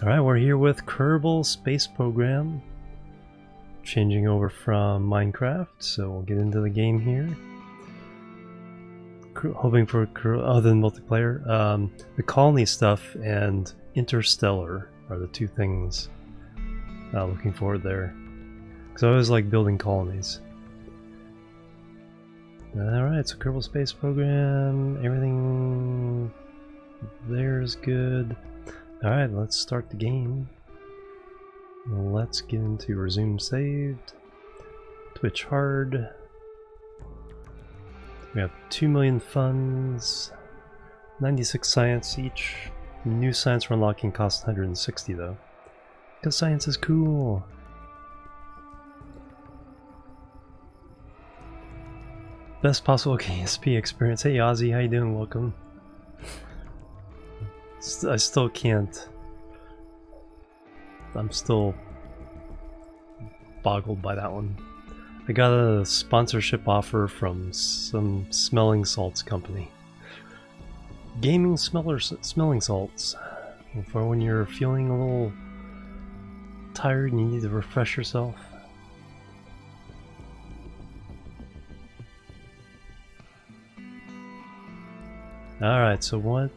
Alright, we're here with Kerbal Space Program. Changing over from Minecraft, so we'll get into the game here. Hoping for other than multiplayer. The colony stuff and Interstellar are the two things looking forward there. Because I always like building colonies. Alright, so Kerbal Space Program, everything there is good. Alright, let's start the game. Let's get into resume saved. Twitch hard. We have 2 million funds. 96 science each. New science for unlocking costs 160 though. Because science is cool. Best possible KSP experience. Hey Ozzy, how you doing? Welcome. I still can't. I'm still boggled by that one. I got a sponsorship offer from some smelling salts company. Gaming smelling salts. For when you're feeling a little tired and you need to refresh yourself. Alright, so what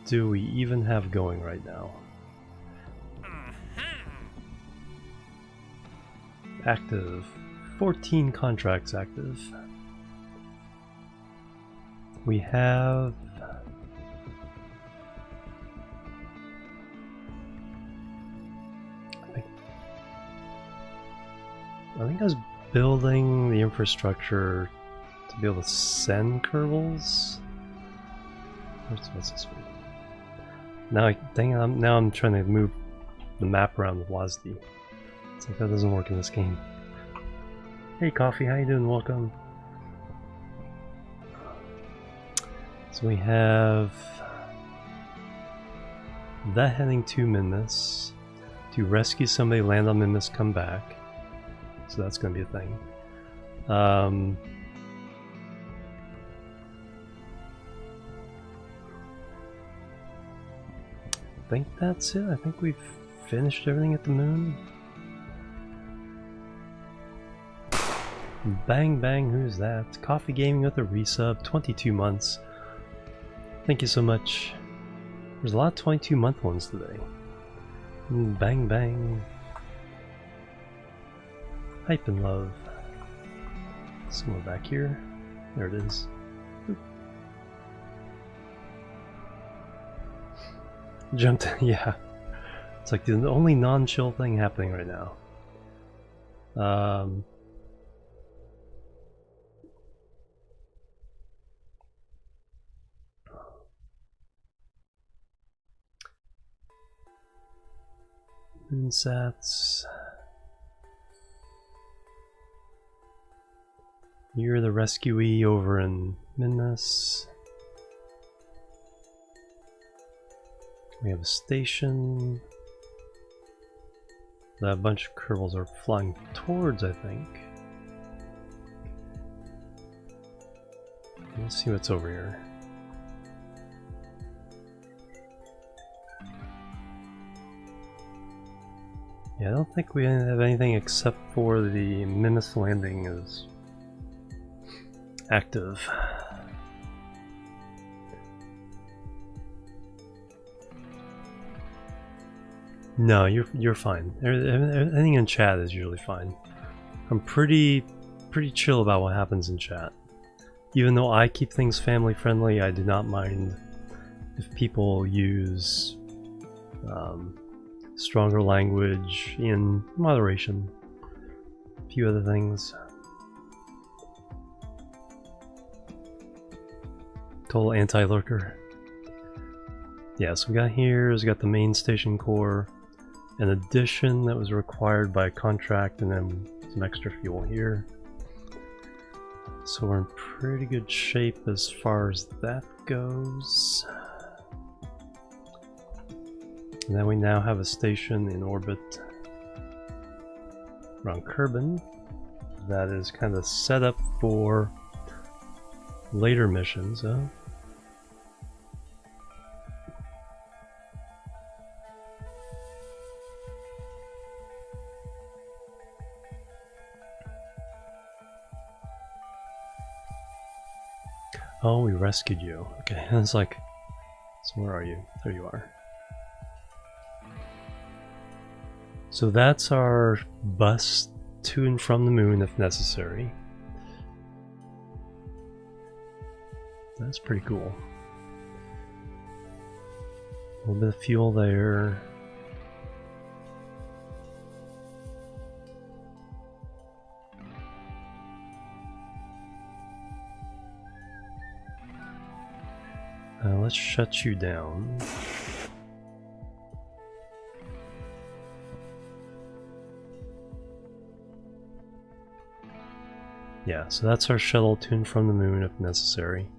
do we even have going right now? Active. 14 contracts active. We have... I think I was building the infrastructure to be able to send Kerbals. What's this one? Now I'm trying to move the map around with WASD. It's like that doesn't work in this game. Hey Coffee, how you doing? Welcome. So we have that heading to Minmus to rescue somebody, land on Minmus, come back. So that's going to be a thing. I think that's it. I think we've finished everything at the moon. Bang bang, who's that? Coffee Gaming with a resub, 22 months. Thank you so much. There's a lot of 22 month ones today. Bang bang. Hype and love. Somewhere back here. There it is. Oop. Jumped, yeah. It's like the only non-chill thing happening right now. Moonsats. You're the rescuee over in Minmus. We have a station that a bunch of Kerbals are flying towards, I think. Let's see what's over here. Yeah, I don't think we have anything except for the Minmus landing is active. No, you're fine. Anything in chat is usually fine. I'm pretty chill about what happens in chat. Even though I keep things family friendly, I do not mind if people use stronger language in moderation. A few other things. Total anti-lurker. Yeah, so we got here, we got the main station core, an addition that was required by contract, and then some extra fuel here. So we're in pretty good shape as far as that goes. And then we now have a station in orbit around Kerbin that is kind of set up for later missions. Oh, we rescued you. Okay, it's like, so where are you? There you are. So that's our bus to and from the moon if necessary. That's pretty cool. A little bit of fuel there. Let's shut you down. Yeah, so that's our shuttle to and from the moon if necessary.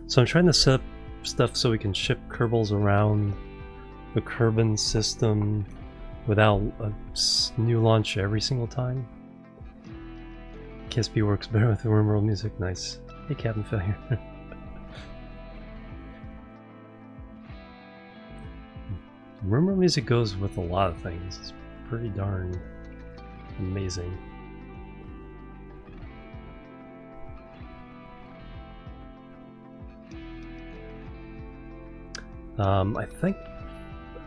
So I'm trying to set up stuff so we can ship Kerbals around the Kerbin system without a new launch every single time. KSP works better with the Wormworld music. Nice. Hey, Captain Failure. Wormworld music goes with a lot of things. It's pretty darn amazing. I think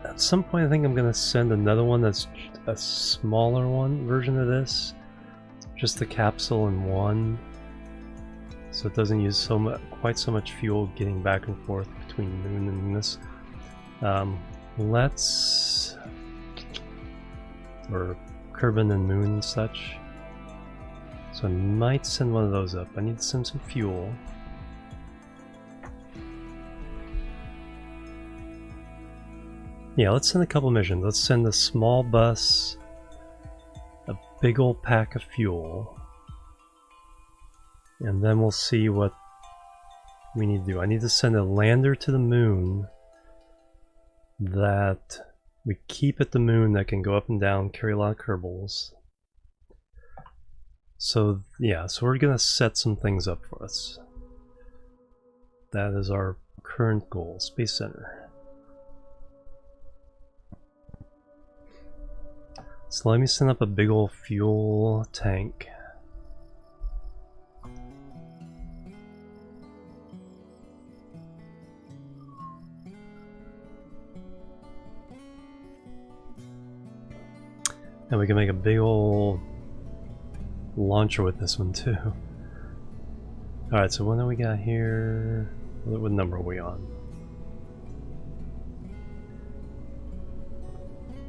at some point I'm gonna send another one that's a smaller version of this, just the capsule in one, so it doesn't use quite so much fuel getting back and forth between Mun and Minmus. Or Kerbin and Mun and such. So I might send one of those up. I need to send some fuel. Yeah, let's send a couple missions. Let's send a small bus, a big old pack of fuel, and then we'll see what we need to do. I need to send a lander to the moon that we keep at the moon that can go up and down, carry a lot of Kerbals. So yeah, so we're gonna set some things up for us. That is our current goal, Space Center. So let me send up a big old fuel tank. And we can make a big old launcher with this one too. Alright, so what do we got here? What number are we on?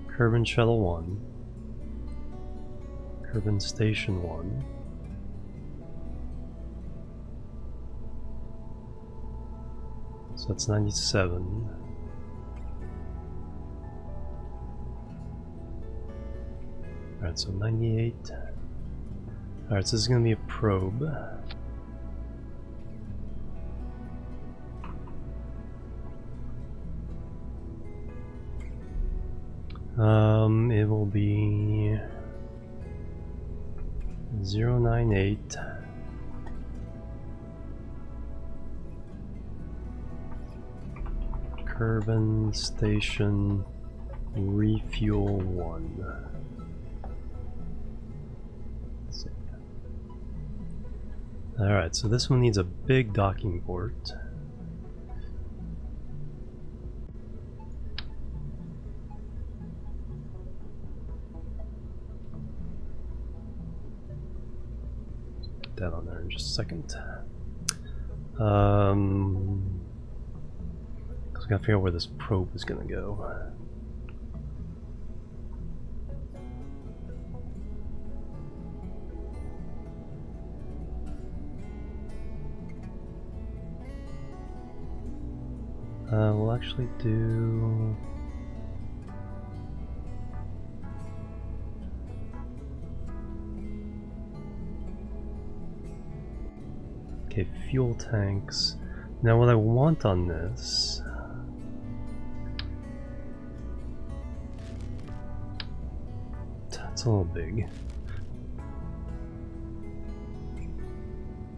Kerbin Shuttle 1. Kerbin Station 1. So that's 97. Alright, so 98. Alright, so this is going to be a probe. It will be 098 Kerbin Station Refuel 1. Alright, so this one needs a big docking port. Put that on there in just a second. Because we gotta figure out where this probe is gonna go. We'll actually do... Okay, fuel tanks. Now what I want on this... It's a little big.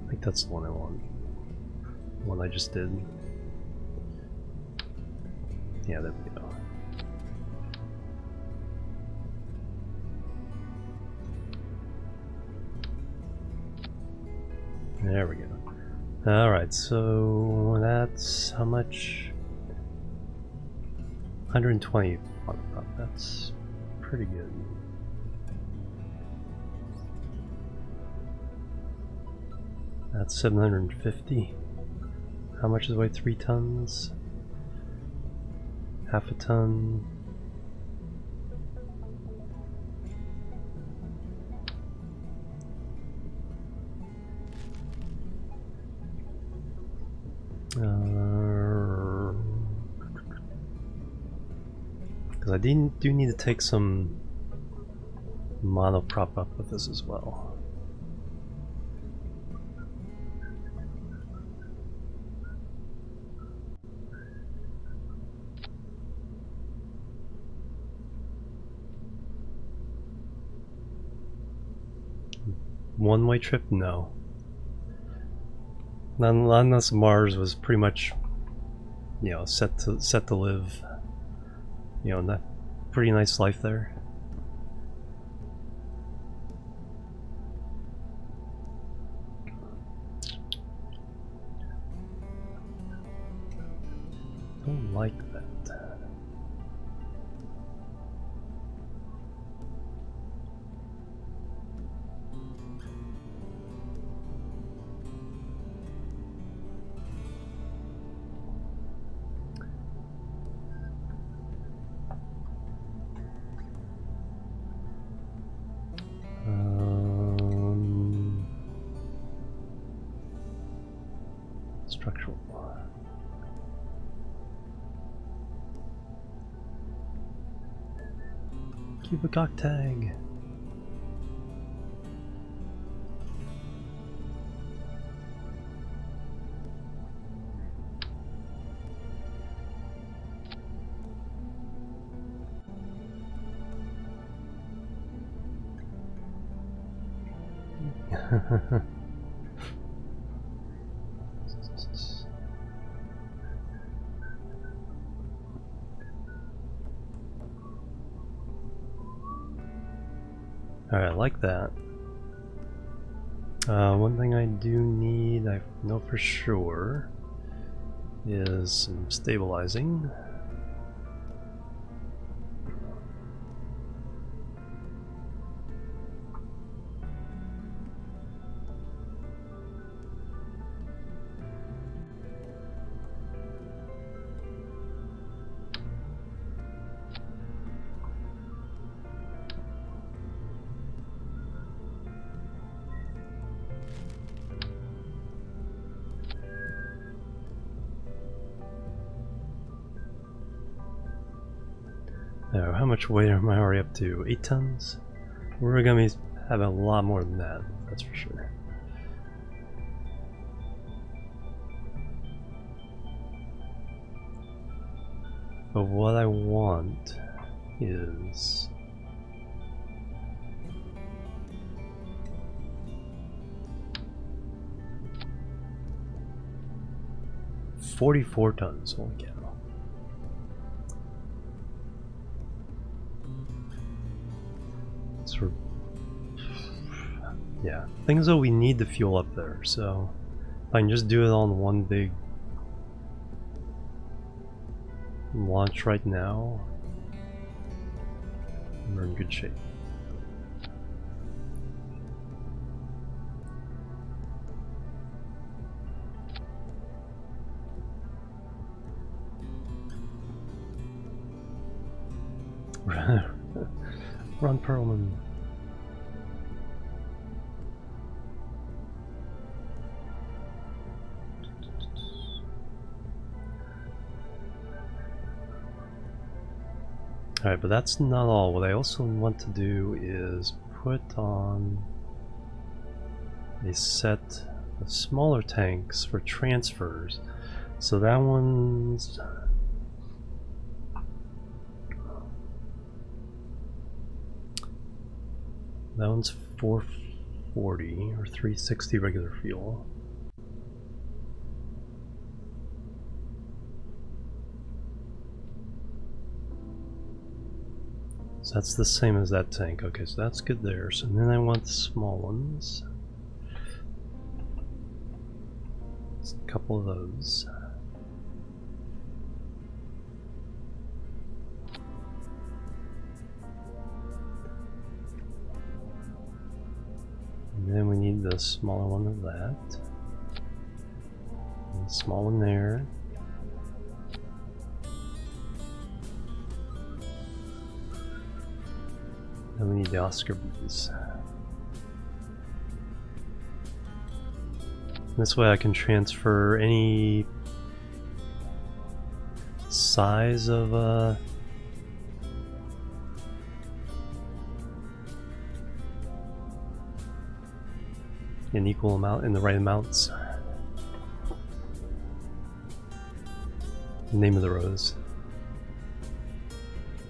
I think that's the one I want. The one I just did. Yeah, there we go. There we go. Alright, so that's how much? 120. That's pretty good. That's 750. How much is it weigh? 3 tons? Half a ton. Because I do need to take some monoprop up with this as well. One-way trip? No. Not unless Mars was pretty much, you know, set to live, you know, that pretty nice life there. Don't like that. Structural. Cubic octag. Alright, I like that. One thing I do need, I know for sure, is some stabilizing. Now, how much weight am I already up to? 8 tons? We're gonna be having a lot more than that, that's for sure. But what I want is... $44 tons, holy cow. Yeah, things that we need to fuel up there, so if I can just do it on one big launch right now, we're in good shape. Ron Perlman. Alright, but that's not all. What I also want to do is put on a set of smaller tanks for transfers. So that one's... that one's 440 or 360 regular fuel. So that's the same as that tank. Okay, so that's good there. So then I want the small ones. couple of those. And then we need the smaller one of that. And the small one there. Then we need the Oscar bees. This way I can transfer any size of an equal amount in the right amounts. Name of the rose.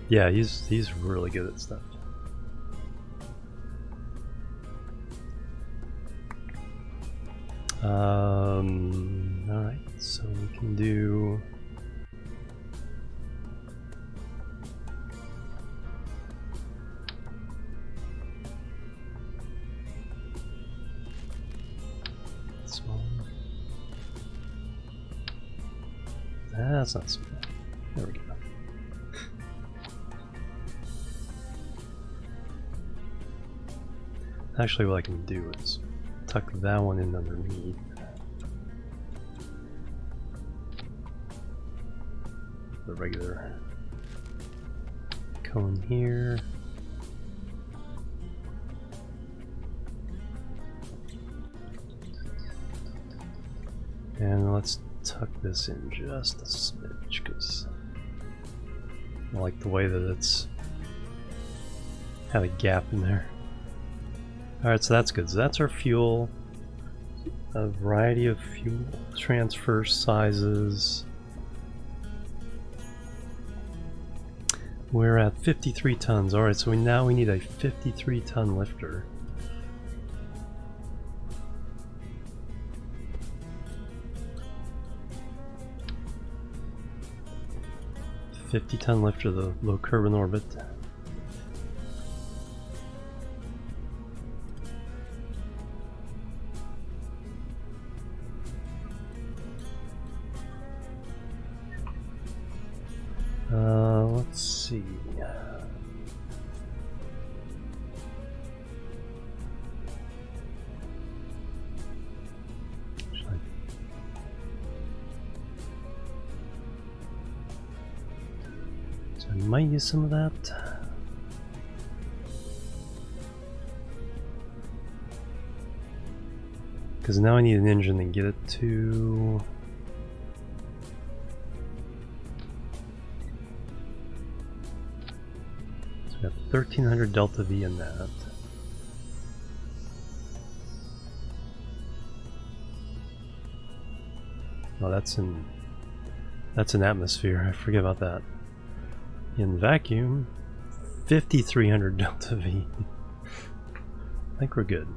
Yeah, he's really good at stuff. Alright, so we can do small. That's not so bad. There we go. Actually, what I can do is tuck that one in underneath. The regular cone here. And let's tuck this in just a smidge because I like the way that it's had a gap in there. Alright, so that's good. So that's our fuel. A variety of fuel transfer sizes. We're at 53 tons. Alright, so now we need a 53-ton lifter. $50-ton lifter, the low Kerbin orbit. Let's see. So I might use some of that. Because now I need an engine to get it to... So we got 1300 delta V in that. Oh, that's in atmosphere. I forget about that. In vacuum, 5300 delta V. I think we're good.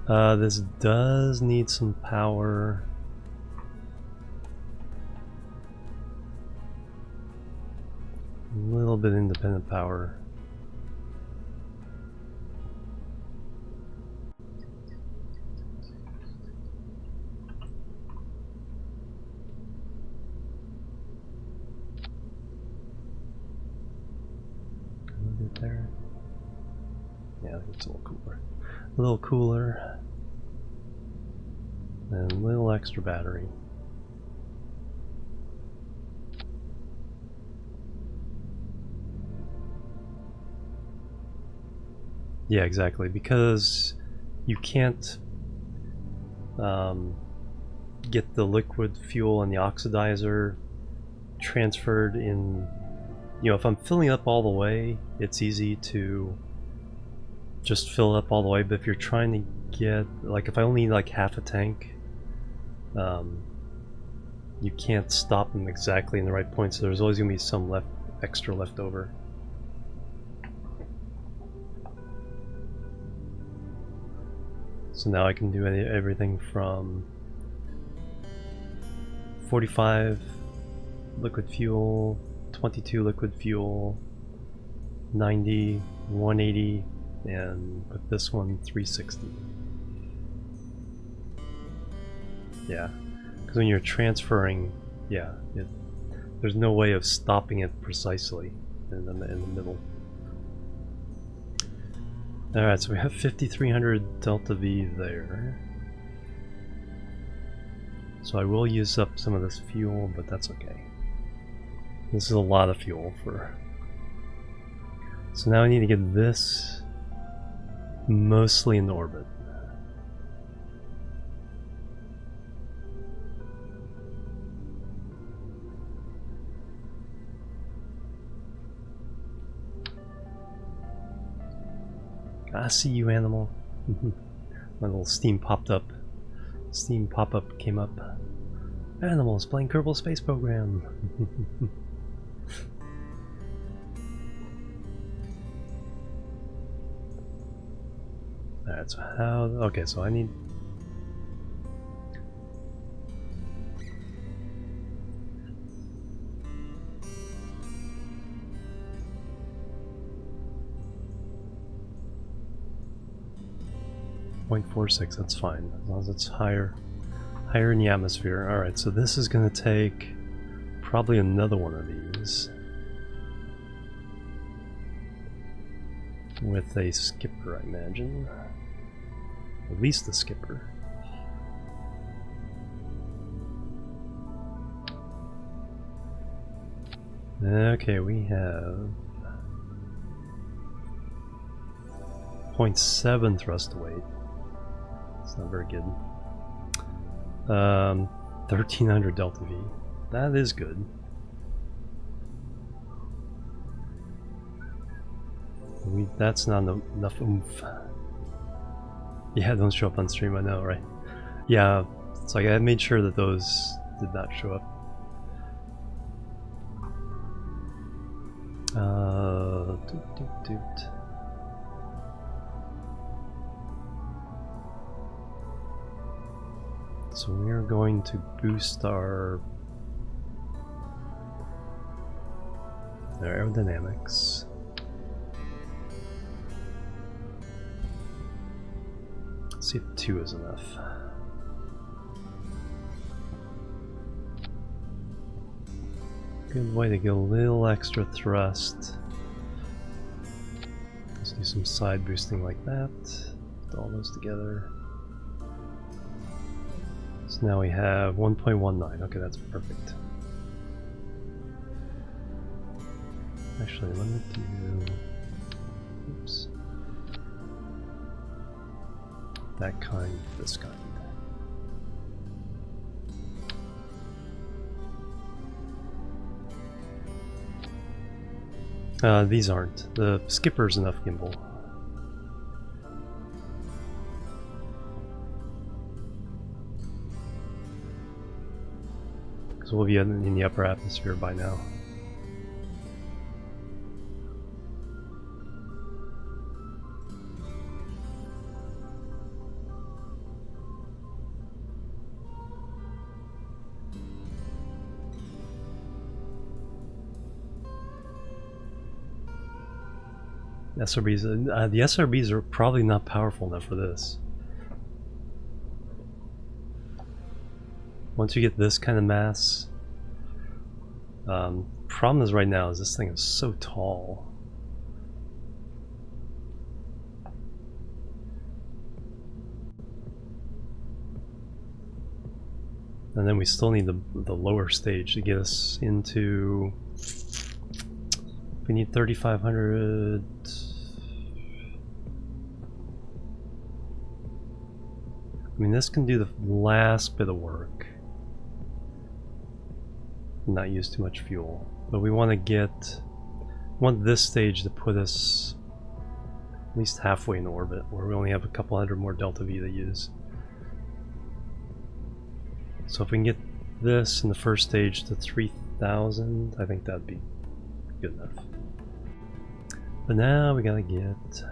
This does need some power. A little bit independent power. There. Yeah, I think it's a little cooler. A little cooler. And a little extra battery. Yeah, exactly. Because you can't get the liquid fuel and the oxidizer transferred in. You know, if I'm filling up all the way, it's easy to just fill up all the way, but if you're trying to get, like if I only need like half a tank, you can't stop them exactly in the right point, so there's always going to be some extra left over. So now I can do everything from 45 liquid fuel, 22 liquid fuel, 90, 180, and with this one 360. Yeah, Because when you're transferring, yeah, there's no way of stopping it precisely in the middle. Alright, so we have 5,300 delta V there. So I will use up some of this fuel, but that's okay. This is a lot of fuel for... So now I need to get this mostly in orbit. I see you, animal. My little steam popped up. Steam pop-up came up. Animals playing Kerbal Space Program. Alright, so how... Okay, so I need... .46, that's fine, as long as it's higher in the atmosphere. Alright, so this is going to take probably another one of these with a skipper, I imagine. At least a skipper. Okay, we have 0.7 thrust to weight. It's not very good. 1300 delta V. That is good. That's not enough oomph. Yeah, don't show up on stream, I know, right? Yeah, it's like I made sure that those did not show up. Doot. So we are going to boost our aerodynamics. Let's see if 2 is enough. Good way to get a little extra thrust. Let's do some side boosting like that. Put all those together. So now we have 1.19. Okay, that's perfect. Actually, let me do... Oops. That kind, this kind. These aren't. The skipper's enough gimbal. So we'll be in the upper atmosphere by now. SRBs, the SRBs are probably not powerful enough for this. Once you get this kind of mass, problem is right now is this thing is so tall. And then we still need the lower stage to get us into... We need 3,500... I mean, this can do the last bit of work. Not use too much fuel. But we want to want this stage to put us at least halfway in orbit, where we only have a couple hundred more delta V to use. So if we can get this in the first stage to 3,000, I think that'd be good enough. But now we gotta get...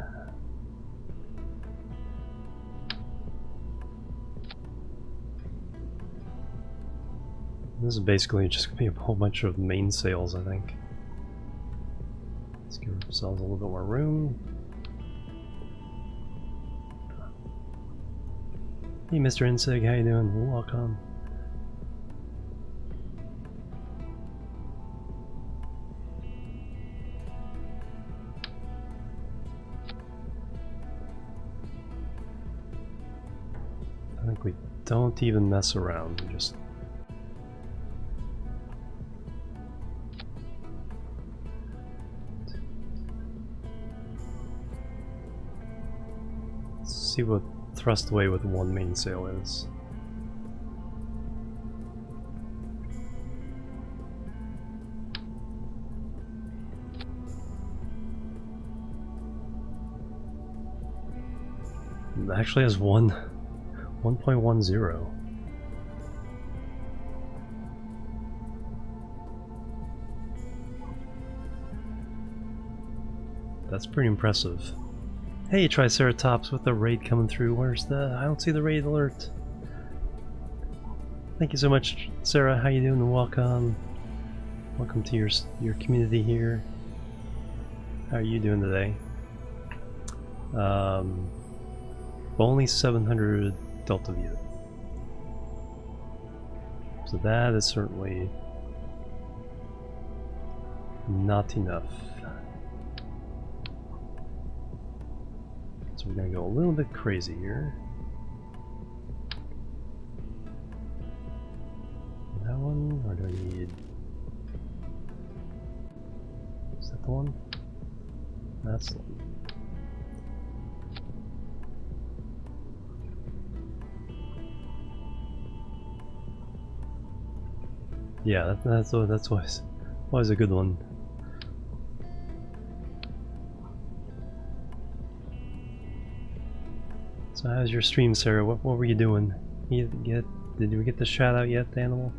This is basically just gonna be a whole bunch of mainsails, I think. Let's give ourselves a little bit more room. Hey, Mr. Insig, how you doing? Welcome. Like we don't even mess around, we just... Let's see what thrust away with one mainsail is. It actually has 1.10. That's pretty impressive. Hey, Triceratops, with the raid coming through. Where's the... I don't see the raid alert. Thank you so much, Sarah. How you doing? Welcome. Welcome to your community here. How are you doing today? Only 700 Delta V. So that is certainly not enough. So we're gonna go a little bit crazy here. That one, or do I need... Is that the one? That's the one. Yeah, that's always a good one. So how's your stream, Sarah? What were you doing? Did we get the shout out yet, the animal?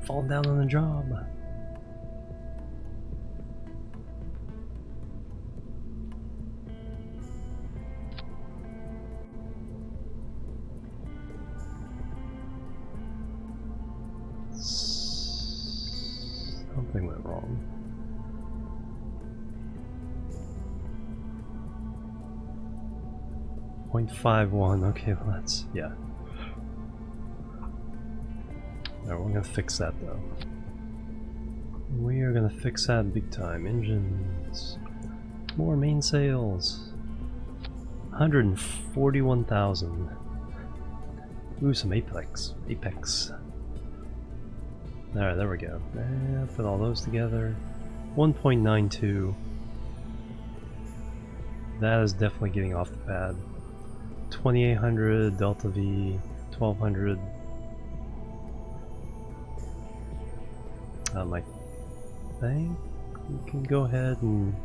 Falling down on the job. Something went wrong. .51. Okay, well that's, yeah. Alright, we're gonna fix that though. We are gonna fix that big time. Engines. More mainsails. 141,000. Ooh, some apex. Alright, there we go. Put all those together. 1.92. That is definitely getting off the pad. 2800 Delta V, 1200. I think we can go ahead and...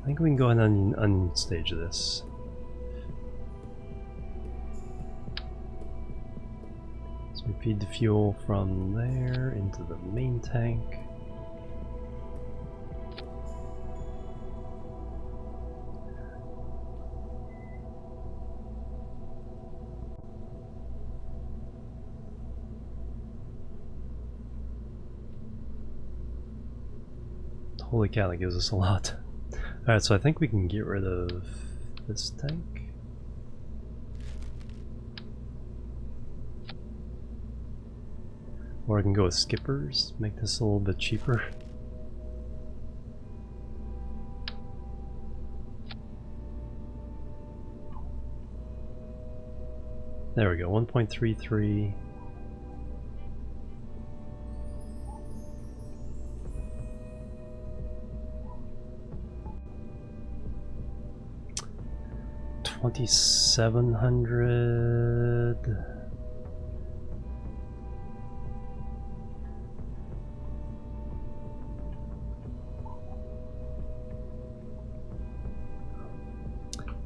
I think we can go ahead and unstage this. So we feed the fuel from there into the main tank. Holy cow, that gives us a lot. Alright, so I think we can get rid of this tank. Or I can go with skippers, make this a little bit cheaper. There we go, 1.33. $2,700.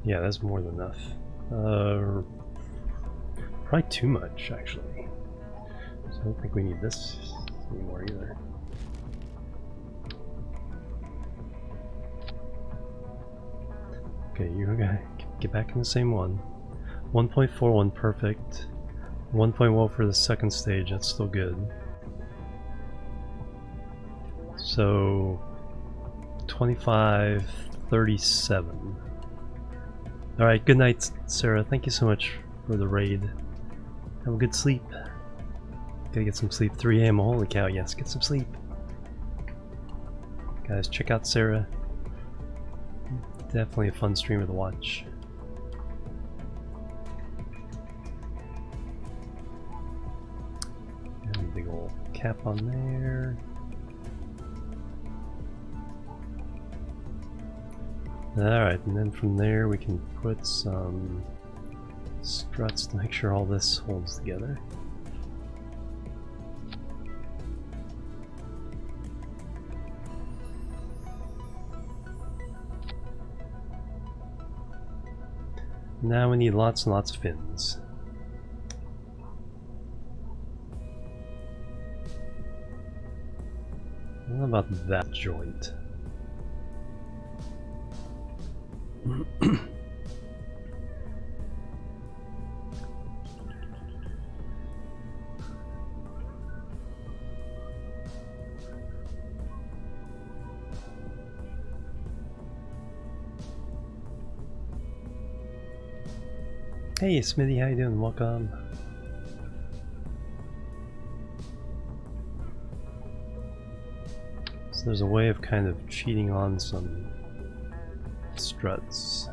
Yeah, that's more than enough. Probably too much, actually. So I don't think we need this anymore either. Okay, you're gonna get back in the same one. 1.41 perfect. 1.1 for the second stage, that's still good. So 2537. Alright, good night, Sarah. Thank you so much for the raid. Have a good sleep. Gotta get some sleep. 3 AM. Holy cow, yes, get some sleep. Guys, check out Sarah. Definitely a fun streamer to watch. And a big old cap on there. Alright, and then from there we can put some struts to make sure all this holds together. Now we need lots and lots of fins. What about that joint? Hey Smitty, how you doing? Welcome. So there's a way of kind of cheating on some struts.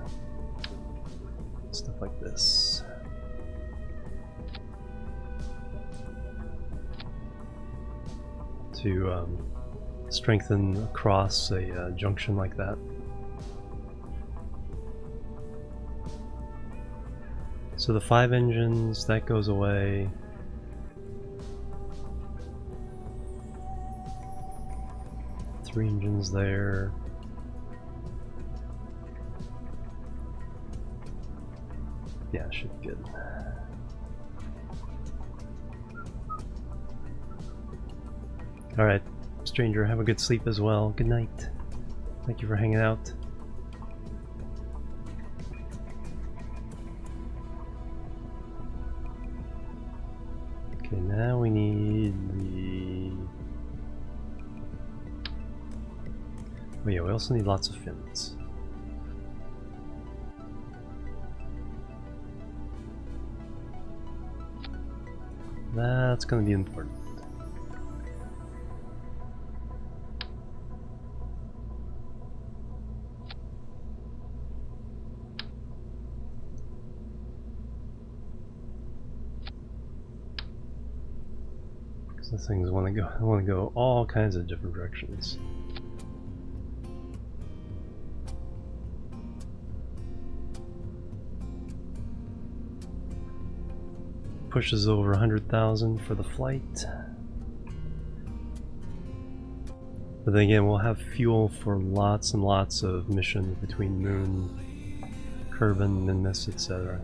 Stuff like this. To strengthen across a junction like that. So the 5 engines, that goes away. Three engines there. Yeah, should be good. Alright, stranger, have a good sleep as well. Good night. Thank you for hanging out. Okay, now we need the... Oh yeah, we also need lots of fins. That's going to be important. Because the things want to go all kinds of different directions. Pushes over 100,000 for the flight. But then again, we'll have fuel for lots and lots of missions between Mun, Kerbin, Minmus, etc.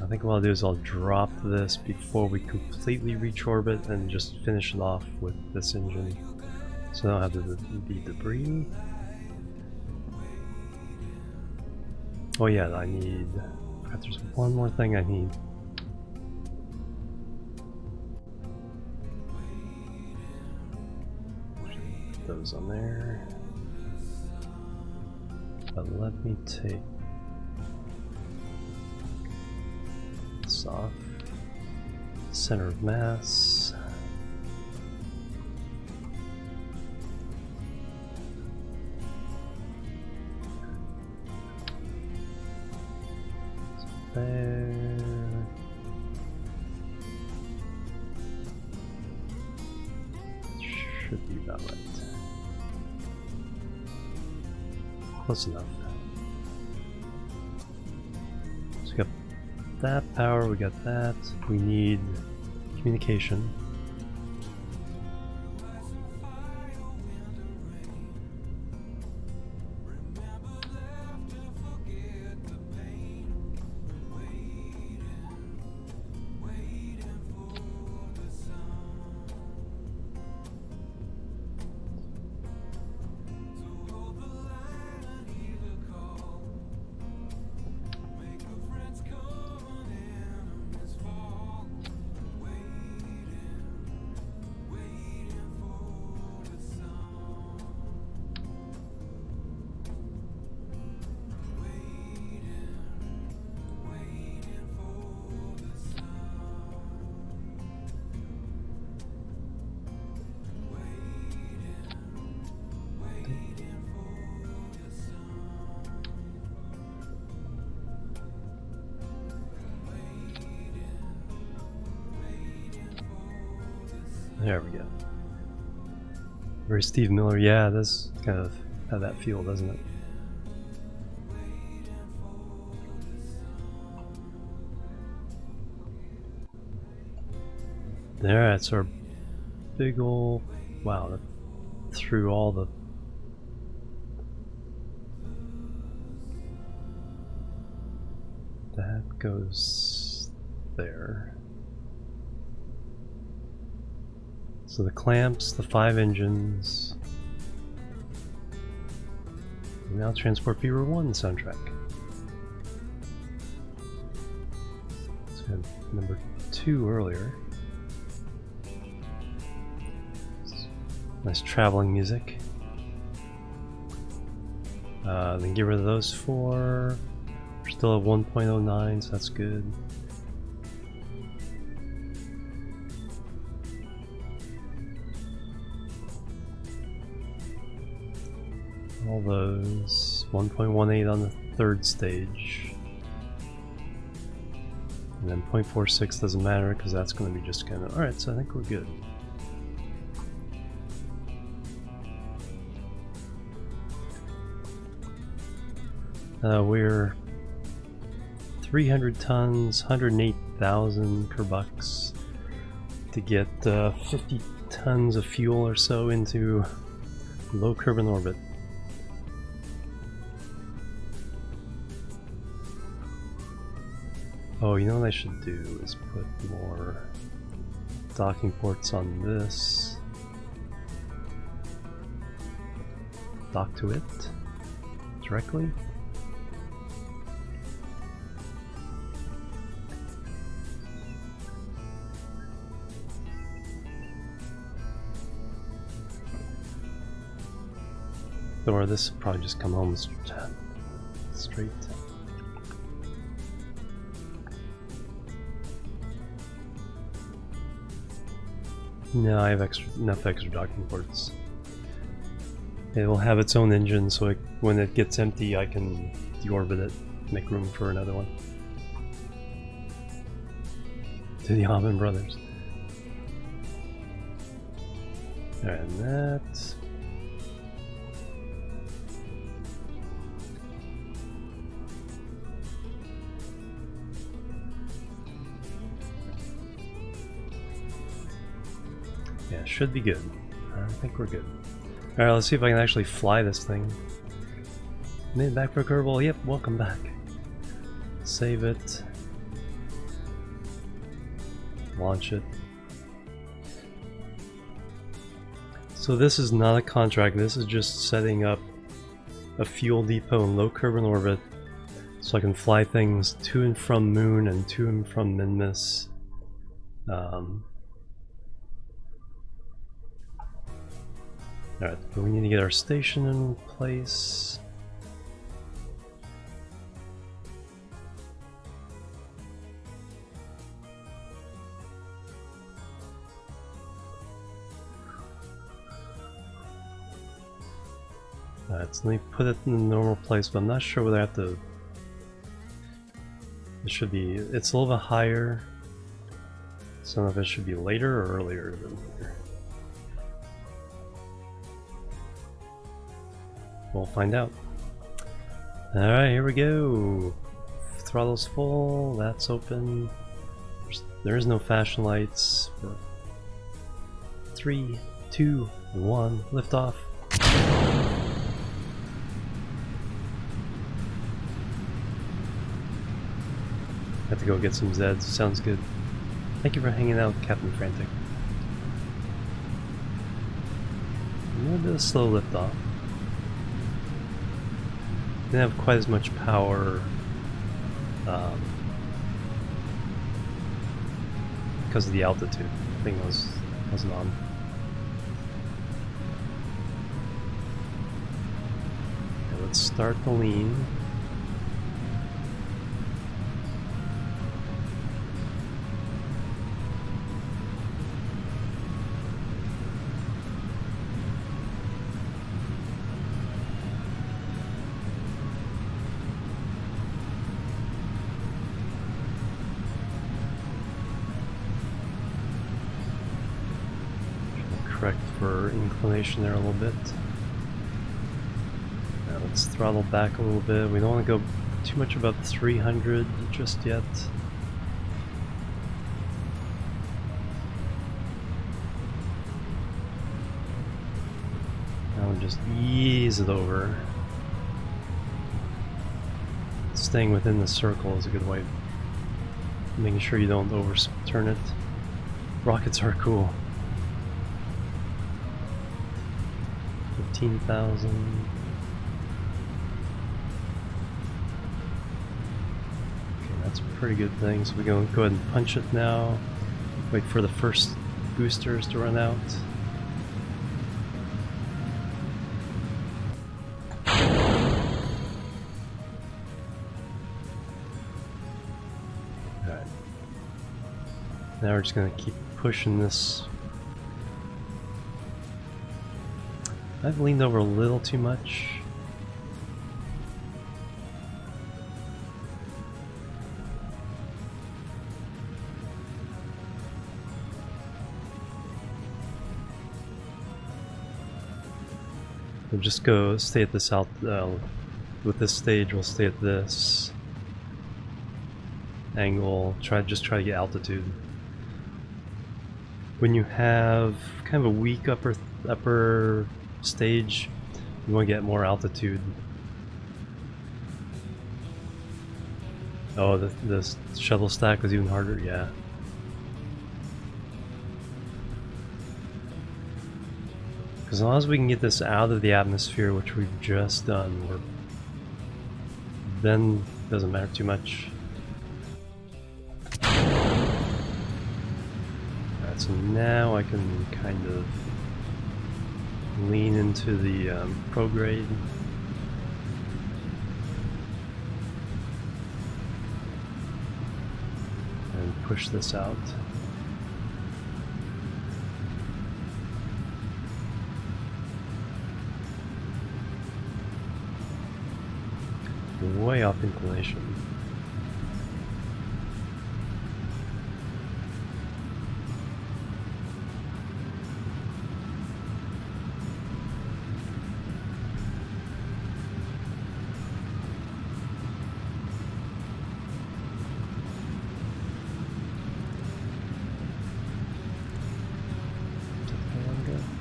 I think what I'll do is I'll drop this before we completely reach orbit and just finish it off with this engine, so I don't have to be debris. Oh yeah, I need... there's one more thing I need. Put those on there. But let me take this off. Center of mass. There. Should be about right. Close enough. So we got that power, we got that. We need communication. There we go. Very Steve Miller. Yeah, this kind of have that feel, doesn't it? There, that's our big ol'... Wow, that threw all the... That goes there. So the clamps, the 5 engines. Now Transport Fever 1 soundtrack. So we had number 2 earlier. Nice traveling music. Then get rid of those 4. We're still at 1.09, so that's good. All those 1.18 on the 3rd stage. And then 0.46 doesn't matter because that's going to be just kind of... Alright, so I think we're good. We're 300 tons, 108,000 Kerbucks to get 50 tons of fuel or so into low Kerbin orbit. Oh, you know what I should do is put more docking ports on this. Dock to it directly. Or this will probably just come home straight. No, I have enough extra docking ports. It will have its own engine, so when it gets empty, I can deorbit it, make room for another one. To the Allman Brothers. And that. Yeah, should be good. I think we're good. Alright, let's see if I can actually fly this thing. Made it back for Kerbal. Yep, welcome back. Save it. Launch it. So this is not a contract, this is just setting up a fuel depot in low Kerbin orbit so I can fly things to and from Mun and to and from Minmus. Alright, but we need to get our station in place. Alright, so let me put it in the normal place, but I'm not sure whether I have to... It should be... It's a little bit higher. So I don't know if it should be later or earlier than here. We'll find out. Alright, here we go. Throttle's full, that's open. There is no fashion lights. 3, 2, 1, lift off. Have to go get some Zeds, sounds good. Thank you for hanging out, Captain Frantic. A little bit of slow lift off. Didn't have quite as much power because of the altitude. The thing wasn't on. Okay, let's start the lean. correct for inclination there a little bit. Now let's throttle back a little bit. We don't want to go too much above 300 just yet. Now we'll just ease it over. Staying within the circle is a good way of making sure you don't overturn it. Rockets are cool. 15,000. Okay, that's a pretty good thing. So we're going to go ahead and punch it now. Wait for the first boosters to run out. Alright. Now we're just going to keep pushing this. I've leaned over a little too much. We'll just go stay at this with this stage. We'll stay at this angle. Just try to get altitude. When you have kind of a weak upper stage, you want to get more altitude. Oh, the shuttle stack was even harder, yeah. As long as we can get this out of the atmosphere, which we've just done, then it doesn't matter too much. Alright, so now I can kind of lean into the prograde. And push this out. Way off inclination.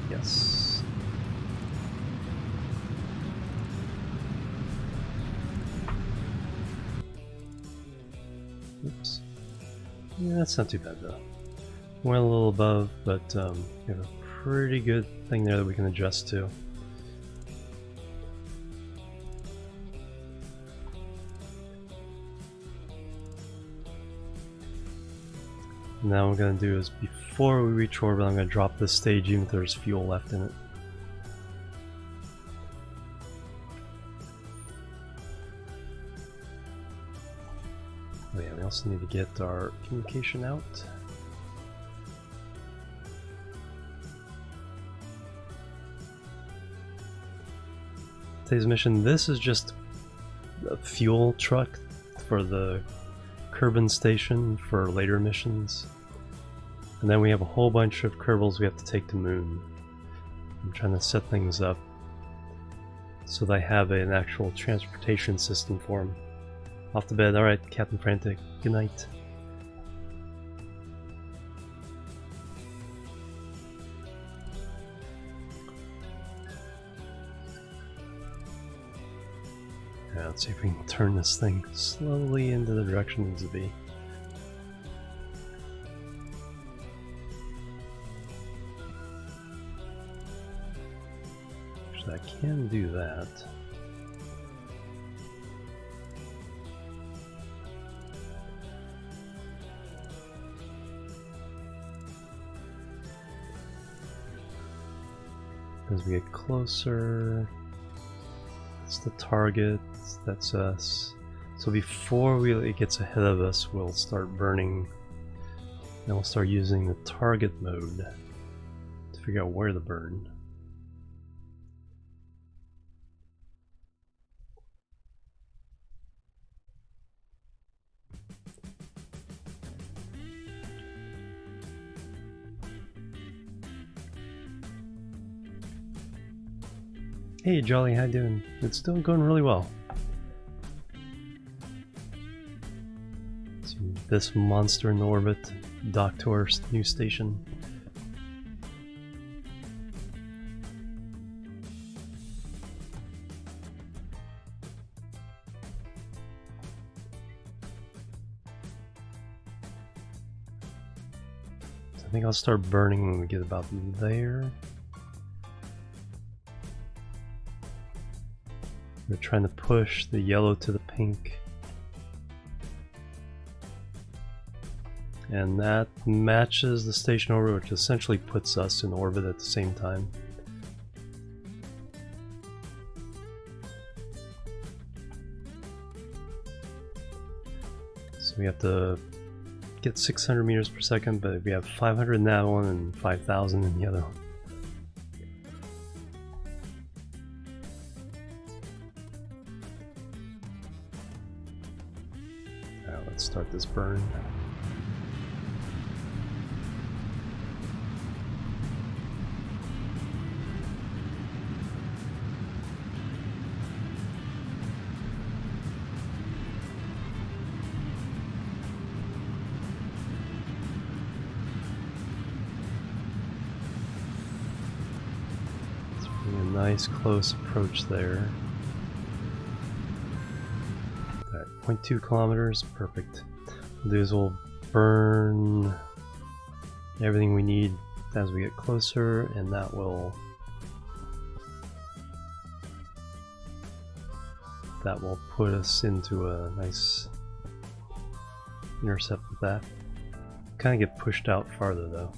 Yes. Oops. Yeah, that's not too bad though. Went a little above, but we have a pretty good thing there that we can adjust to. Now what I'm going to do is, before we reach orbit, I'm going to drop this stage even if there's fuel left in it. Oh yeah, we also need to get our communication out. Today's mission, this is just a fuel truck for the Kerbin Station for later missions. And then we have a whole bunch of Kerbals we have to take to Mun. I'm trying to set things up so that I have an actual transportation system for them. Off to bed. Alright, Captain Frantic. Good night. Now, let's see if we can turn this thing slowly into the direction it needs to be. Actually, I can do that. As we get closer, that's the target, that's us. So before it gets ahead of us, we'll start burning. Then we'll start using the target mode to figure out where to burn. Hey Jolly, how you doing? It's still going really well. So this monster in orbit docked to our new station. So I think I'll start burning when we get about there. We're trying to push the yellow to the pink. And that matches the station orbit, which essentially puts us in orbit at the same time. So we have to get 600 meters per second, but we have 500 in that one and 5,000 in the other one. Alright, let's start this burn. Nice close approach there. Alright, 0.2 kilometers, perfect. What we'll do is we'll burn everything we need as we get closer, and that will put us into a nice intercept with that. Kind of get pushed out farther though.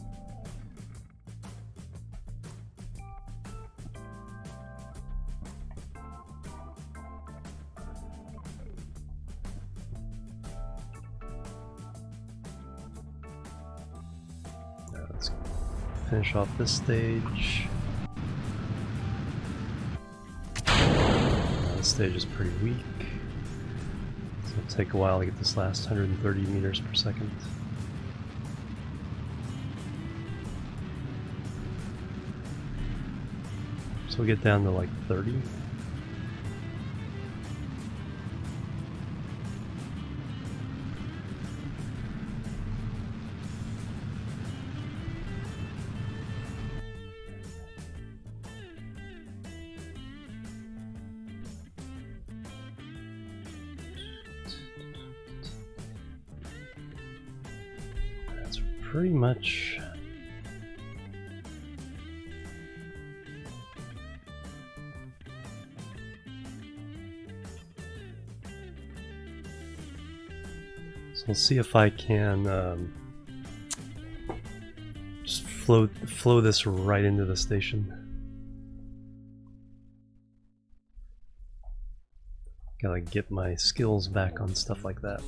Let's finish off this stage. This stage is pretty weak, so it'll take a while to get this last 130 meters per second. So we'll get down to like 30. Pretty much so we'll see if I can just flow this right into the station. Gotta get my skills back on stuff like that.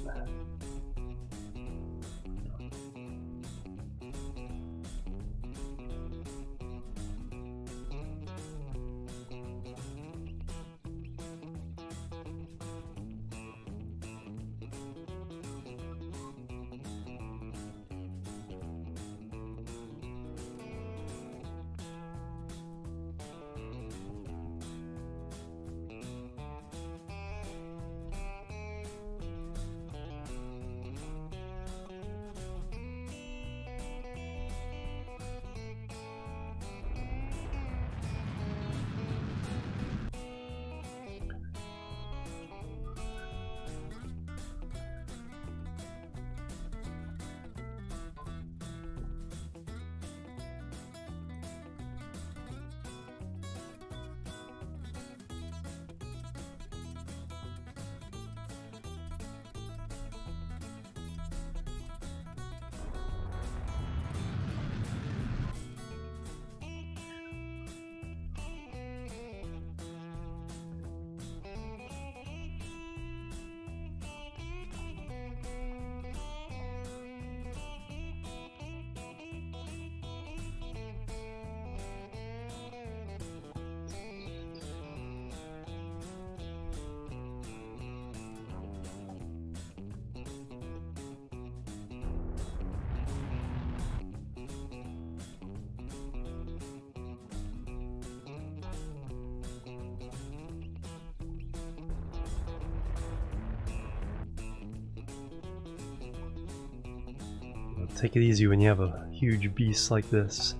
take it easy when you have a huge beast like this.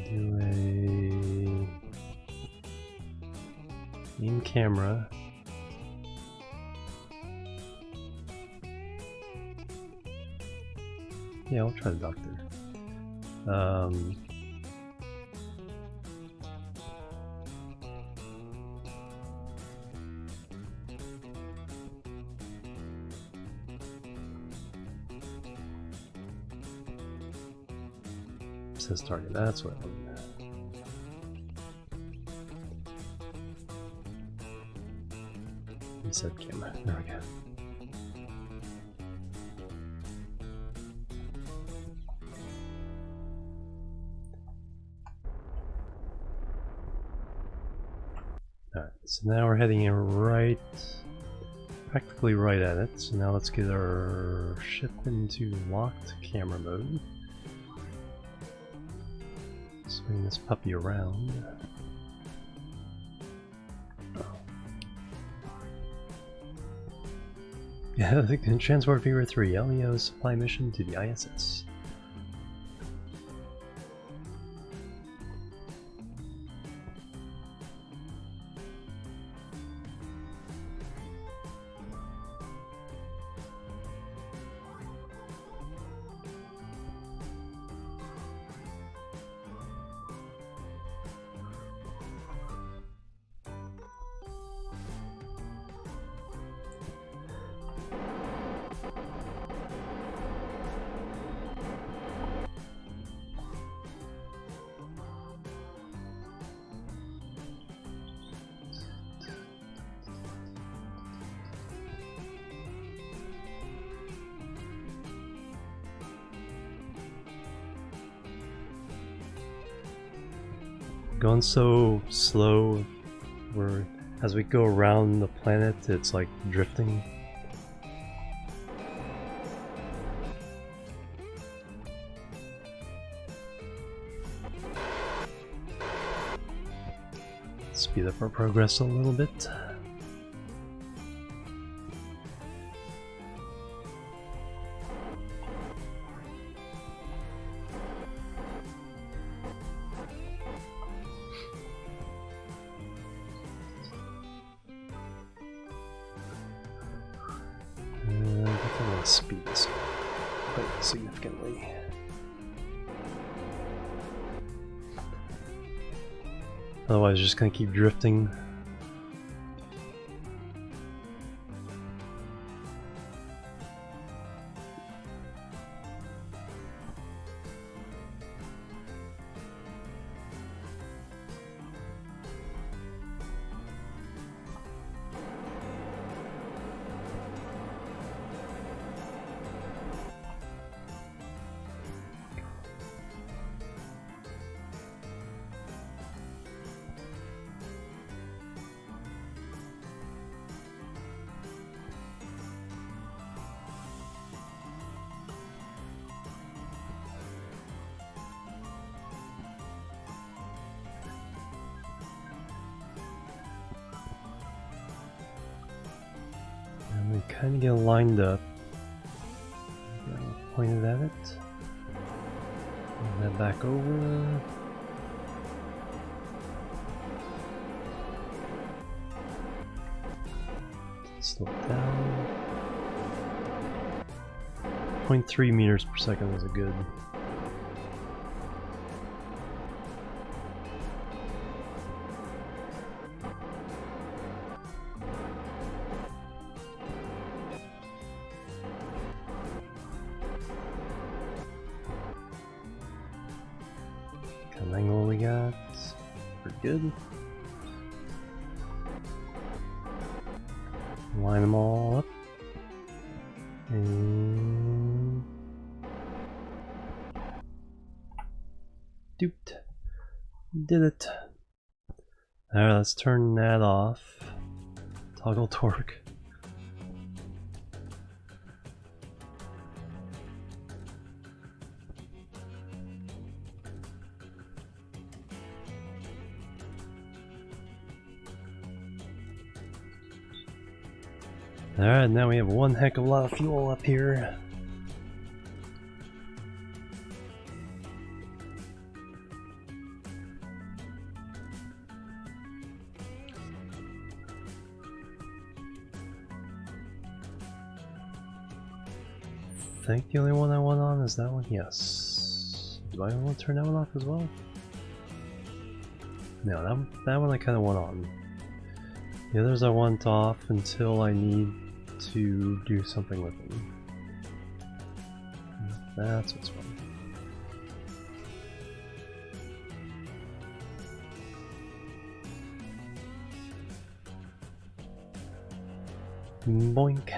Do a in camera. Yeah, I'll try the doctor. Says target, that's what I mean. Reset camera, there we go. Alright, so now we're heading in right, practically right at it. So now let's get our ship into locked camera mode. Swing this puppy around. Yeah, the Transport Viewer 3 LEO supply mission to the ISS. Going so slow, as we go around the planet, it's like drifting. Speed up our progress a little bit. Speed this quite significantly. Otherwise, just gonna keep drifting. We kind of get lined up. Pointed at it. Move that back over. Slow it down. 0.3 meters per second is a good. And angle we got. Pretty good. Line them all up. And doot. Did it. Alright, let's turn that off. Toggle torque. Alright, now we have one heck of a lot of fuel up here. I think the only one I want on is that one. Yes. Do I want to turn that one off as well? No, that one I kind of want on. The others I want off until I need to do something with them. That's what's fun. Boink.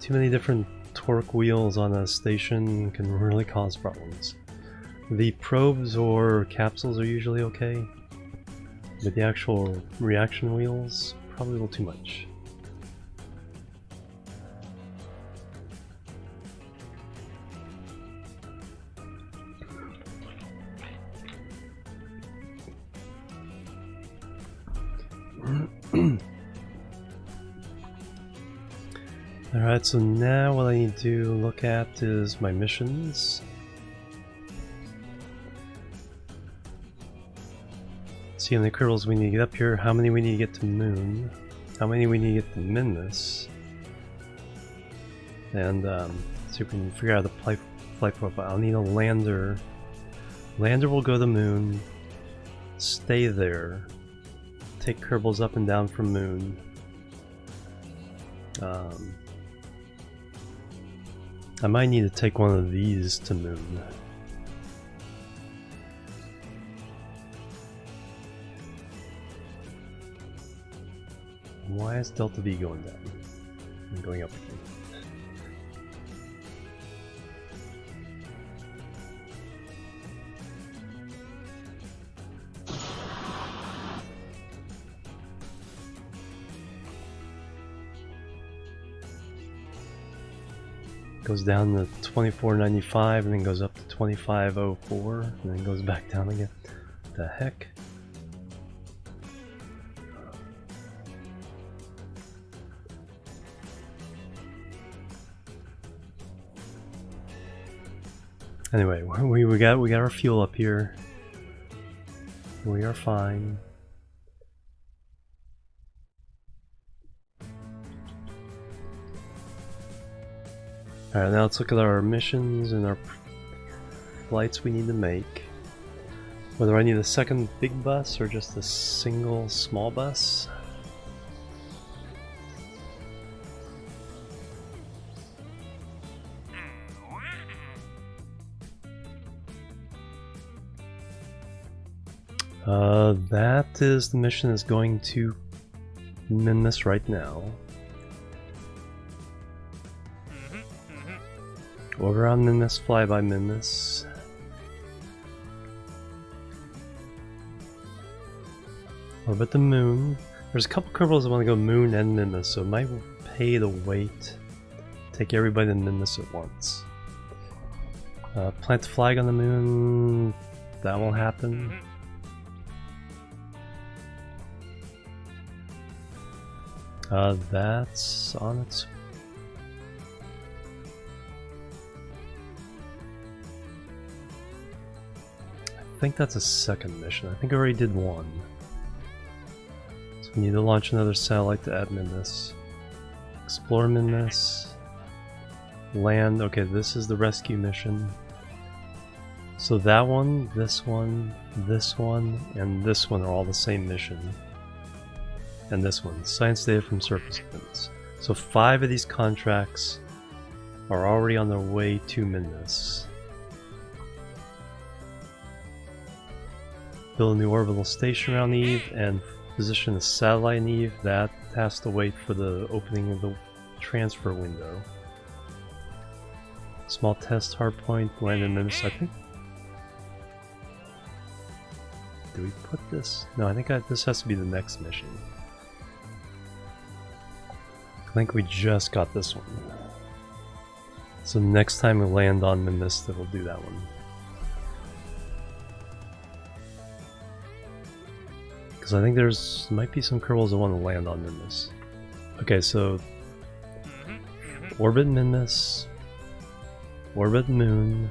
Too many different torque wheels on a station can really cause problems. The probes or capsules are usually okay, but the actual reaction wheels, probably a little too much. Alright, so now what I need to look at is my missions. See how many Kerbals we need to get up here, how many we need to get to Moon, how many we need to get to Minmus, and see if we can figure out the flight profile. I'll need a lander. Lander will go to Moon, stay there, take Kerbals up and down from Moon. I might need to take one of these to Moon. Why is Delta V going down and going up again? Goes down to 2495 and then goes up to 2504 and then goes back down again. What the heck? Anyway, we got our fuel up here. We are fine. Alright, now let's look at our missions and our flights we need to make. Whether I need a second big bus or just a single small bus. That is the mission is going to Minmus right now. Order on Minmus, fly by Minmus. Orbit the Moon. There's a couple Kerbals that want to go Moon and Minmus, so it might pay to wait. Take everybody to Minmus at once. Plant the flag on the Moon. That will happen. That's on its... I think that's a second mission. I think I already did one. So we need to launch another satellite to add Minmus. Explore Minmus. Land. Okay, this is the rescue mission. So that one, and this one are all the same mission. And this one, science data from surface events. So 5 of these contracts are already on their way to Minmus. build a new orbital station around Eve and position a satellite in Eve. That has to wait for the opening of the transfer window. Small test hardpoint, Mun and Minmus, I think. Do we put this? No, I think this has to be the next mission. I think we just got this one. So next time we land on Minmus, we'll do that one. Because I think might be some Kerbals that want to land on Minmus. Okay, so orbit Minmus, orbit Moon,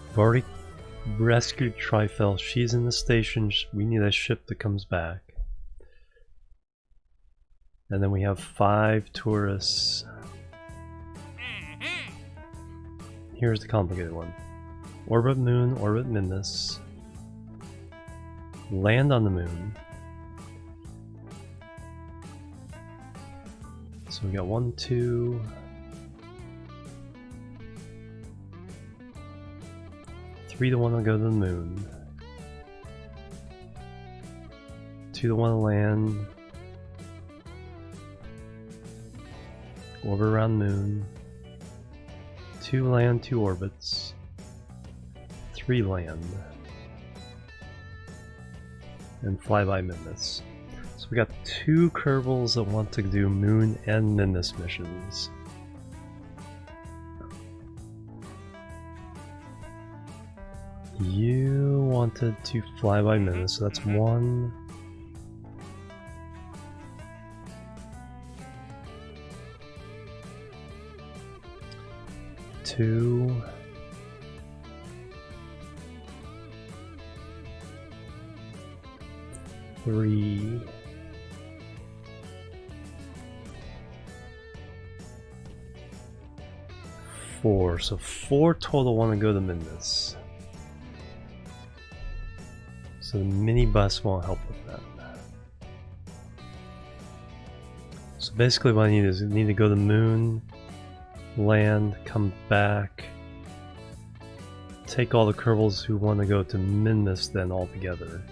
we've already rescued Trifel. She's in the station. We need a ship that comes back. And then we have 5 tourists. Here's the complicated one. Orbit Moon, orbit Minmus. Land on the Moon. So we got 1, 2. 3 that want to go to the Moon. 2 that want to land. Orbit around Moon. 2 land, 2 orbits. 3 land. And fly by Minmus. So we got 2 Kerbals that want to do Moon and Minmus missions. You wanted to fly by Minmus, so that's 1. 2. 3. 4. So 4 total want to go to Minmus. So the minibus won't help with that. So basically what I need is to go to the Moon, land, come back, take all the Kerbals who want to go to Minmus then all together.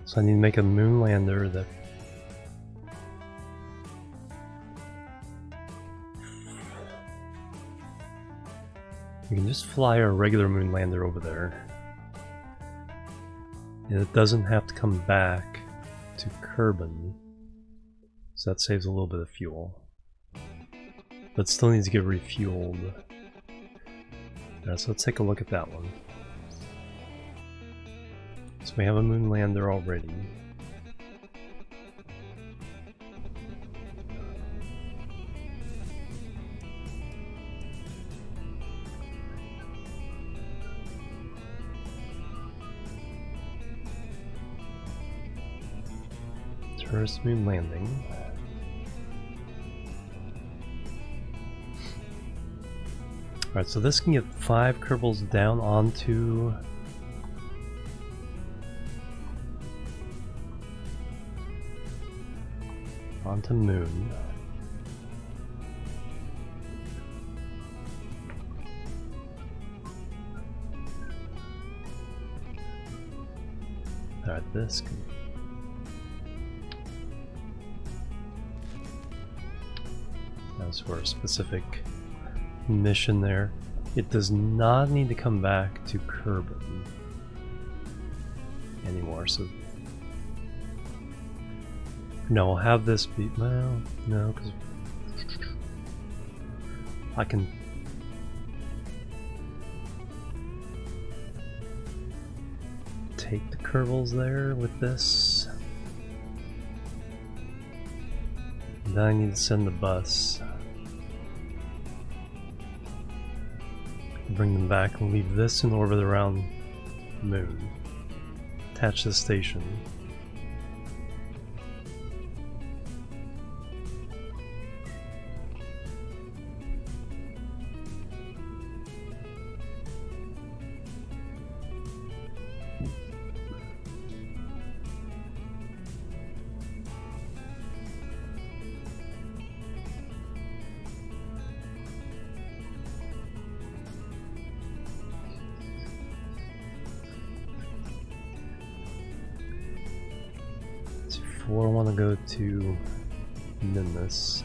So I need to make a moon lander that we can just fly our regular moon lander over there. And it doesn't have to come back to Kerbin. So that saves a little bit of fuel. But still needs to get refueled. Alright, so let's take a look at that one. So we have a moon lander already. Tourist moon landing. Alright, so this can get 5 Kerbals down onto Moon. Alright, this can... That's for a specific mission there. It does not need to come back to Kerbin anymore, so no, we'll have this be, well, no, because I can take the Kerbals there with this. And then I need to send the bus. Bring them back and leave this in orbit around the moon. Attach the station. Before I want to go to Minmus.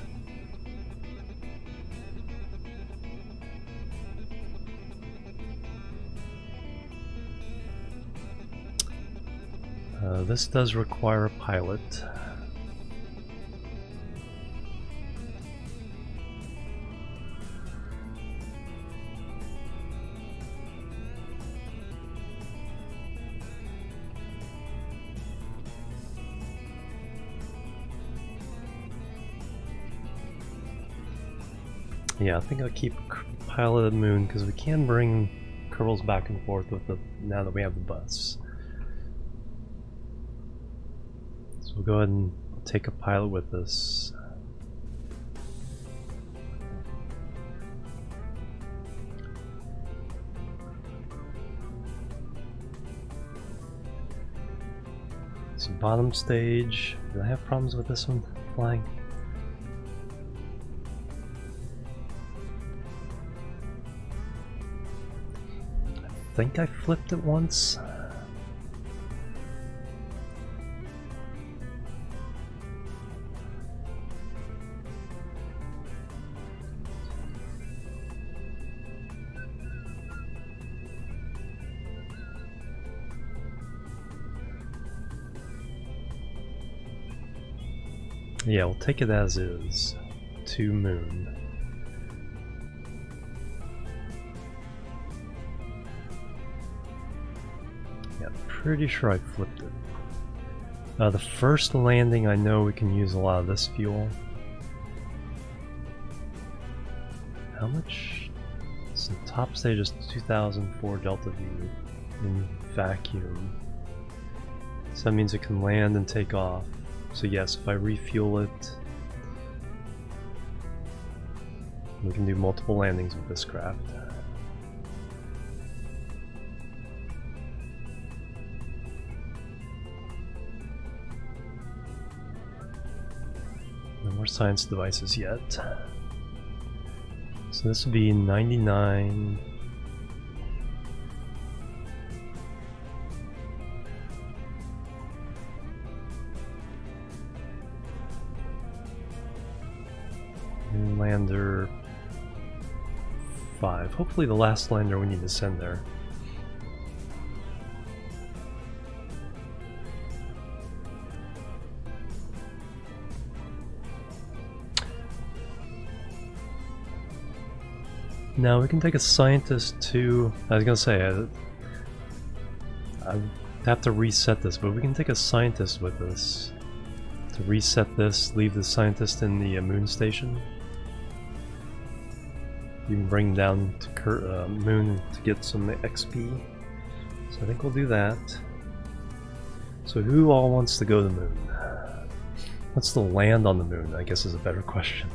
This does require a pilot. Yeah, I think I'll keep pilot of the moon because we can bring Kerbals back and forth with the now that we have the bus. So we'll go ahead and take a pilot with us. So bottom stage. Did I have problems with this one flying? I think I flipped it once. Yeah, we'll take it as is. To moon. Pretty sure I flipped it. The first landing, I know we can use a lot of this fuel. How much? So top stage is 2004 Delta V in vacuum. So that means it can land and take off. So yes, if I refuel it, we can do multiple landings with this craft. No more science devices yet. So this would be 99. Lander 5. Hopefully the last lander we need to send there. Now we can take a scientist to, I was gonna say, I have to reset this, but we can take a scientist with us to reset this, leave the scientist in the moon station. You can bring down to moon to get some XP. So I think we'll do that. So who all wants to go to the moon? What's the land on the moon, I guess is a better question.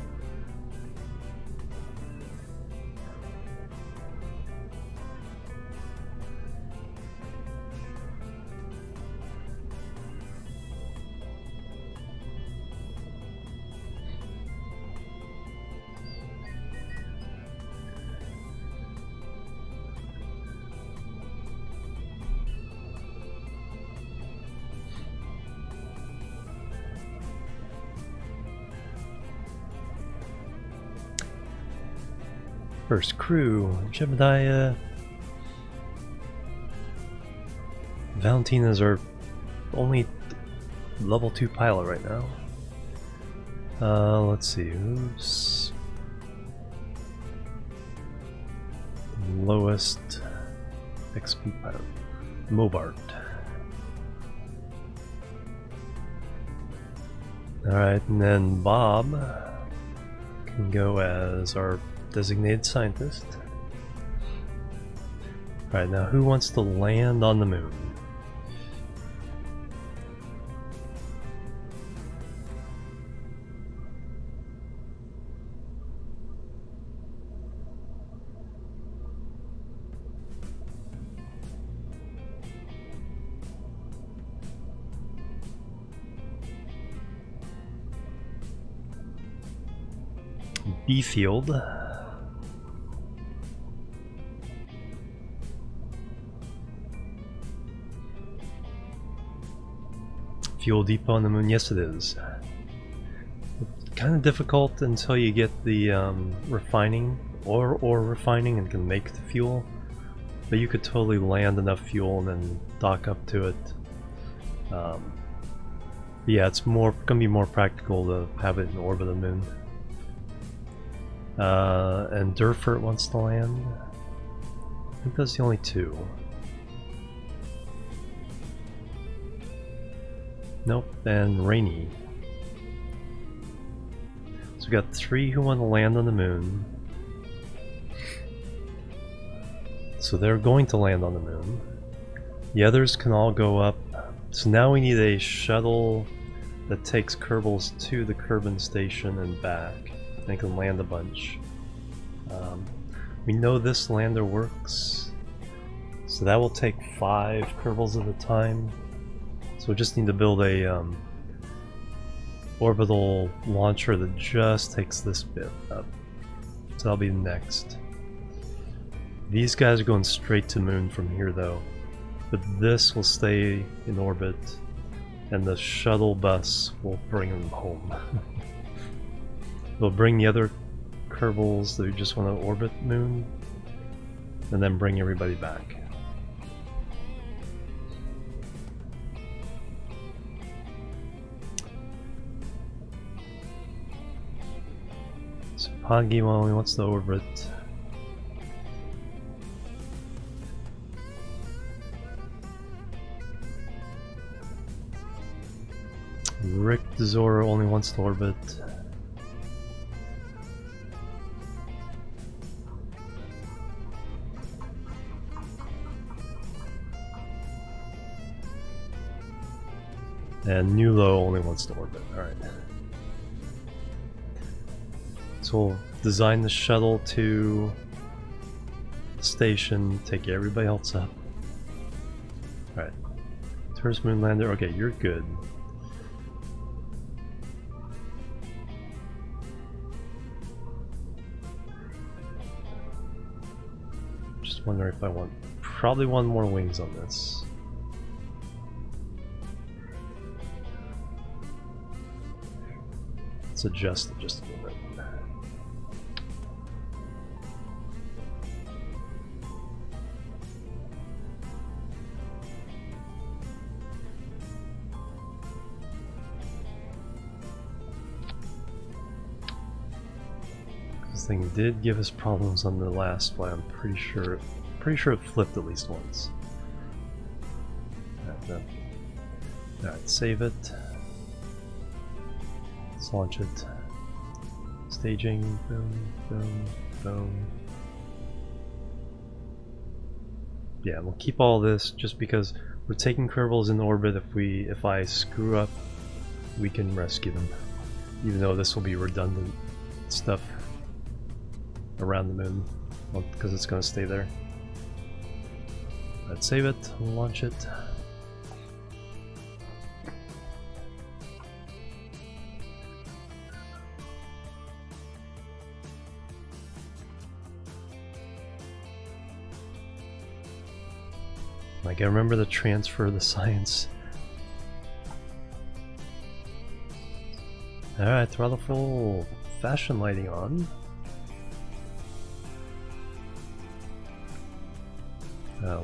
First crew, Jebediah. Valentina's our only level 2 pilot right now. Let's see, who's lowest XP pilot? Mobart. Alright, and then Bob can go as our designated scientist. Alright, now who wants to land on the moon? B field. Fuel depot on the moon, yes it is. Kind of difficult until you get the refining or refining and can make the fuel, but you could totally land enough fuel and then dock up to it. Yeah, it's gonna be more practical to have it in orbit of the moon. And Durfert wants to land. I think that's the only two. Nope, and Rainy. So we got 3 who want to land on the moon. So they're going to land on the moon. The others can all go up. So now we need a shuttle that takes Kerbals to the Kerbin Station and back. They can land a bunch. We know this lander works, so that will take 5 Kerbals at a time. So we just need to build a orbital launcher that just takes this bit up. So that'll be next. These guys are going straight to moon from here though, but this will stay in orbit, and the shuttle bus will bring them home. We'll bring the other Kerbals that just want to orbit moon, and then bring everybody back. So Podgy, well, he wants to orbit. Rick Zora only wants to orbit. And Nulo only wants to orbit. Alright. So we'll design the shuttle to the station, take everybody else up. Alright. Tourist moon lander, okay, you're good. Just wondering if I want probably one more wings on this. Adjust it just a little bit. This thing did give us problems on the last flight. I'm pretty sure it flipped at least once. Alright, save it. Let's launch it. Staging, boom, boom, boom. Yeah, we'll keep all this just because we're taking Kerbals in orbit. If I screw up, we can rescue them. Even though this will be redundant stuff around the moon, well, because it's going to stay there. Let's save it, launch it. I gotta remember to transfer the science. Alright, throttle full. Fashion lighting on.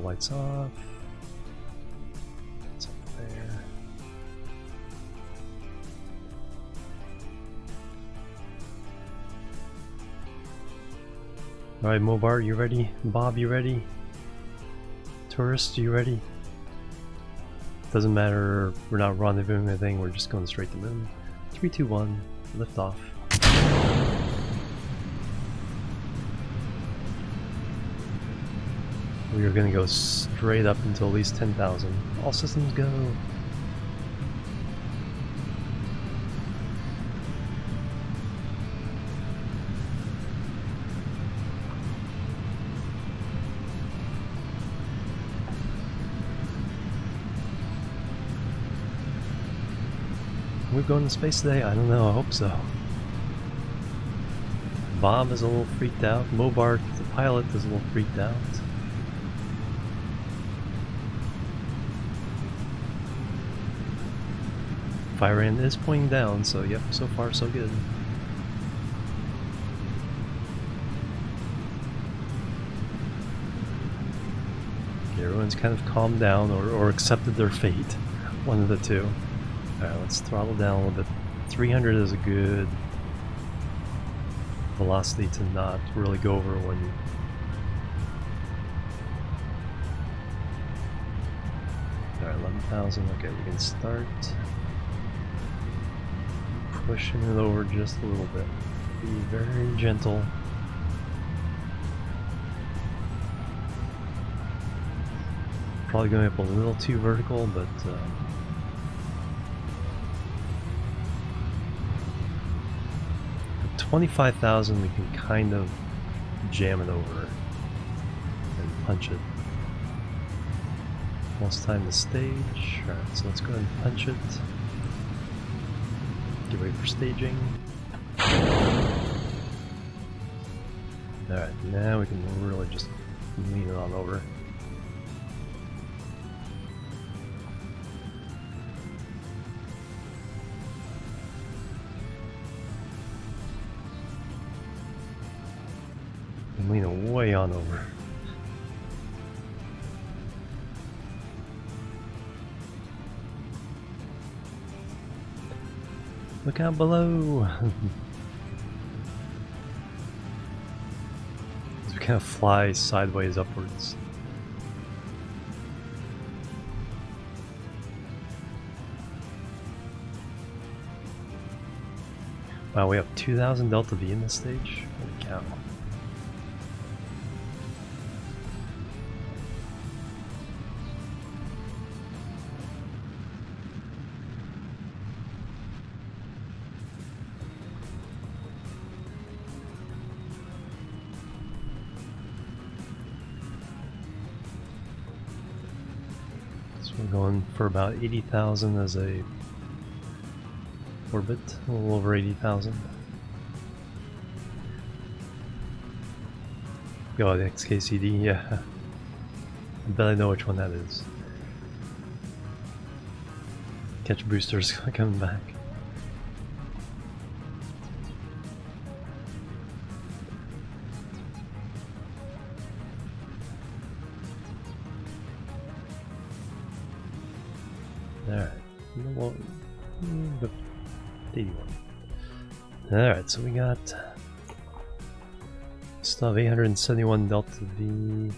Lights off. It's up there. Alright, Mobart, you ready? Bob, you ready? Tourist, you ready? Doesn't matter, we're not rendezvousing anything, we're just going straight to the moon. 3, 2, 1, lift off. We are going to go straight up until at least 10,000. All systems go. We're going to space today? I don't know, I hope so. Bob is a little freaked out. Mobart, the pilot, is a little freaked out. Firebrand is pointing down, so yep, so far so good. Okay, everyone's kind of calmed down or accepted their fate. One of the two. Alright, let's throttle down a little bit. 300 is a good velocity to not really go over when you... Alright, 11,000. Okay, we can start pushing it over just a little bit. Be very gentle. Probably going up a little too vertical, but 25,000 we can kind of jam it over and punch it. Almost time to stage. Alright, so let's go ahead and punch it. Get ready for staging. Alright, now we can really just lean it on over. And lean it way on over. Look out below! As we kind of fly sideways upwards. Wow, we have 2,000 delta V in this stage? Holy cow. We're going for about 80,000 as a orbit, a little over 80,000. Oh, the XKCD, yeah. I bet I know which one that is. Catch boosters coming back. Alright, well, 81. Alright, so we got still have 871 delta V,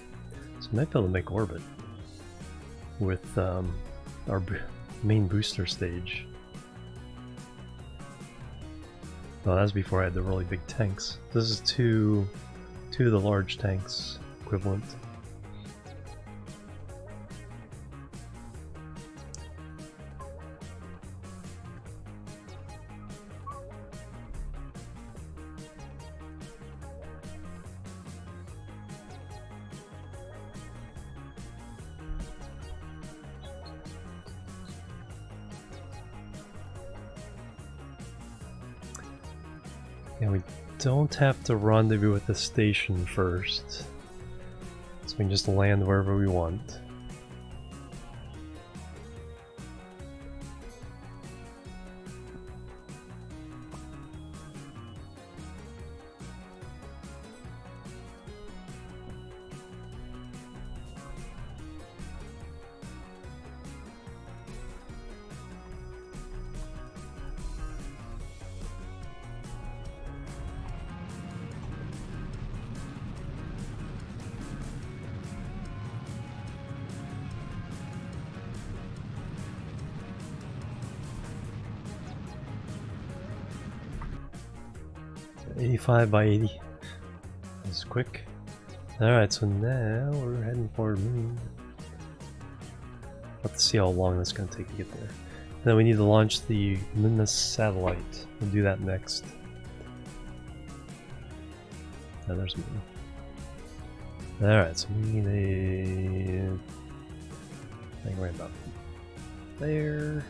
so we might be able to make orbit with our main booster stage. Well, that was before I had the really big tanks. This is two of the large tanks equivalent. And we don't have to rendezvous with the station first, so we can just land wherever we want. So 85 by 80. This is quick. Alright, so now we're heading for Moon. Let's see how long that's going to take to get there. Then we need to launch the Minmus satellite. We'll do that next. Oh, there's Moon. Alright, so we need a thing right about there.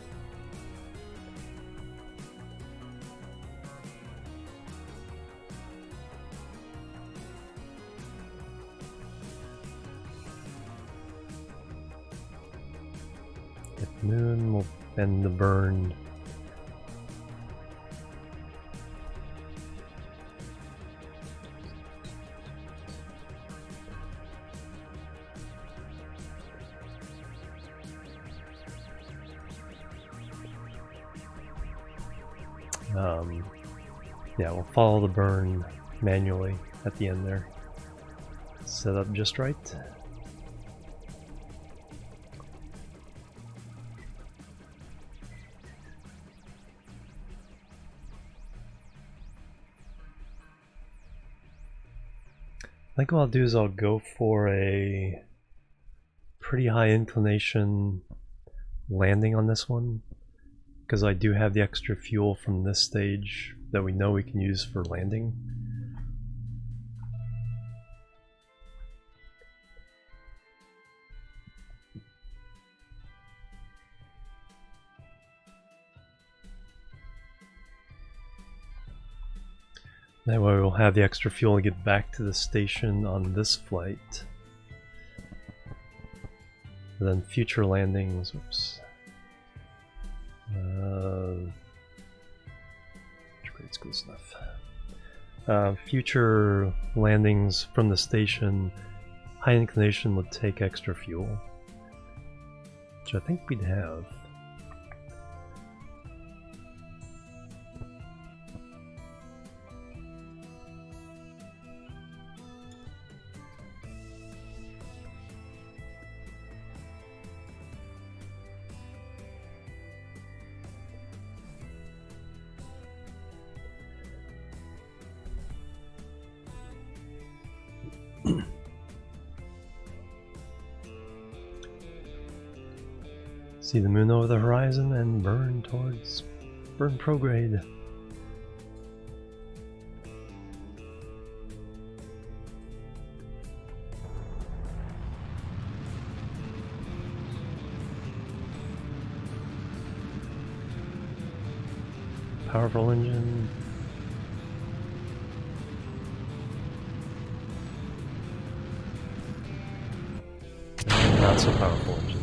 Get Moon, we'll bend the burn. Yeah, we'll follow the burn manually at the end there. Set up just right. I think what I'll do is I'll go for a pretty high inclination landing on this one, because I do have the extra fuel from this stage that we know we can use for landing. That way we'll have the extra fuel to get back to the station on this flight. And then future landings, oops. Grade school stuff. Future landings from the station, high inclination would take extra fuel, which I think we'd have. See the moon over the horizon and burn towards burn prograde. Powerful engine. Not so powerful engine.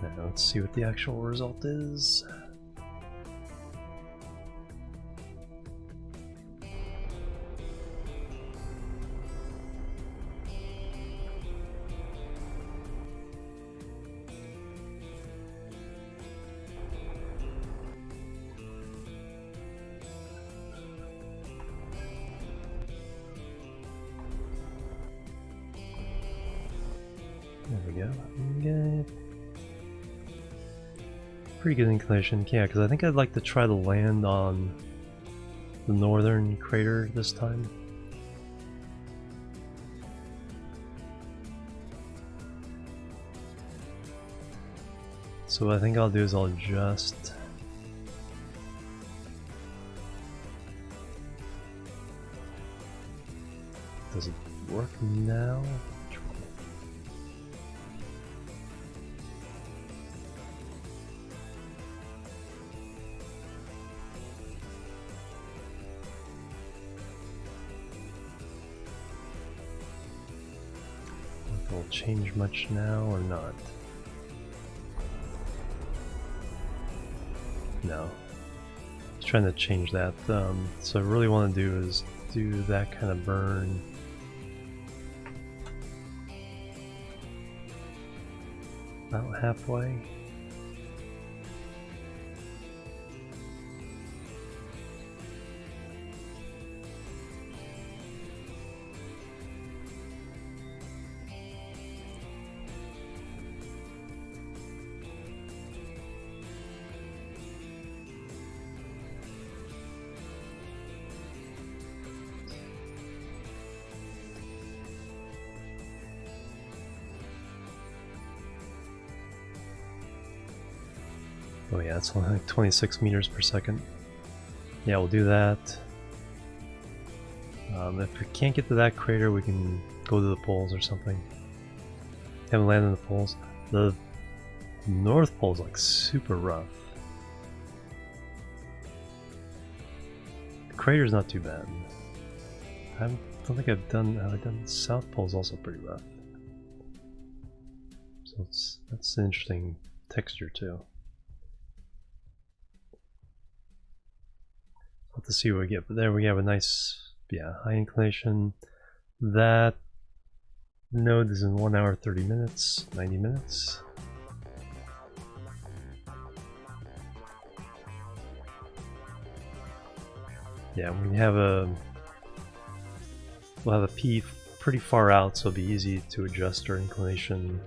Now let's see what the actual result is. There we go. Okay. Pretty good inclination, yeah, because I think I'd like to try to land on the northern crater this time. So what I think I'll do is I'll just does it work now? Will change much now or not? No. trying to change that. So I really want to do is do that kind of burn. About halfway. Oh yeah, it's only like 26 meters per second. Yeah, we'll do that. If we can't get to that crater, we can go to the poles or something. Haven't landed in the poles. The North Pole is like super rough. The crater's not too bad. I don't think I've done South Pole's also pretty rough. So that's an interesting texture too. Have to see what we get, but there we have a nice, yeah, high inclination. That node is in 1 hour 30 minutes, 90 minutes. Yeah, we'll have a P pretty far out, so it'll be easy to adjust our inclination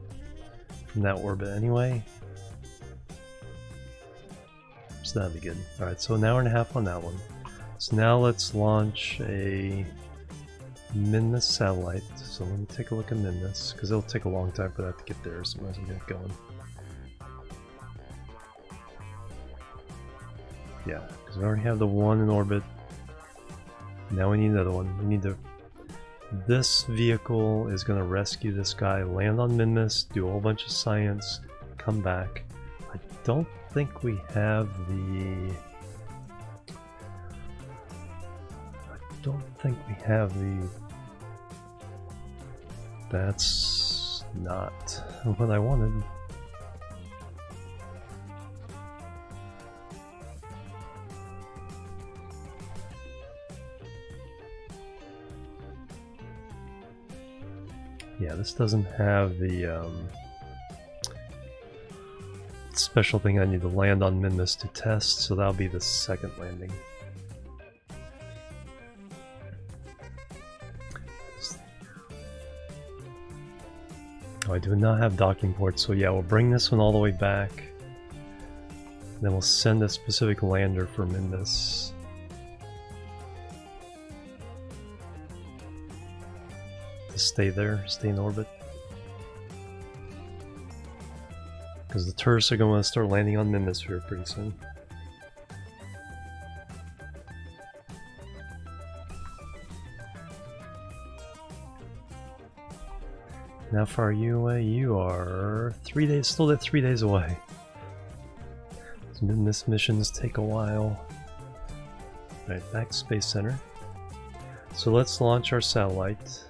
from that orbit anyway. So that'll be good. Alright, so an hour and a half on that one. So now let's launch a Minmus satellite. So let me take a look at Minmus, because it'll take a long time for that to get there, so might as well get it going. Yeah, because we already have the one in orbit. Now we need another one. We need to... This vehicle is going to rescue this guy, land on Minmus, do a whole bunch of science, come back. I don't think we have the... That's not what I wanted. Yeah, this doesn't have the special thing I need to land on Minmus to test, so that'll be the second landing. Oh, I do not have docking ports, so yeah, we'll bring this one all the way back. Then we'll send a specific lander for Minmus. To stay there, stay in orbit. Because the tourists are going to start landing on Minmus here pretty soon. How far are you away? You are 3 days, still at 3 days away. So Minmus missions take a while. Alright, back to Space Center. So let's launch our satellite.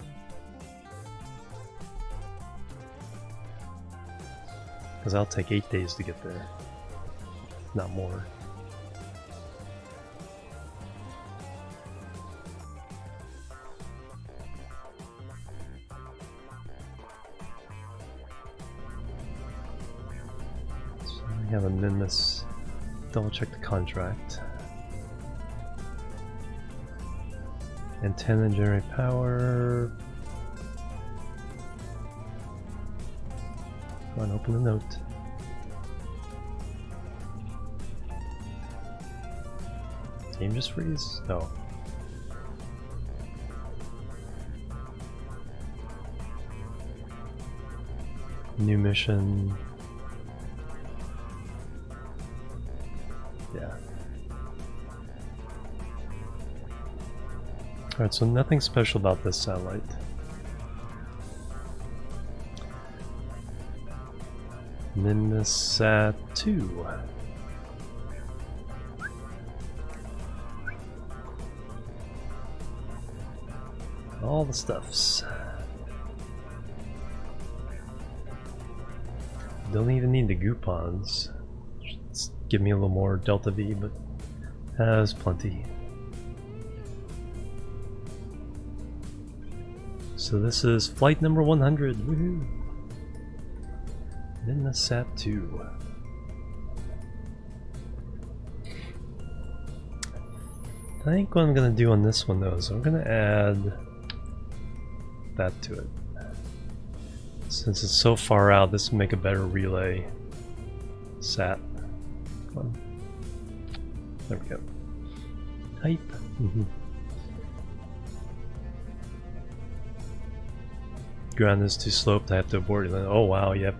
Because that'll take 8 days to get there. Not more. We have a Minmus. Double check the contract. Antenna generate power. Go on, open the note. Game just freeze? Oh. New mission. Yeah. Alright, so nothing special about this satellite. Minmus 2. All the stuffs. Don't even need the goupons. Just give me a little more delta V, but Has plenty. So this is flight number 100. Woohoo! Then the SAT 2. I think what I'm gonna do on this one though is I'm gonna add that to it. Since it's so far out, this will make a better relay. SAT. Come on. There we go. Hype. Ground is too sloped, I have to abort it. Oh wow, yep.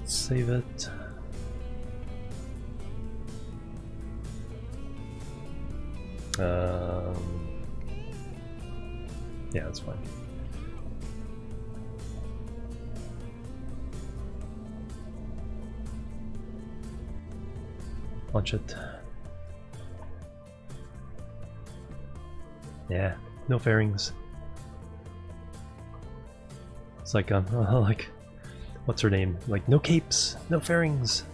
Save it. Yeah, that's fine. Launch it. Yeah, no fairings. It's like like, what's her name? Like, no capes, no fairings.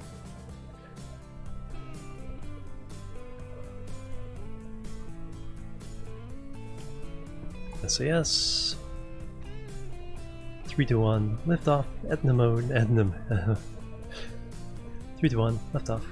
SAS. 3 to 1, lift off, Etna mode, Etna. 3 to 1, lift off.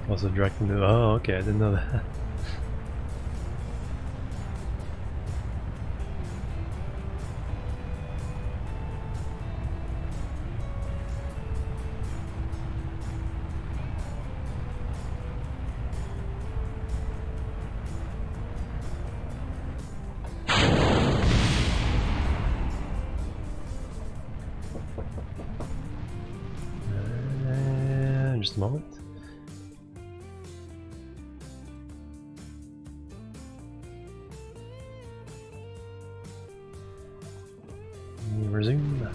Also directing the. Oh, okay, I didn't know that. Just a moment. Resume.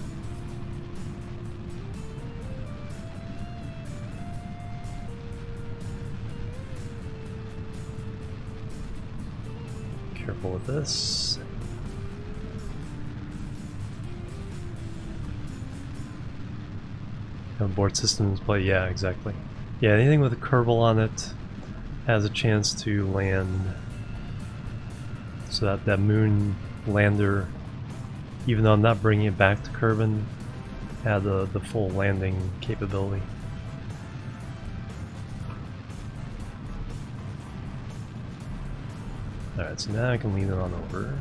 Careful with this. Board systems play, yeah, exactly. Yeah, anything with a Kerbal on it has a chance to land. So that Mun lander, even though I'm not bringing it back to Kerbin, had the full landing capability. Alright, so now I can lean it on over.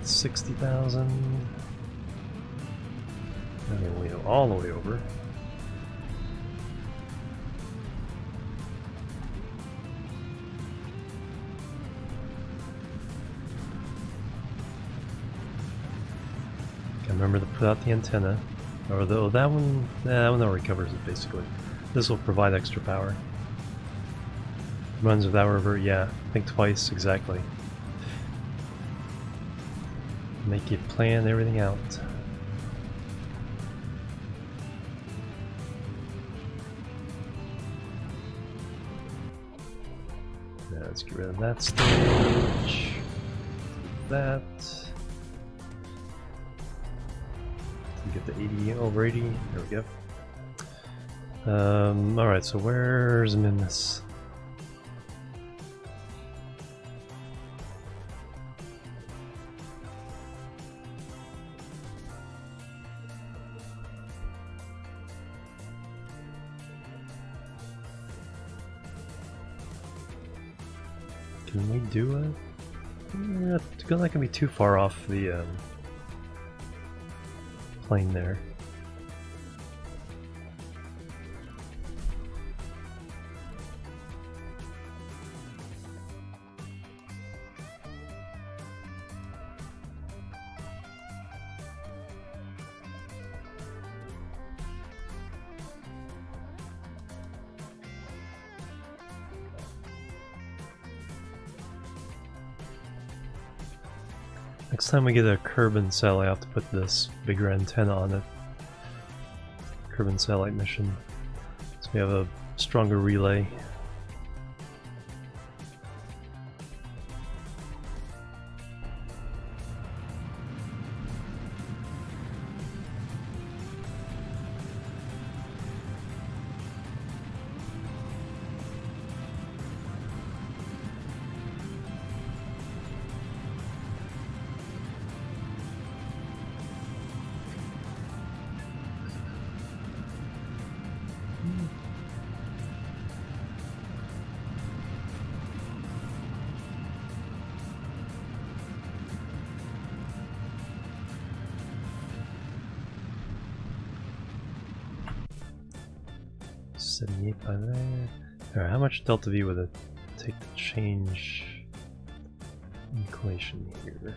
60,000. I'm gonna lean it all the way over. Remember to put out the antenna, or though that one already covers it basically. This will provide extra power. Runs without revert, yeah. Think twice, exactly. Make you plan everything out. Now let's get rid of that stage. That. Get the 80 over 80. There we go. Alright, so where's Minmus? Can we do it? It's not gonna be too far off the plane there. Next time we get a Kerbin satellite, I have to put this bigger antenna on it. Kerbin satellite mission. So we have a stronger relay. By there. Alright, how much delta V would it take to change inclination here?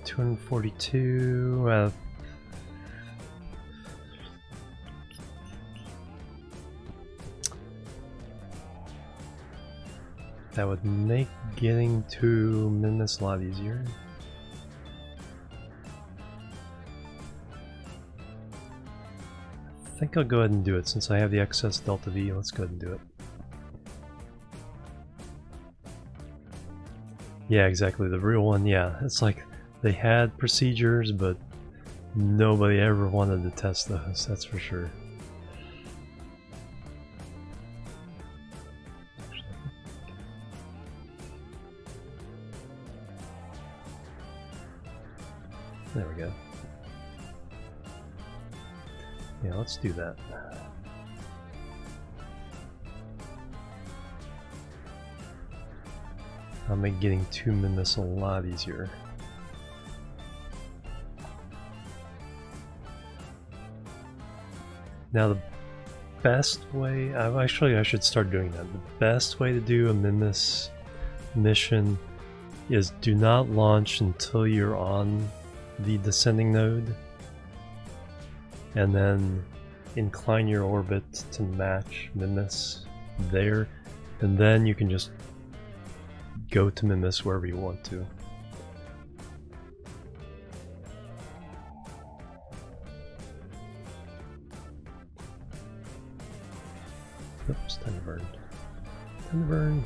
$242. That would make getting to Minmus a lot easier. I think I'll go ahead and do it since I have the excess delta V. Let's go ahead and do it. Yeah, exactly. The real one, yeah. It's like they had procedures, but nobody ever wanted to test those, that's for sure. There we go. Yeah, let's do that. I'll make getting to Minmus a lot easier. Now the best way, I should start doing that. The best way to do a Minmus mission is do not launch until you're on the descending node, and then incline your orbit to match Minmus there, and then you can just go to Minmus wherever you want to. Oops, time to burn. Time to burn.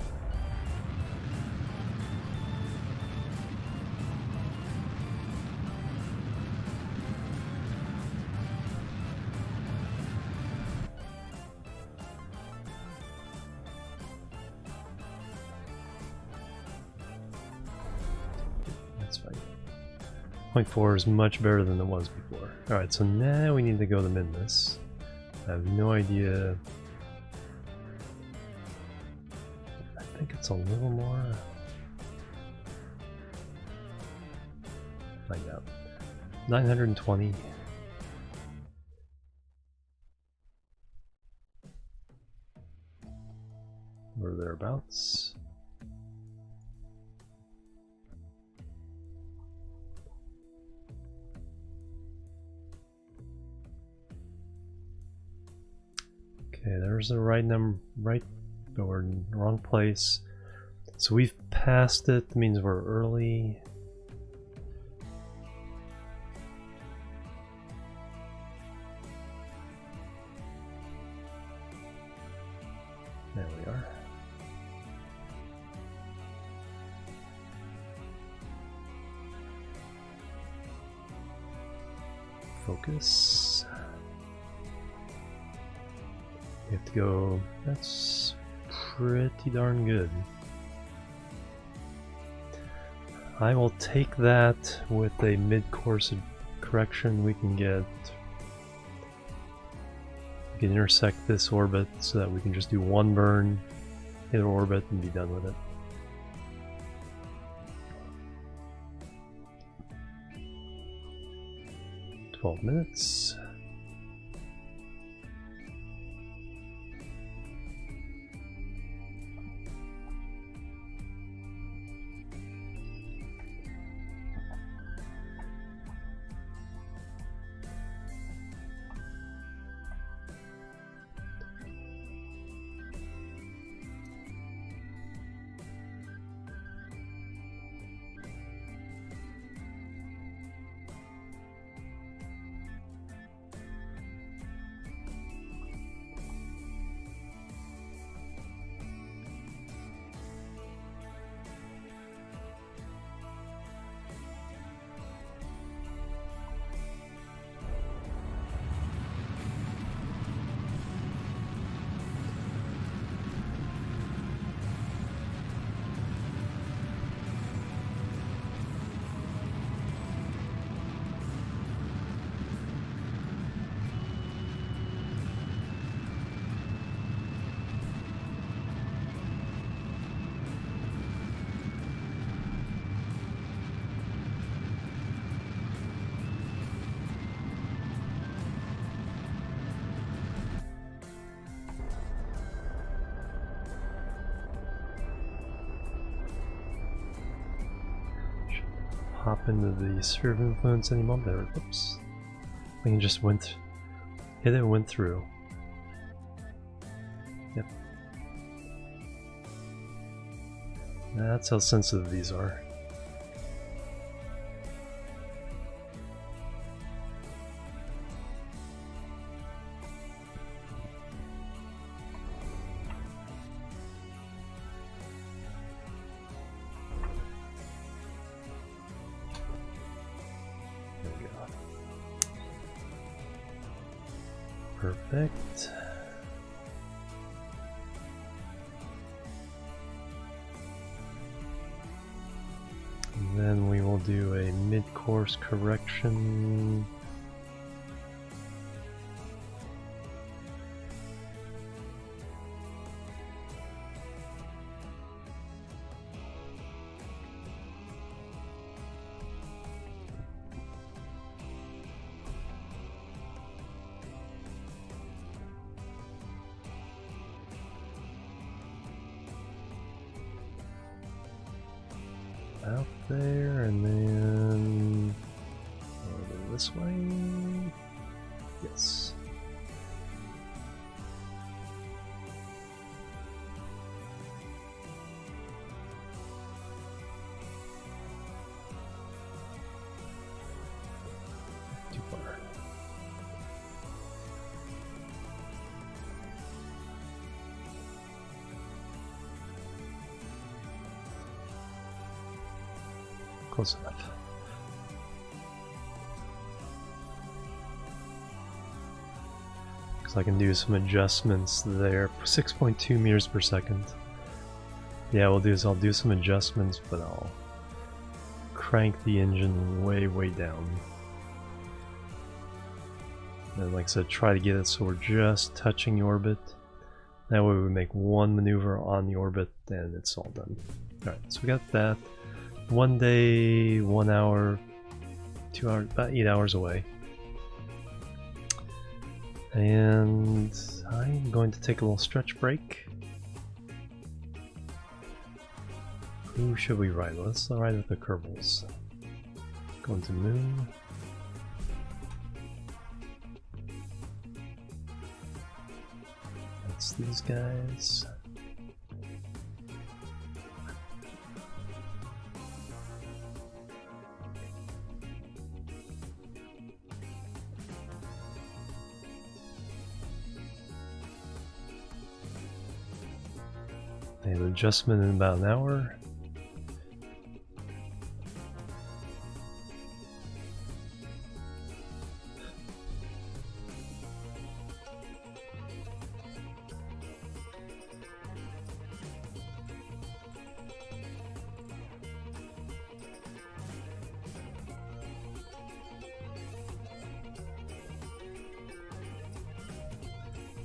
That's fine. 0.4 is much better than it was before. Alright, so now we need to go to Minmus. I have no idea. I think it's a little more. Find out. 920. Or thereabouts. Okay, there's the right number, right, but we're in the wrong place. So we've passed it, means we're early. There we are. Focus. You have to go, that's pretty darn good. I will take that with a mid-course correction. We can intersect this orbit so that we can just do one burn, hit orbit, and be done with it. "12 minutes. hop into the sphere of influence anymore. There, oops. I think it just went, hit it and went through. Yep. That's how sensitive these are. Perfect. And then we will do a mid-course correction. Out there, and then over this way. Yes. Too far. Close enough. Because I can do some adjustments there. 6.2 meters per second. Yeah, what I'll do is I'll do some adjustments, but I'll crank the engine way, way down. And like I said, try to get it so we're just touching the orbit. That way we make one maneuver on the orbit and it's all done. Alright, so we got that. 1 day, 1 hour, 2 hours, about 8 hours away. And I'm going to take a little stretch break. Who should we ride? Let's ride with the Kerbals. Going to Moon. That's these guys. An adjustment in about an hour.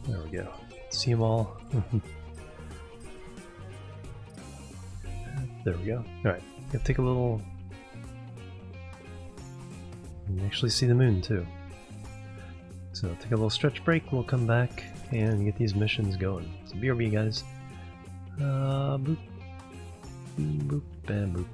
There we go. See them all. There we go. Alright, gotta take a little... You can actually see the moon too. So take a little stretch break, we'll come back and get these missions going. So BRB guys. Boop. Boop and boop.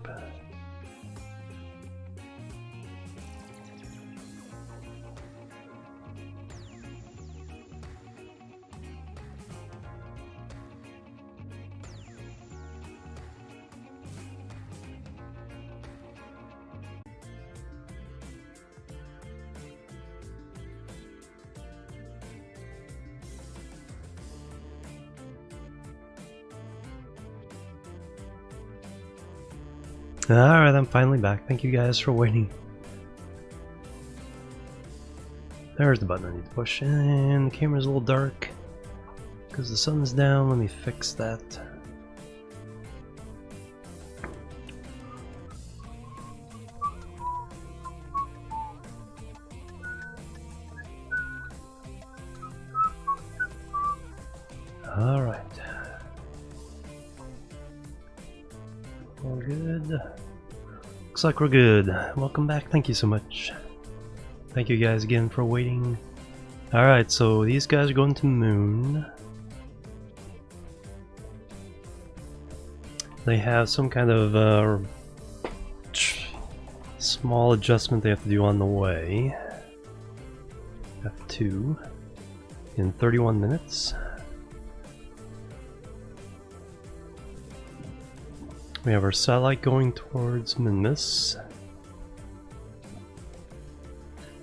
Alright, I'm finally back. Thank you guys for waiting. There's the button I need to push, and the camera's a little dark because the sun's down. Let me fix that. Alright. All good. Looks like we're good. Welcome back. Thank you so much. Thank you guys again for waiting. Alright, so these guys are going to Moon. They have some kind of small adjustment they have to do on the way. F2 in 31 minutes. We have our satellite going towards Minmus.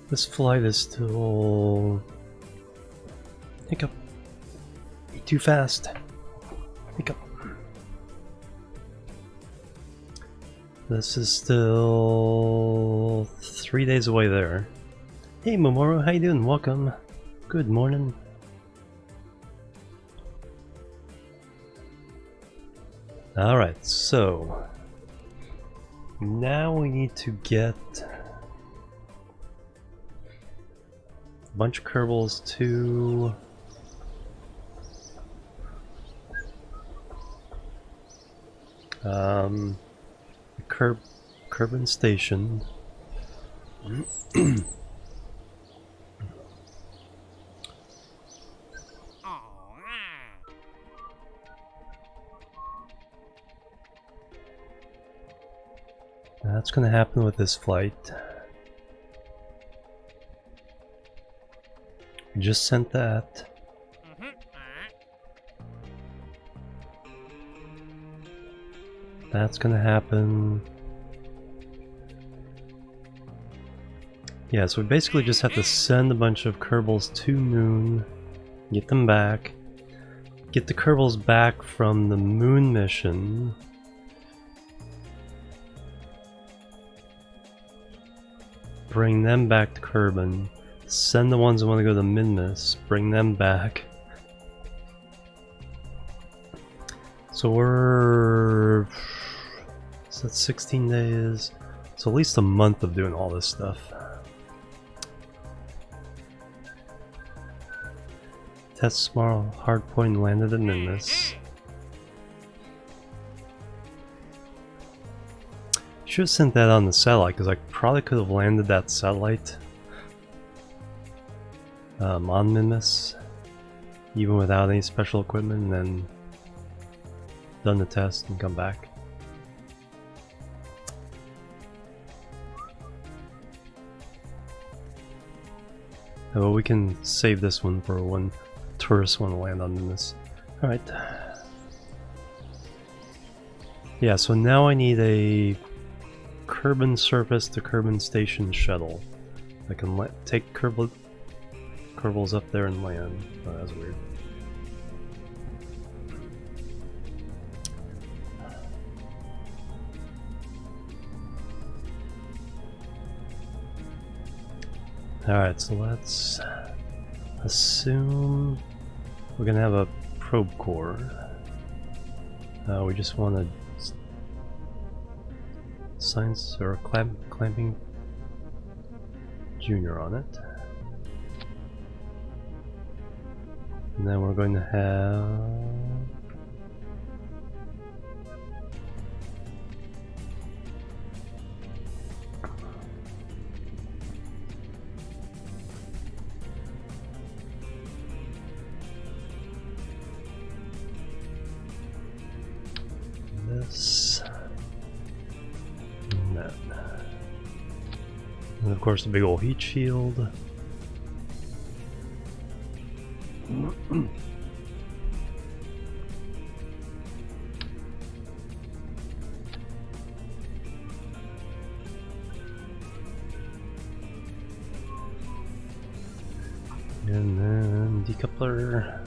This flight is still... Hiccup. Be too fast. Hiccup. This is still 3 days away there. Hey Momoru, how you doing? Welcome. Good morning. Alright, so now we need to get a bunch of Kerbals to the Kerbin Station. That's gonna happen with this flight. We just sent that. That's gonna happen. Yeah, so we basically just have to send a bunch of Kerbals to Moon, get them back, get the Kerbals back from the Moon mission, bring them back to Kerbin, send the ones that want to go to Minmus, bring them back. So we're... so that's 16 days. So at least a month of doing all this stuff. Test small hardpoint landed at Minmus. Should have sent that on the satellite because I probably could have landed that satellite on Minmus even without any special equipment and then done the test and come back. Oh, we can save this one for when tourists want to land on Minmus. Alright. Yeah, so now I need a Kerbin surface to Kerbin Station shuttle. I can take Kerbals up there and land. Oh, that's weird. Alright, so let's assume we're gonna have a probe core. We just want to science or clamping junior on it. And then we're going to have this and that. And of course the big old heat shield. And then decoupler.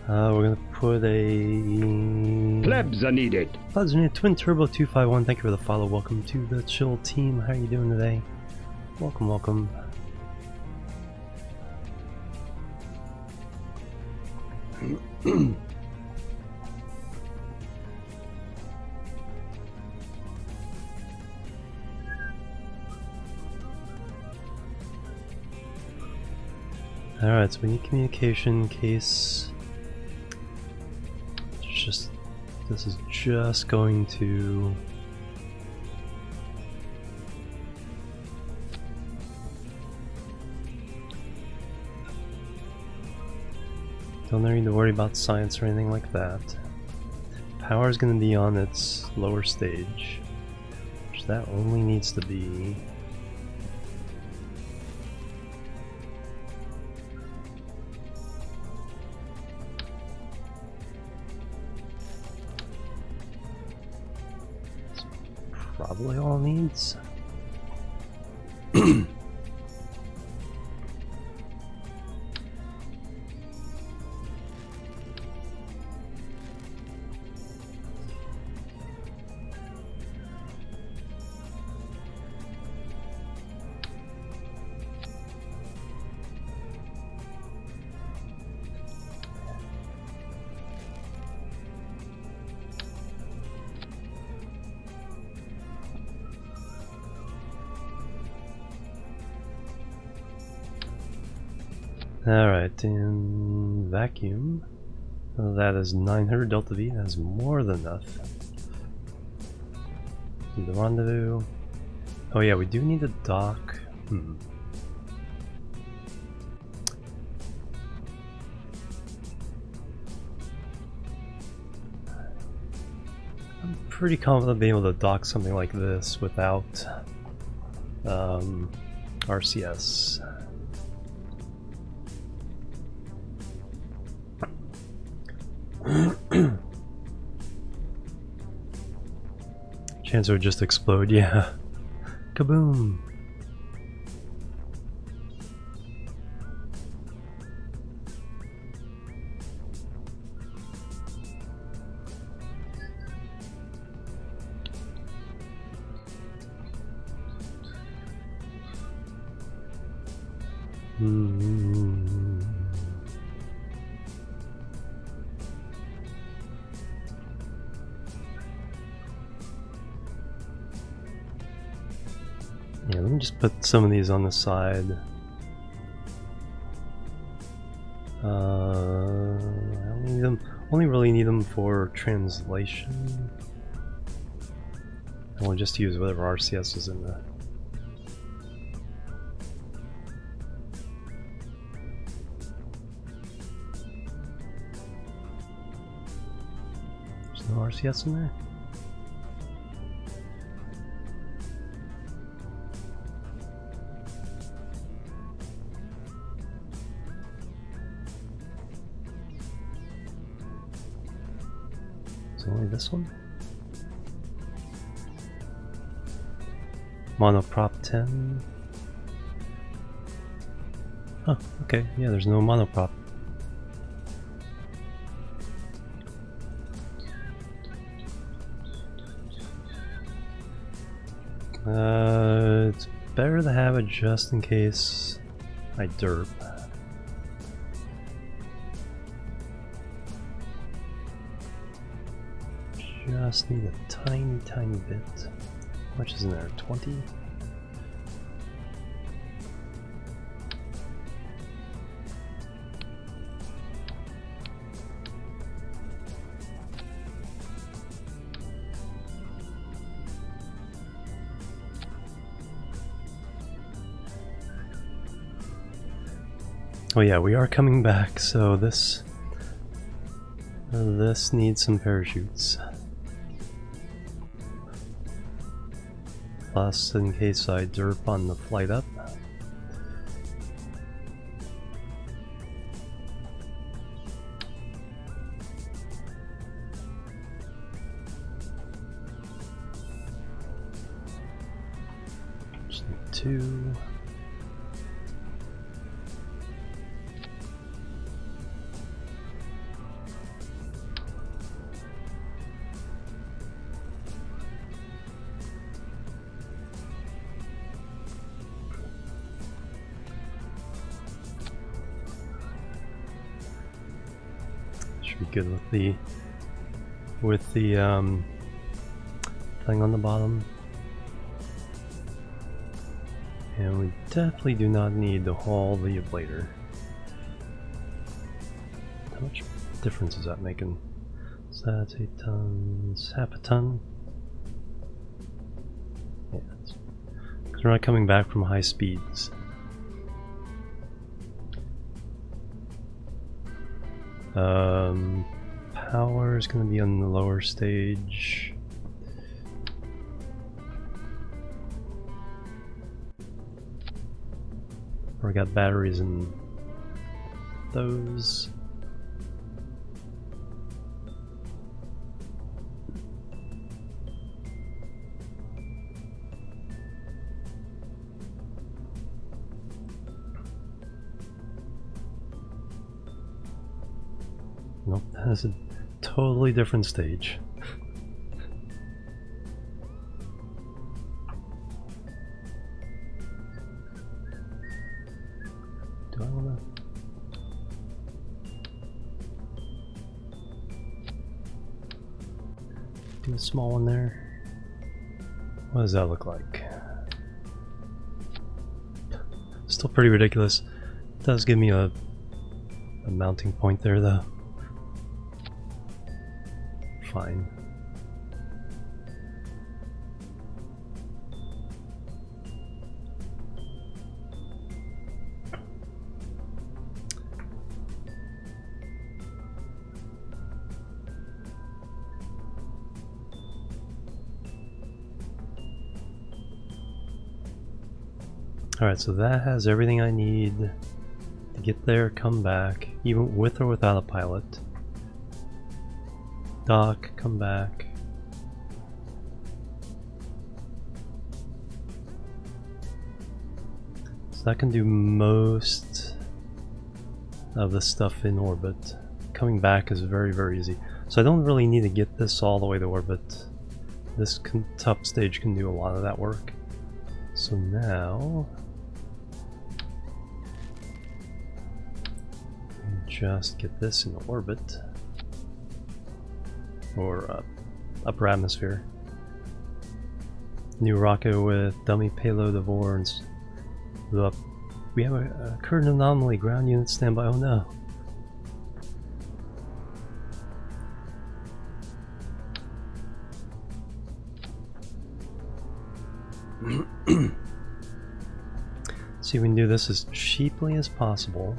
We're gonna put a... Plebs are needed. Plebs are needed. Twin Turbo 251, thank you for the follow. Welcome to the Chill team. How are you doing today? Welcome, welcome. Alright, so we need communication in case... This is just going to... Don't need to worry about science or anything like that. Power is going to be on its lower stage, which that only needs to be probably all it needs. Alright, in vacuum, that is 900 delta V, that's more than enough. Do the rendezvous. Oh yeah, we do need a dock. I'm pretty confident being able to dock something like this without RCS. Chance it would just explode, yeah. Kaboom! Yeah, let me just put some of these on the side. I only need them. Only really need them for translation. And we'll just use whatever RCS is in the. There's no RCS in there. Only this one? Monoprop 10. Huh, okay, yeah, there's no monoprop. It's better to have it just in case I derp. Just need a tiny bit. How much is in there? 20? Oh yeah, we are coming back, so this needs some parachutes. Plus, in case I derp on the flight up. Just need 2. Be good with the thing on the bottom, and we definitely do not need to haul the ablator. How much difference is that making? So that's 8 tons, half a ton. Yeah, because we're not coming back from high speeds. Power is going to be on the lower stage. We got batteries in those. Nope, that's a totally different stage. Do I wanna? Do a small one there? What does that look like? Still pretty ridiculous. It does give me a mounting point there though. Fine. Alright, so that has everything I need to get there, come back, even with or without a pilot. Dock, come back. So that can do most of the stuff in orbit. Coming back is very, very easy. So I don't really need to get this all the way to orbit. This top stage can do a lot of that work. So now just get this in orbit, or upper atmosphere. New rocket with dummy payload of ores. We have a current anomaly. Ground unit standby. Oh no. See if we can do this as cheaply as possible.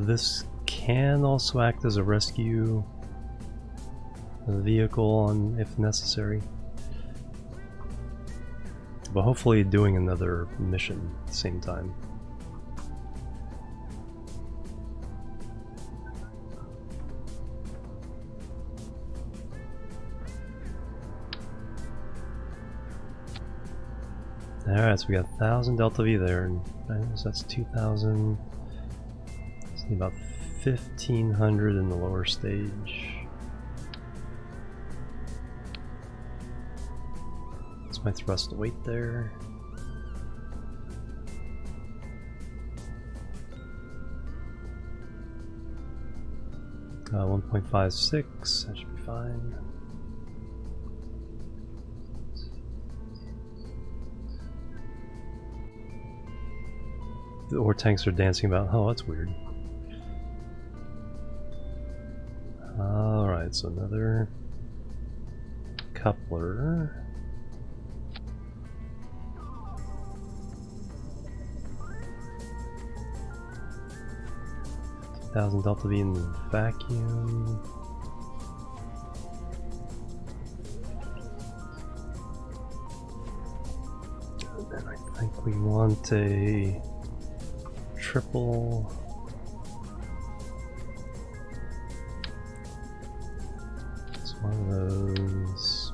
This can also act as a rescue vehicle if necessary. But hopefully doing another mission at the same time. Alright, so we got 1,000 Delta V there, and so that's 2,000. Need about 1,500 in the lower stage. That's my thrust to weight there. Uh, 1.56, that should be fine. The ore tanks are dancing about. Oh, that's weird. Alright, so another coupler. $1,000 Delta V in the vacuum. And then I think we want a triple. One of those.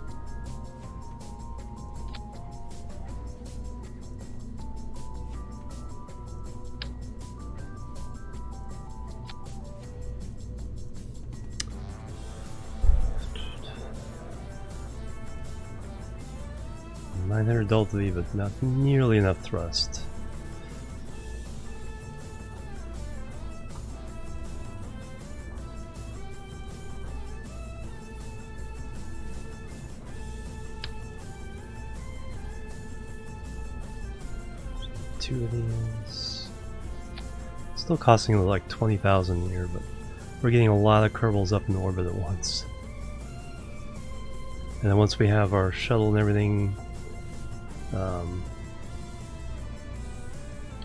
$900 Delta V, but not nearly enough thrust. Two of these. Still costing like 20,000 a year, but we're getting a lot of Kerbals up in orbit at once. And then once we have our shuttle and everything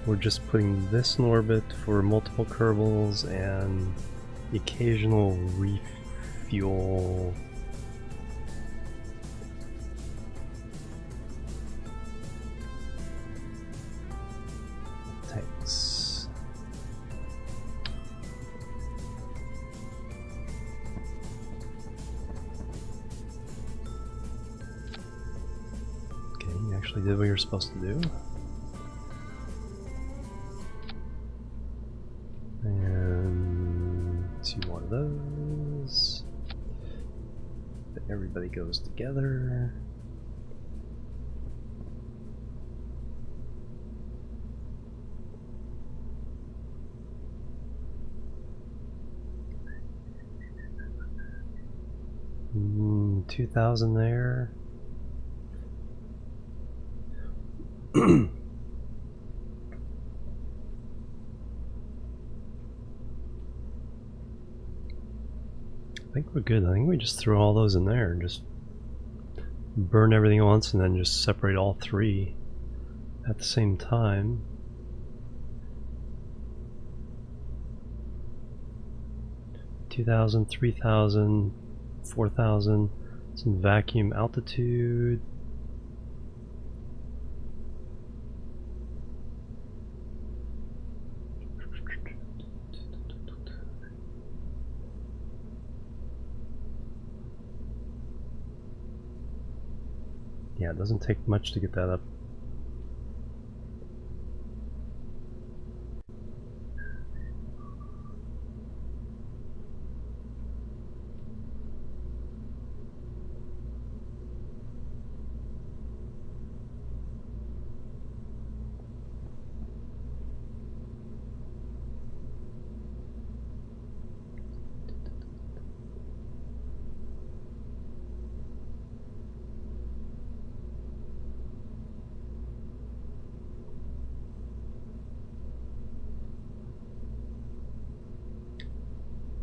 we're just putting this in orbit for multiple Kerbals and the occasional refuel. Tanks. Okay, you actually did what you were supposed to do. And 2 more of those. But everybody goes together. Mm, 2,000 there. I think we're good. I think we just throw all those in there and just burn everything once and then just separate all 3 at the same time. $2,000, $3,000, $4,000, some vacuum altitude. Yeah, it doesn't take much to get that up.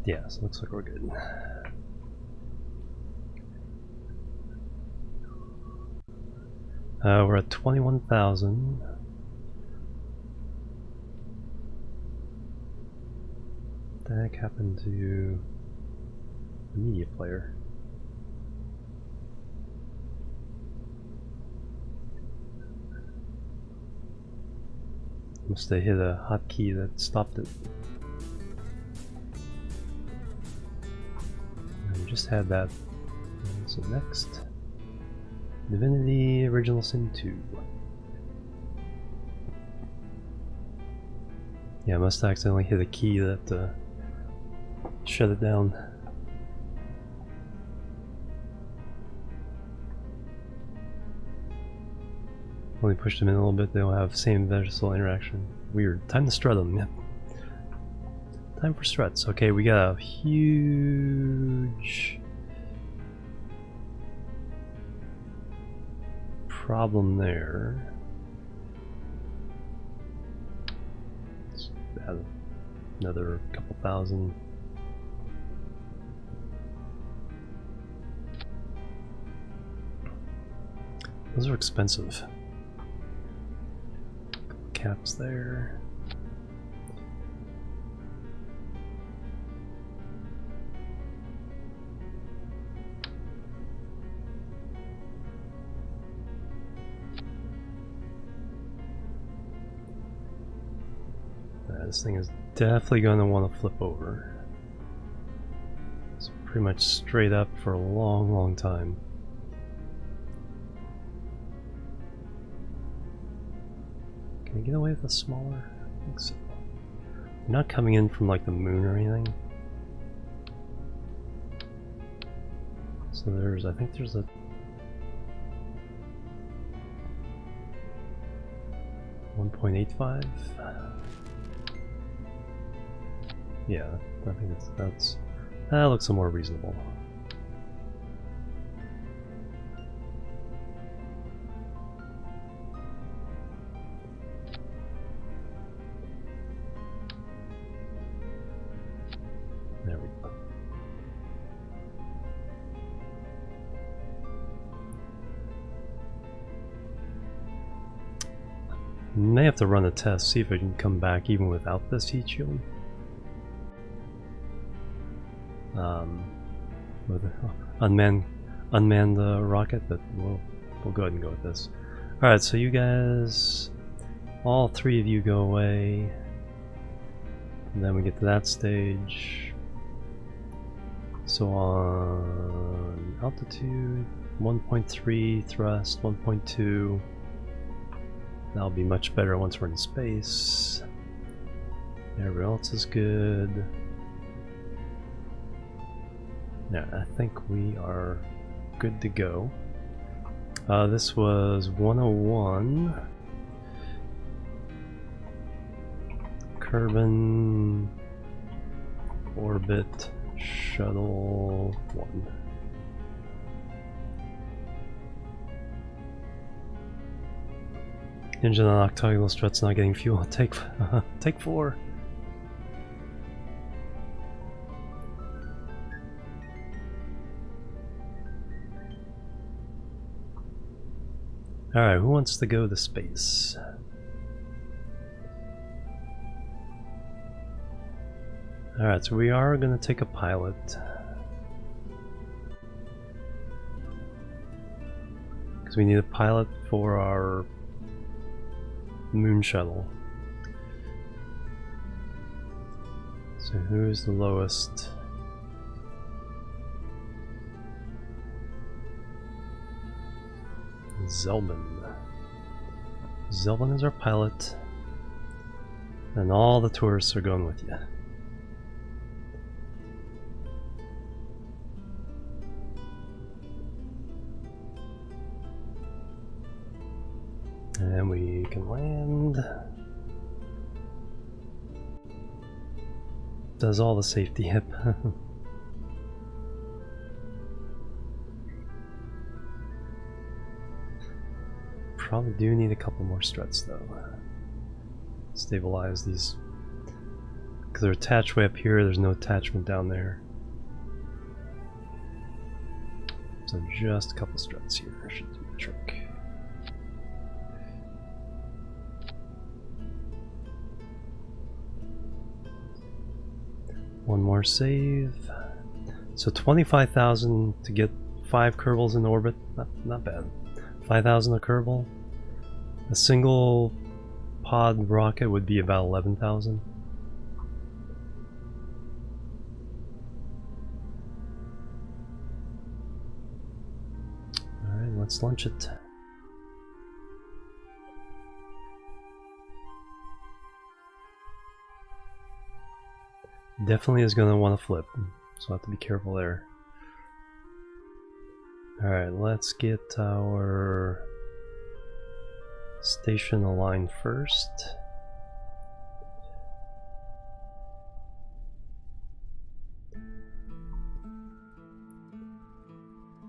Yeah, so it looks like we're good. We're at 21,000. What the heck happened to the media player? Must have hit a hotkey that stopped it. We just had that. So next, Divinity Original Sin 2. Yeah, I must have accidentally hit a key that shut it down. Only pushed them in a little bit, they'll have same vessel interaction. Weird. Time to strut them, yeah. Time for struts. Okay, we got a huge problem there. Let's add another couple thousand. Those are expensive. Couple caps there. This thing is definitely going to want to flip over. It's pretty much straight up for a long, long time. Can I get away with a smaller? I think so. They're not coming in from like the moon or anything. So there's, I think there's a 1.85. Yeah, I think that looks more reasonable. There we go. May have to run a test, see if it can come back even without this heat shield. With unmanned rocket, but we'll go ahead and go with this. Alright, so you guys, all three of you go away. And then we get to that stage. So on altitude, 1.3 thrust, 1.2. That'll be much better once we're in space. Everybody else is good. Yeah, I think we are good to go. This was 101. Kerbin Orbit Shuttle 1. Engine on octagonal struts not getting fuel. Take 4. Alright, who wants to go to space? Alright, so we are going to take a pilot. Because we need a pilot for our moon shuttle. So who's the lowest? Zelman. Zelman is our pilot. And all the tourists are going with you. And we can land. Does all the safety hip. Probably do need a couple more struts though. Stabilize these. Because they're attached way up here, there's no attachment down there. So just a couple struts here should do the trick. One more save. So 25,000 to get 5 Kerbals in orbit. Not bad. 5,000 a Kerbal. A single pod rocket would be about 11,000. Alright, let's launch it. Definitely is going to want to flip, so I'll have to be careful there. Alright, let's get our station aligned first.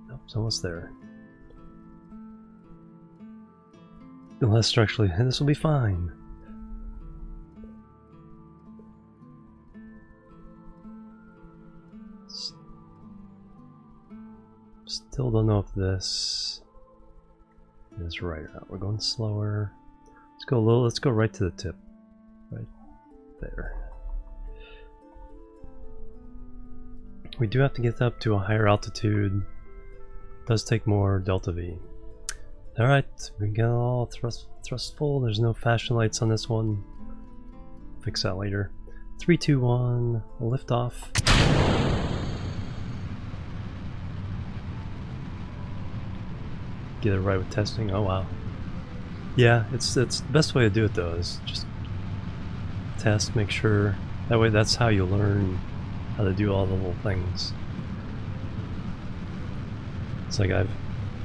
Nope, it's almost there. Less structurally, this will be fine. Still don't know if this is right or not. We're going slower. Let's go right to the tip. Right there. We do have to get up to a higher altitude. It does take more delta V. Alright, we got all thrust full. There's no fashion lights on this one. Fix that later. 3, 2, 1, lift off. Get it right with testing. Oh wow. Yeah, it's the best way to do it though, is just test, make sure. That way that's how you learn how to do all the little things. It's like I've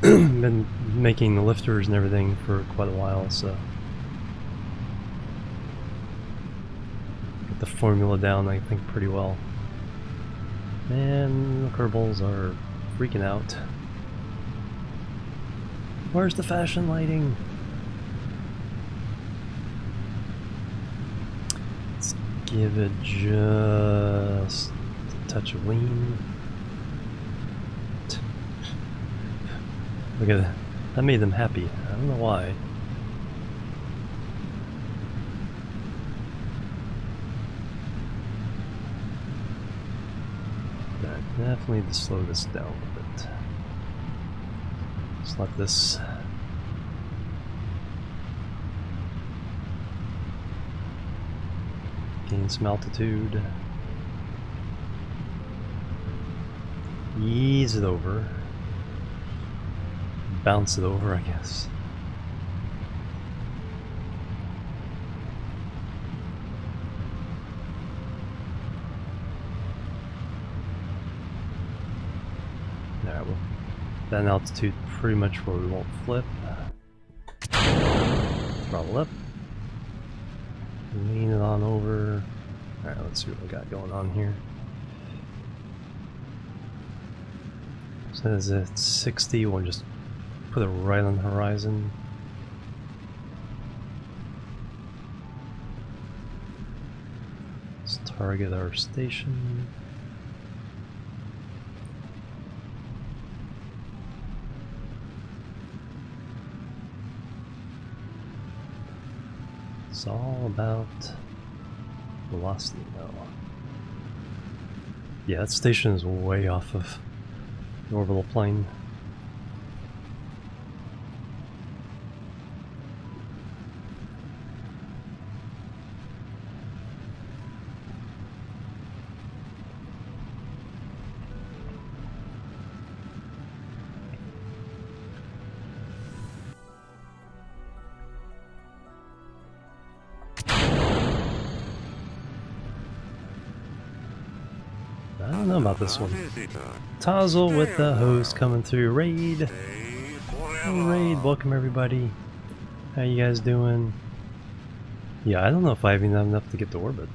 been making the lifters and everything for quite a while, so get the formula down I think pretty well. And the Kerbals are freaking out. Where's the fashion lighting? Let's give it just a touch of lean. Look at that. That made them happy. I don't know why. Definitely need to slow this down a bit. Just let this gain some altitude. Ease it over. Bounce it over, I guess. Alright, well, that altitude pretty much where we won't flip. Throttle up. Lean it on over. Alright, let's see what we got going on here. So as it's 60, we'll just put it right on the horizon. Let's target our station. It's all about velocity now. Yeah, that station is way off of the orbital plane. I don't know about this one. Tazzle with the host coming through. Raid! Hey Raid, welcome everybody. How you guys doing? Yeah, I don't know if I even have enough to get to orbit.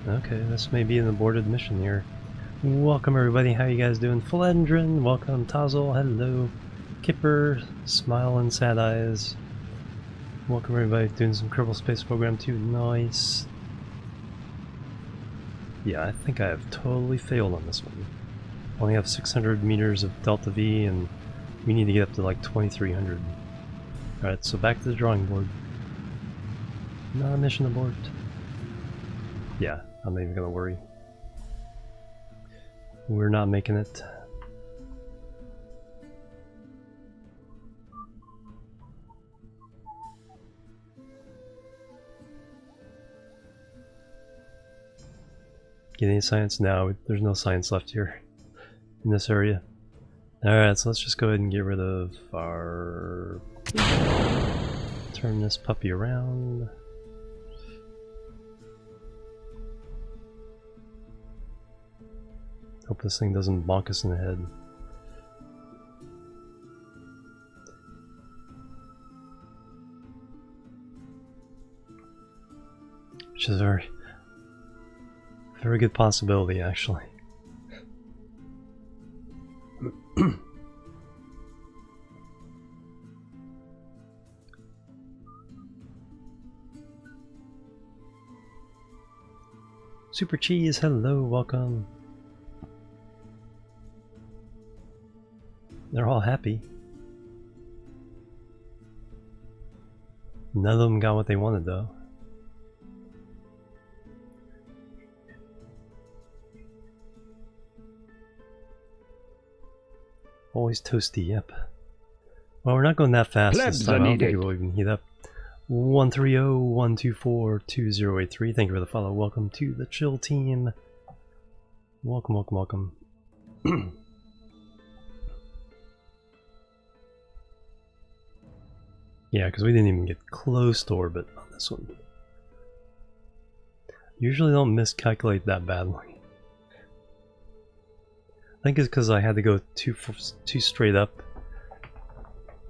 Okay, this may be an aborted mission here. Welcome everybody, how you guys doing? Philendrin, welcome. Tazzle, hello. Kipper, Smile and Sad Eyes. Welcome everybody, doing some Kerbal Space Program too, nice. Yeah, I think I have totally failed on this one. Only have 600 meters of Delta V and we need to get up to like 2300. Alright, so back to the drawing board. Not a mission abort. Yeah, I'm not even gonna worry. We're not making it. Get any science? No, there's no science left here in this area. Alright, so let's just go ahead and get rid of our... Turn this puppy around. Hope this thing doesn't bonk us in the head. Which is a very good possibility, actually. Super Cheese, hello, welcome. They're all happy. None of them got what they wanted, though. Always toasty, yep. Well, we're not going that fast this time. I don't think it will even heat up. 130-124-2083. Thank you for the follow. Welcome to the chill team. Welcome, welcome, welcome. Yeah, because we didn't even get close to orbit on this one. Usually don't miscalculate that badly. I think it's because I had to go too straight up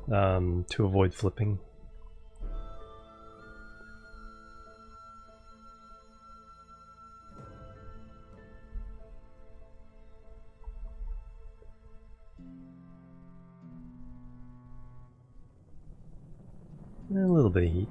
to avoid flipping. A little bit of heat.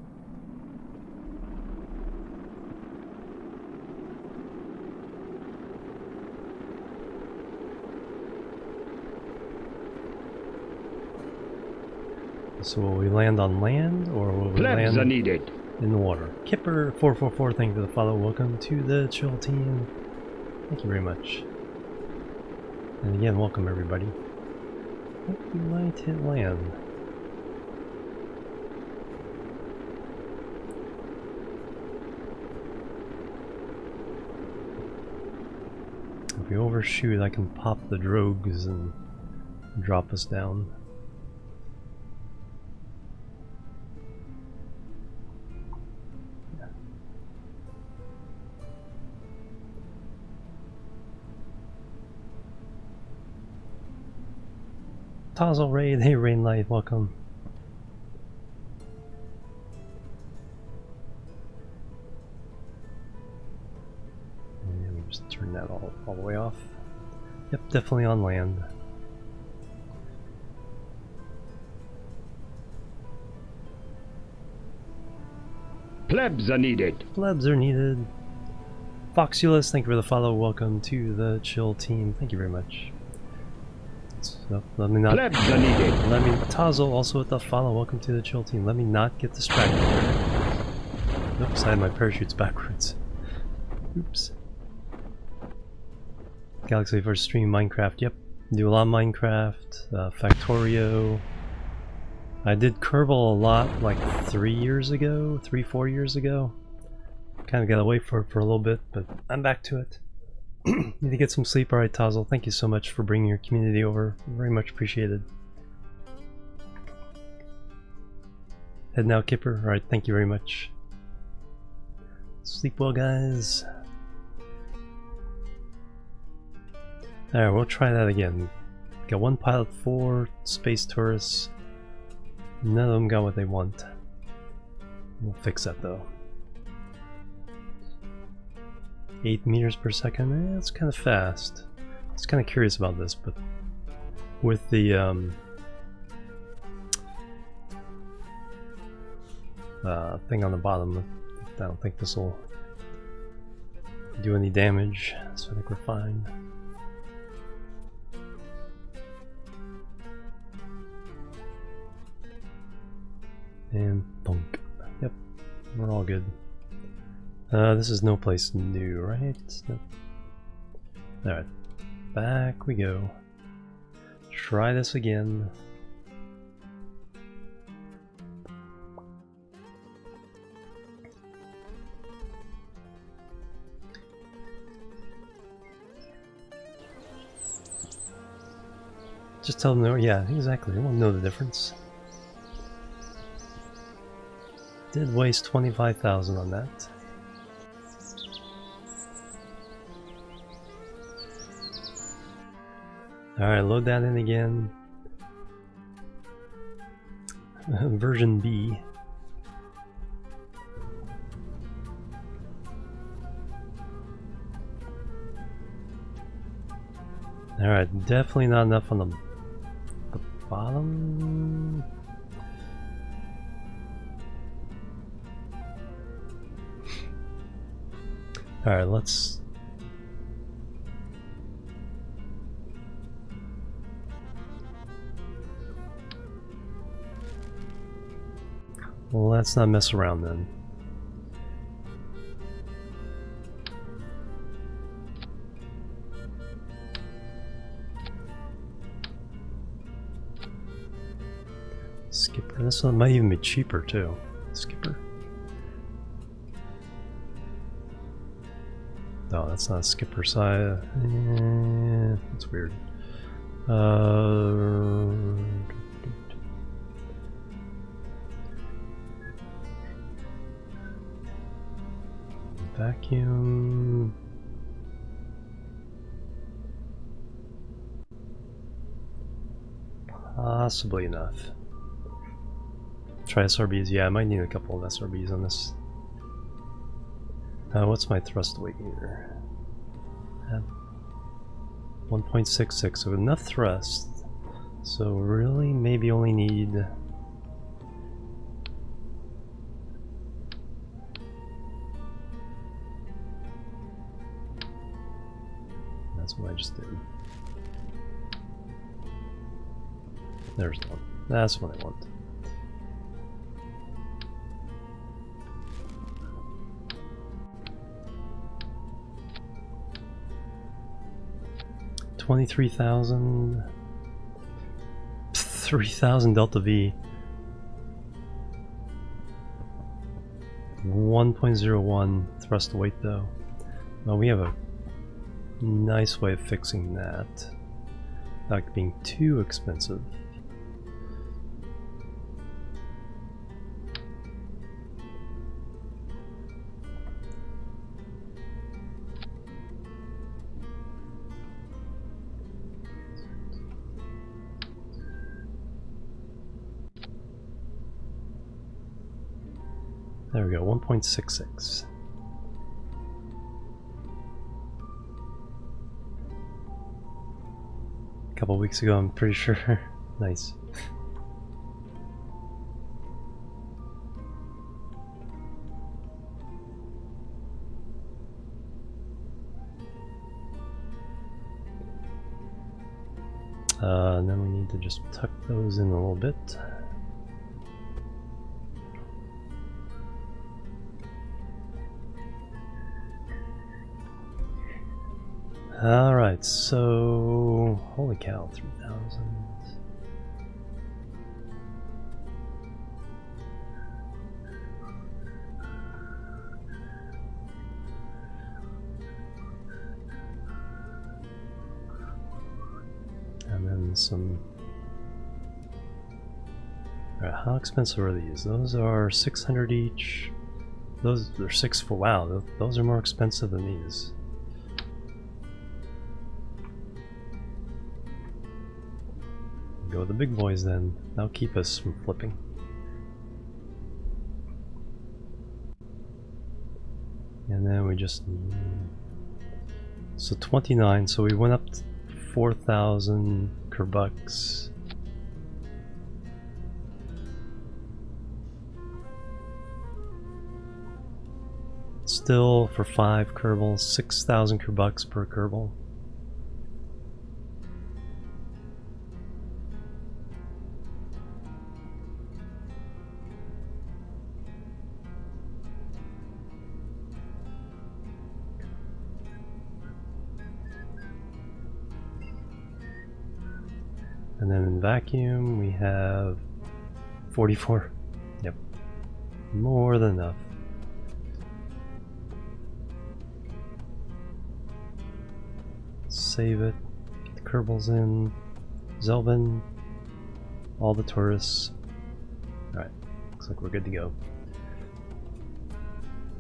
So will we land on land, or will we land... Plebs are needed. in the water. Kipper444, thank you for the follow. Welcome to the chill team. Thank you very much. And again, welcome everybody. I think we might hit land. If we overshoot, I can pop the drogues and drop us down. Tazzle Raid, hey Rainlight, welcome. And we'll just turn that all the way off. Yep, definitely on land. Plebs are needed. Plebs are needed. Foxulus, thank you for the follow. Welcome to the chill team. Thank you very much. So, let me not. Plebs are needed. Let me. Tazzle also with the follow. Welcome to the chill team. Let me not get distracted. Oops, I had my parachutes backwards. Oops. Galaxy first stream Minecraft. Yep, do a lot of Minecraft. Factorio. I did Kerbal a lot like 4 years ago. Kind of got away for it for a little bit, but I'm back to it. Need to get some sleep. Alright, Tazzle, thank you so much for bringing your community over. Very much appreciated. Head now, Kipper. Alright, thank you very much. Sleep well, guys. Alright, we'll try that again. Got one pilot, 4 space tourists. None of them got what they want. We'll fix that though. 8 meters per second, that's kind of fast. I was kind of curious about this, but with the thing on the bottom, I don't think this will do any damage, so I think we're fine. And thunk. Yep, we're all good. This is no place new, right? Nope. Alright, back we go. Try this again. Just tell them, no, yeah, exactly, they won't know the difference. Did waste 25,000 on that. Alright, load that in again. Version B. Alright, definitely not enough on the bottom. Alright, let's... Well, let's not mess around then. Skipper, this one might even be cheaper too. Skipper. No, that's not a skipper side. That's weird. Vacuum. Possibly enough. Try SRBs. Yeah, I might need a couple of SRBs on this. What's my thrust weight here? 1.66, so enough thrust. So really, maybe only need... That's what I just did. There's one. That's what I want. 23,000. 3,000 delta V. 1.01 thrust to weight though. Well, we have a nice way of fixing that without being too expensive. There we go, 1.66. A couple weeks ago, I'm pretty sure. Nice. And then we need to just tuck those in a little bit. Alright, so holy cow, 3,000. And then some. Alright, how expensive are these? Those are 600 each. Those are 6 for wow, those are more expensive than these. Go with the big boys then. That'll keep us from flipping. And then we just need... So 29, so we went up to 4,000 Kerbucks. Still for 5 Kerbals, 6,000 Kerbucks per Kerbal. And then in vacuum we have 44. Yep. More than enough. Save it. Get the Kerbals in. Zelvin. All the tourists. Alright. Looks like we're good to go.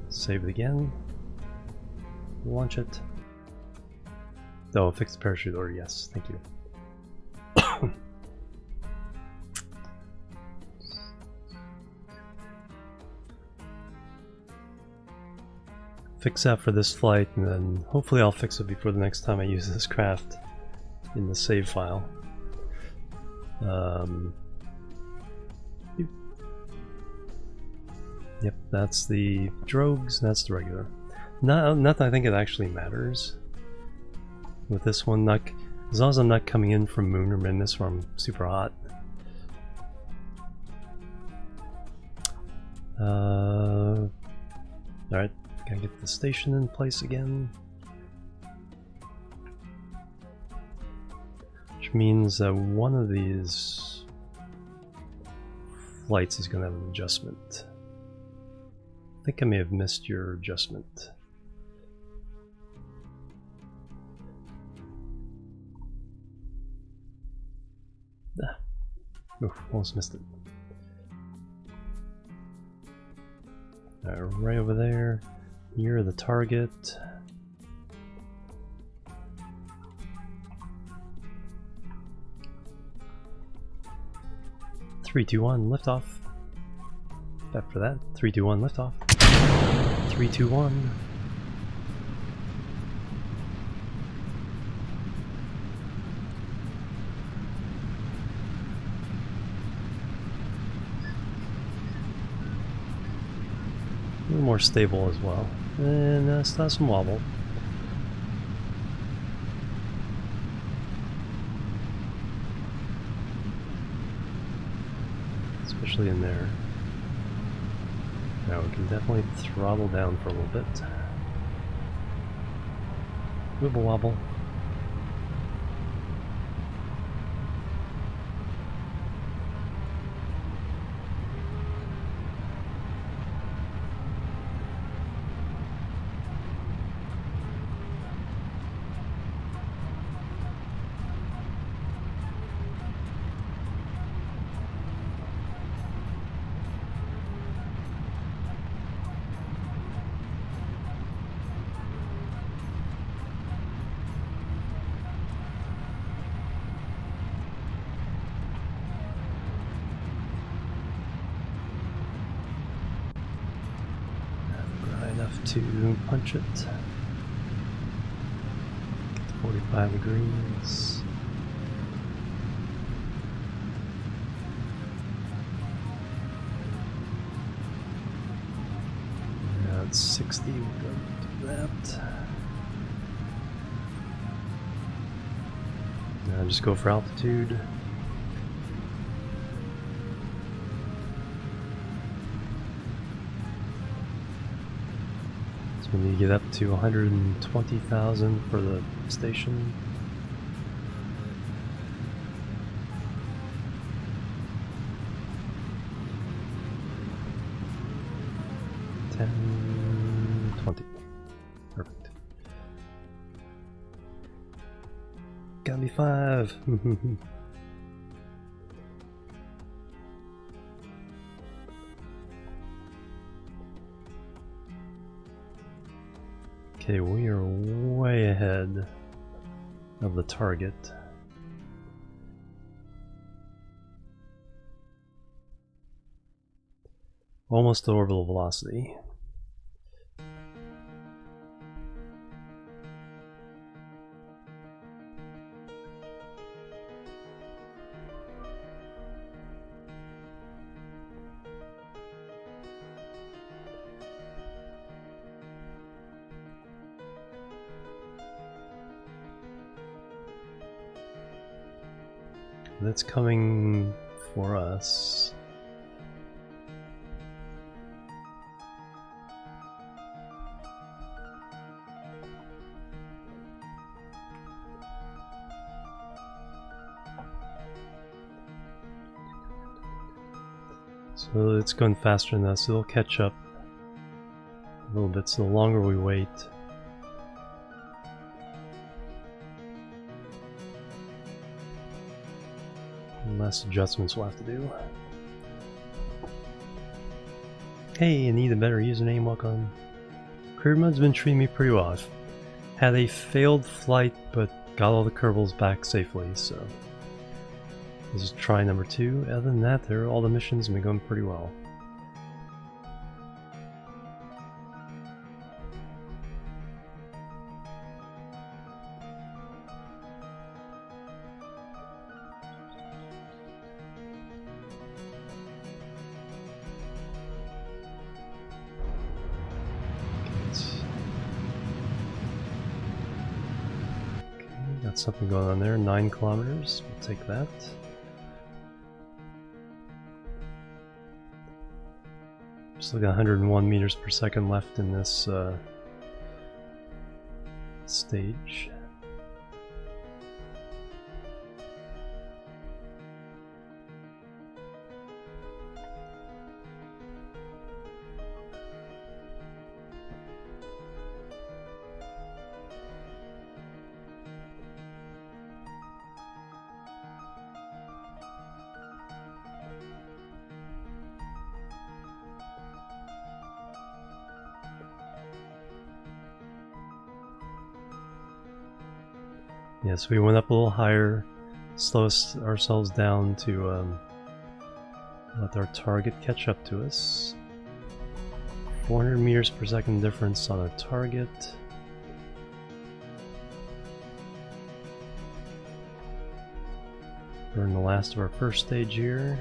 Save it again. Launch it. Oh, fix the parachute order. Yes. Thank you. Fix that for this flight, and then hopefully I'll fix it before the next time I use this craft in the save file. Yep, that's the drogues, that's the regular. Not that I think it actually matters with this one, as long as I'm not coming in from Mun or Minmus where I'm super hot. Alright, gotta get the station in place again. Which means that one of these flights is gonna have an adjustment. I think I may have missed your adjustment. Ah. Oof, almost missed it. Right over there, near the target. Three, two, one, liftoff. After that, 3, 2, 1, liftoff. 3, 2, 1. A little more stable as well, and still some wobble. Especially in there. Now we can definitely throttle down for a little bit. Wibble wobble. to punch it. 45 degrees. Now it's 60, we'll go do that. Now just go for altitude. So we need to get up to 120,000 for the station. Perfect. Gotta be 5. Okay, we are way ahead of the target. Almost to orbital velocity. That's coming for us. So it's going faster than us, so it'll catch up a little bit, so the longer we wait, less adjustments we'll have to do. Hey, I need a better username, welcome. Kerbin's been treating me pretty well. I've had a failed flight, but got all the Kerbals back safely, so this is try number 2. Other than that, all the missions have been going pretty well. Got something going on there, 9 kilometers, we'll take that. Still got 101 meters per second left in this stage. Yes, we went up a little higher, slow ourselves down to let our target catch up to us. 400 meters per second difference on our target. We're in the last of our first stage here.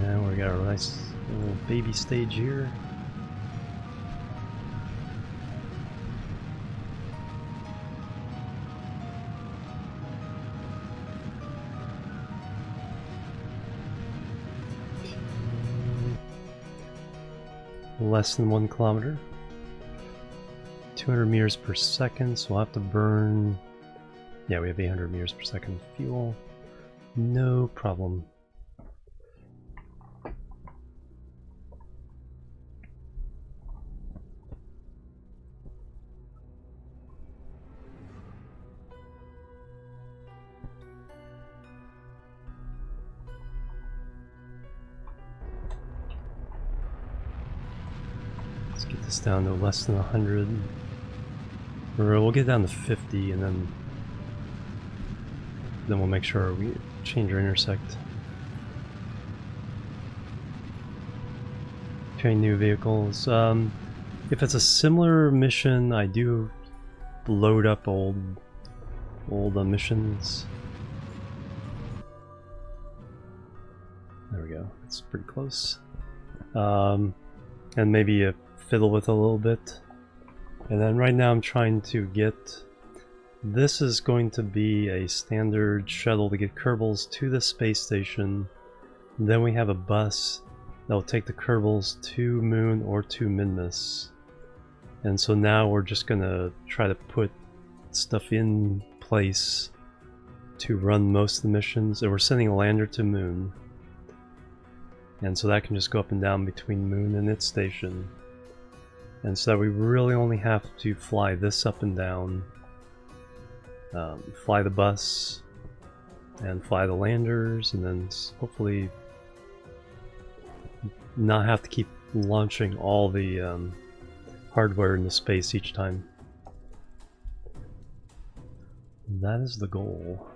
Now we got a nice little baby stage here. Less than 1 kilometer. 200 meters per second, so we'll have to burn. Yeah, we have 800 meters per second fuel. No problem. Let's get this down to less than 100. Or we'll get down to 50 and then we'll make sure we change or intersect. Train new vehicles. If it's a similar mission, I do load up old missions. There we go. It's pretty close. And maybe fiddle with it a little bit. And then right now I'm trying to get... This is going to be a standard shuttle to get Kerbals to the space station. Then we have a bus that will take the Kerbals to Mun or to Minmus. And so now we're just gonna try to put stuff in place to run most of the missions. And we're sending a lander to Mun. And so that can just go up and down between Mun and its station. And so that we really only have to fly this up and down. Fly the bus and fly the landers, and then hopefully not have to keep launching all the hardware into space each time. That is the goal.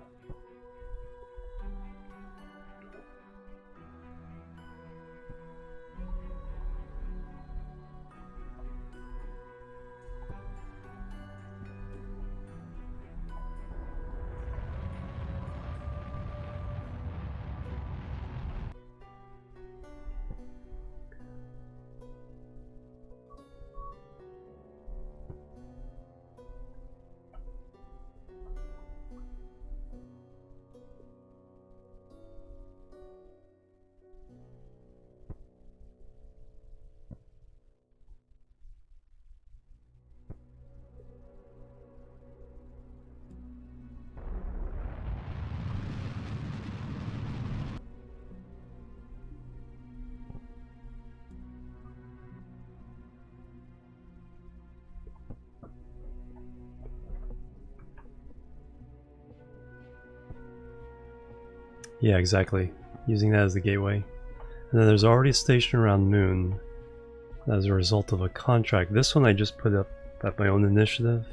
Yeah, exactly. Using that as the gateway. And then there's already a station around Mun as a result of a contract. This one I just put up at my own initiative.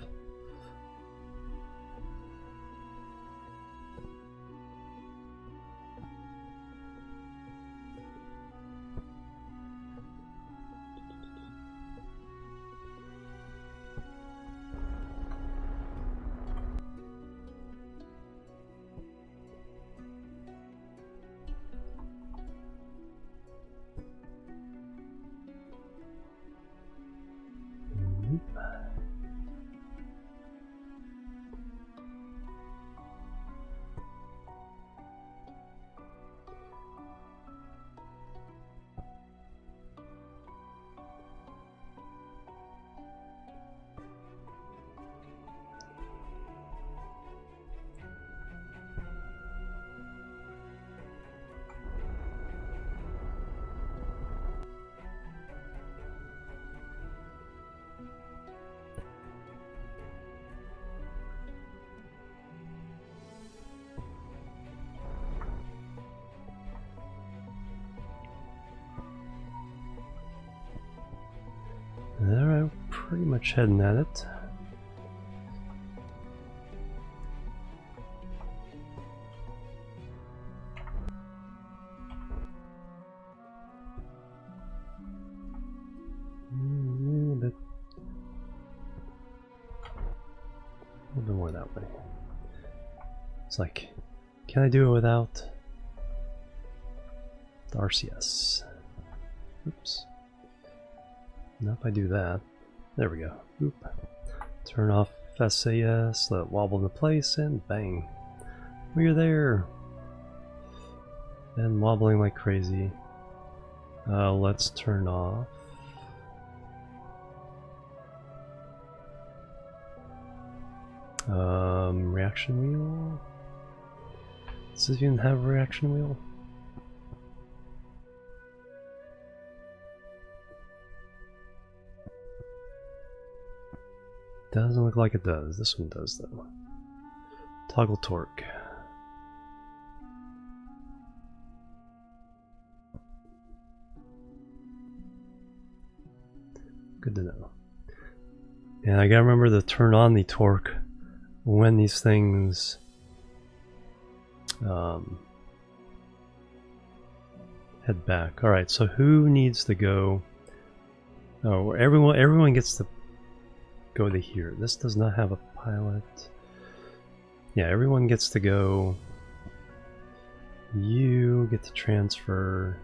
Alright, pretty much heading at it. A little bit more that way. It's like, can I do it without the RCS? Oops. Now if I do that, there we go. Oop. Turn off SAS, let it wobble into place, and bang. We're there. And wobbling like crazy. Let's turn off. Reaction wheel? Does this even have a reaction wheel? Doesn't look like it does. This one does though. Toggle torque. Good to know. And I gotta remember to turn on the torque when these things head back. Alright, so who needs to go? Oh, everyone gets to go to here. This does not have a pilot. Yeah, everyone gets to go. You get to transfer.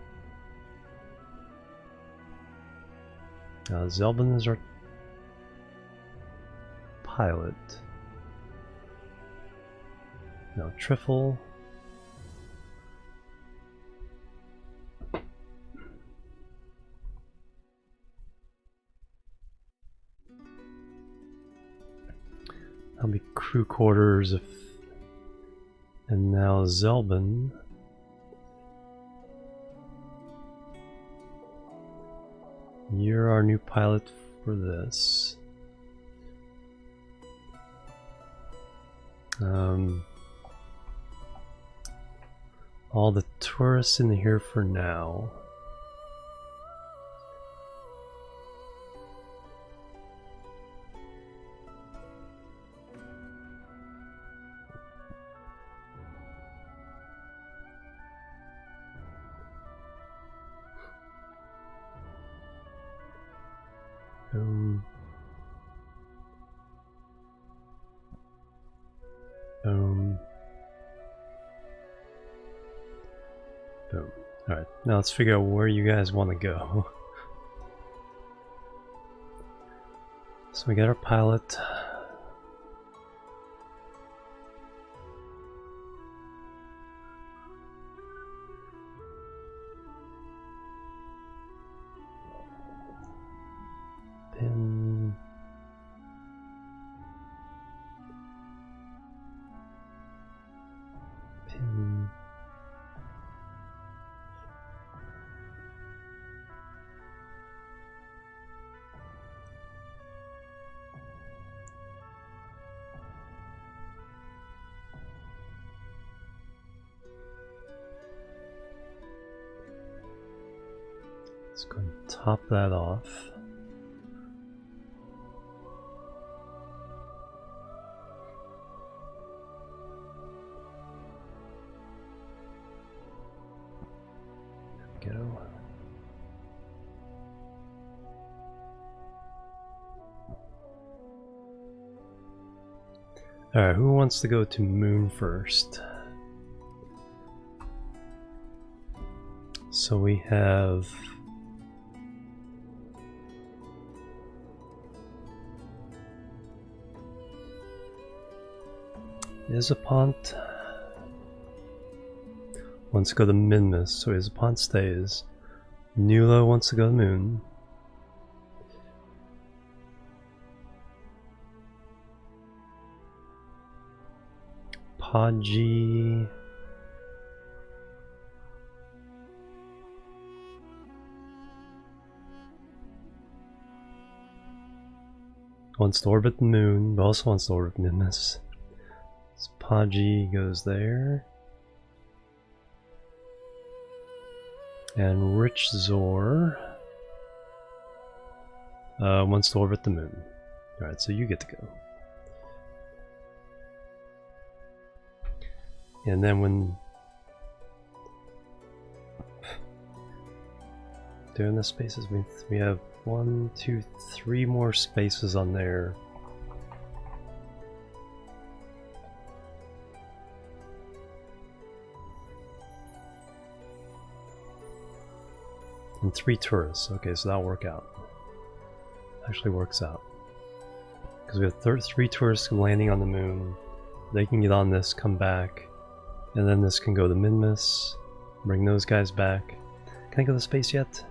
Zelbin is our pilot. Now Triffle. That'll be crew quarters if. And now Zelbin. You're our new pilot for this. All the tourists in here for now. Boom. Boom. Boom. Alright, now let's figure out where you guys want to go. So we got our pilot. Pin. Pin. Let's go and top that off. There we go. Alright, who wants to go to Moon first? So we have Isapont wants to go to Minmus, so Isapont stays. Nulo wants to go to Moon. Podgy wants to orbit the Moon, but also wants to orbit Minmus. So Podgy goes there. And Rich Zor wants to orbit the Moon. Alright, so you get to go. And then when doing the spaces, we have 1, 2, 3 more spaces on there. And 3 tourists. Okay, so that'll work out. Actually works out. Because we have 3 tourists landing on the Moon. They can get on this, come back. And then this can go to Minmus. Bring those guys back. Can I go to space yet?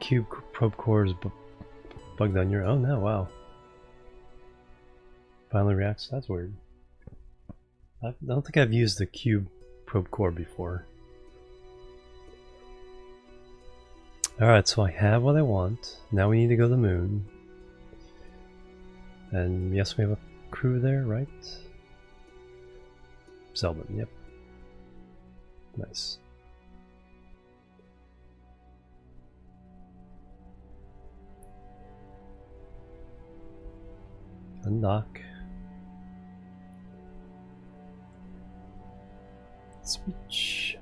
Cube probe core is bugged on your... Oh no, wow. Finally reacts. That's weird. I don't think I've used the cube probe core before. Alright, so I have what I want. Now we need to go to the Moon. And yes, we have a crew there, right? Zelbin, yep. Nice. Undock. Speech.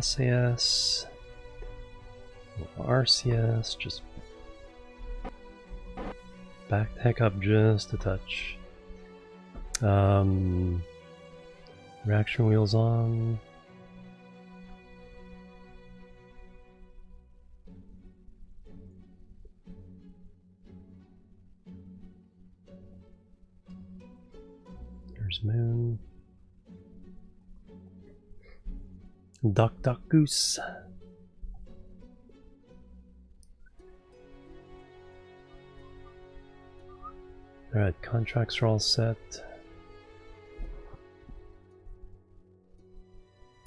SAS, RCS, just back the heck up just a touch. Reaction wheels on. There's Moon. Duck, duck, goose. Alright, contracts are all set.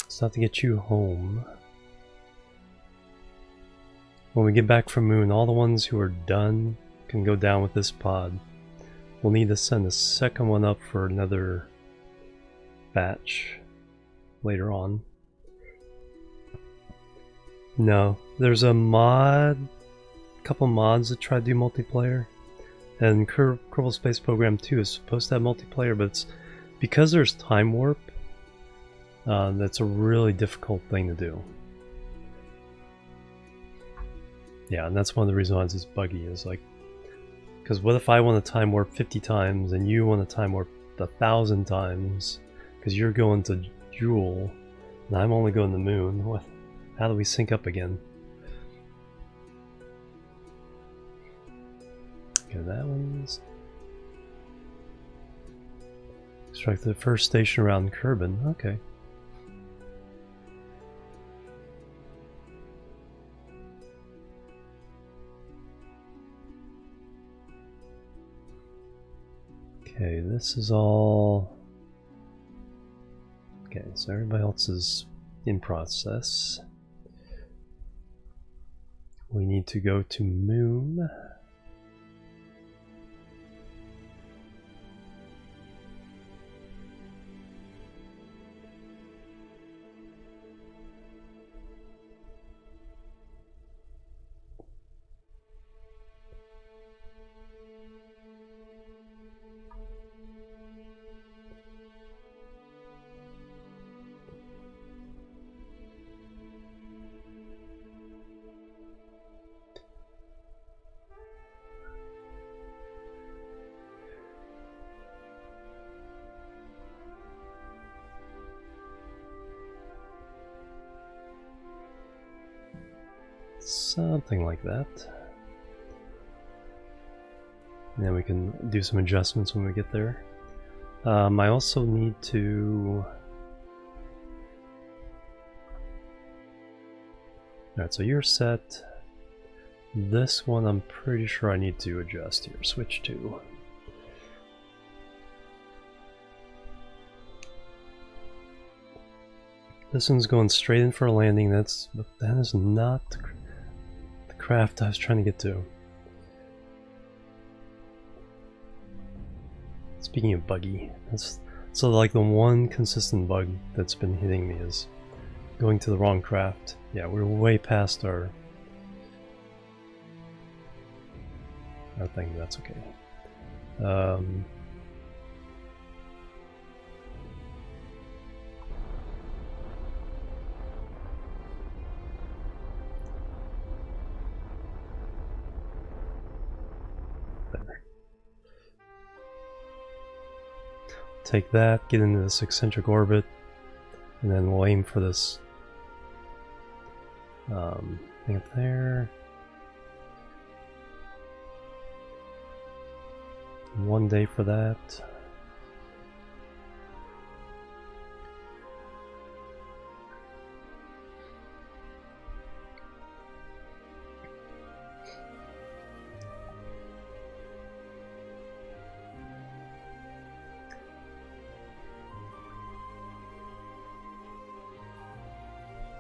So I have to get you home. When we get back from Moon, all the ones who are done can go down with this pod. We'll need to send a second one up for another batch later on. No, there's a couple mods that try to do multiplayer. And Kerbal Space Program 2 is supposed to have multiplayer, but it's because there's time warp. That's a really difficult thing to do. Yeah, and that's one of the reasons why it's buggy, is like, because what if I want to time warp 50 times and you want to time warp 1,000 times because you're going to Jewel and I'm only going to Moon? What? How do we sync up again? Okay, that one's... Strike the first station around Kerbin. Okay. Okay, this is all... Okay, so everybody else is in process. We need to go to Moon. Something like that. And then we can do some adjustments when we get there. I also need to... Alright, so you're set. This one I'm pretty sure I need to adjust here. Switch to. This one's going straight in for a landing. That is not the craft I was trying to get to. Speaking of buggy, that's so like the one consistent bug that's been hitting me is going to the wrong craft. Yeah, we're way past our thing, but that's okay. Take that, get into this eccentric orbit, and then we'll aim for this thing up there. One day for that.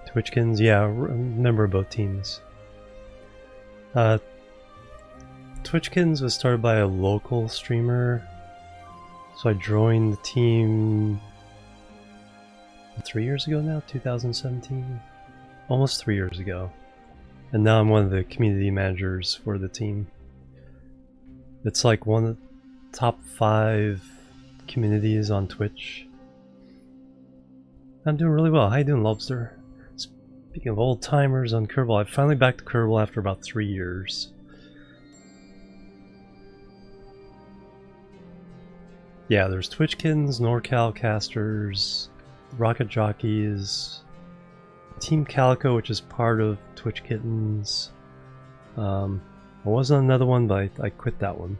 Twitchkins, yeah, member of both teams. Twitchkins was started by a local streamer, so I joined the team 3 years ago now, 2017? Almost 3 years ago. And now I'm one of the community managers for the team. It's like one of the top 5 communities on Twitch. I'm doing really well. How you doing, Lobster? Speaking of old timers on Kerbal, I finally back to Kerbal after about 3 years. Yeah, there's Twitch Kittens, NorCal Casters, Rocket Jockeys, Team Calico, which is part of Twitch Kittens. There wasn't another one, but I quit that one.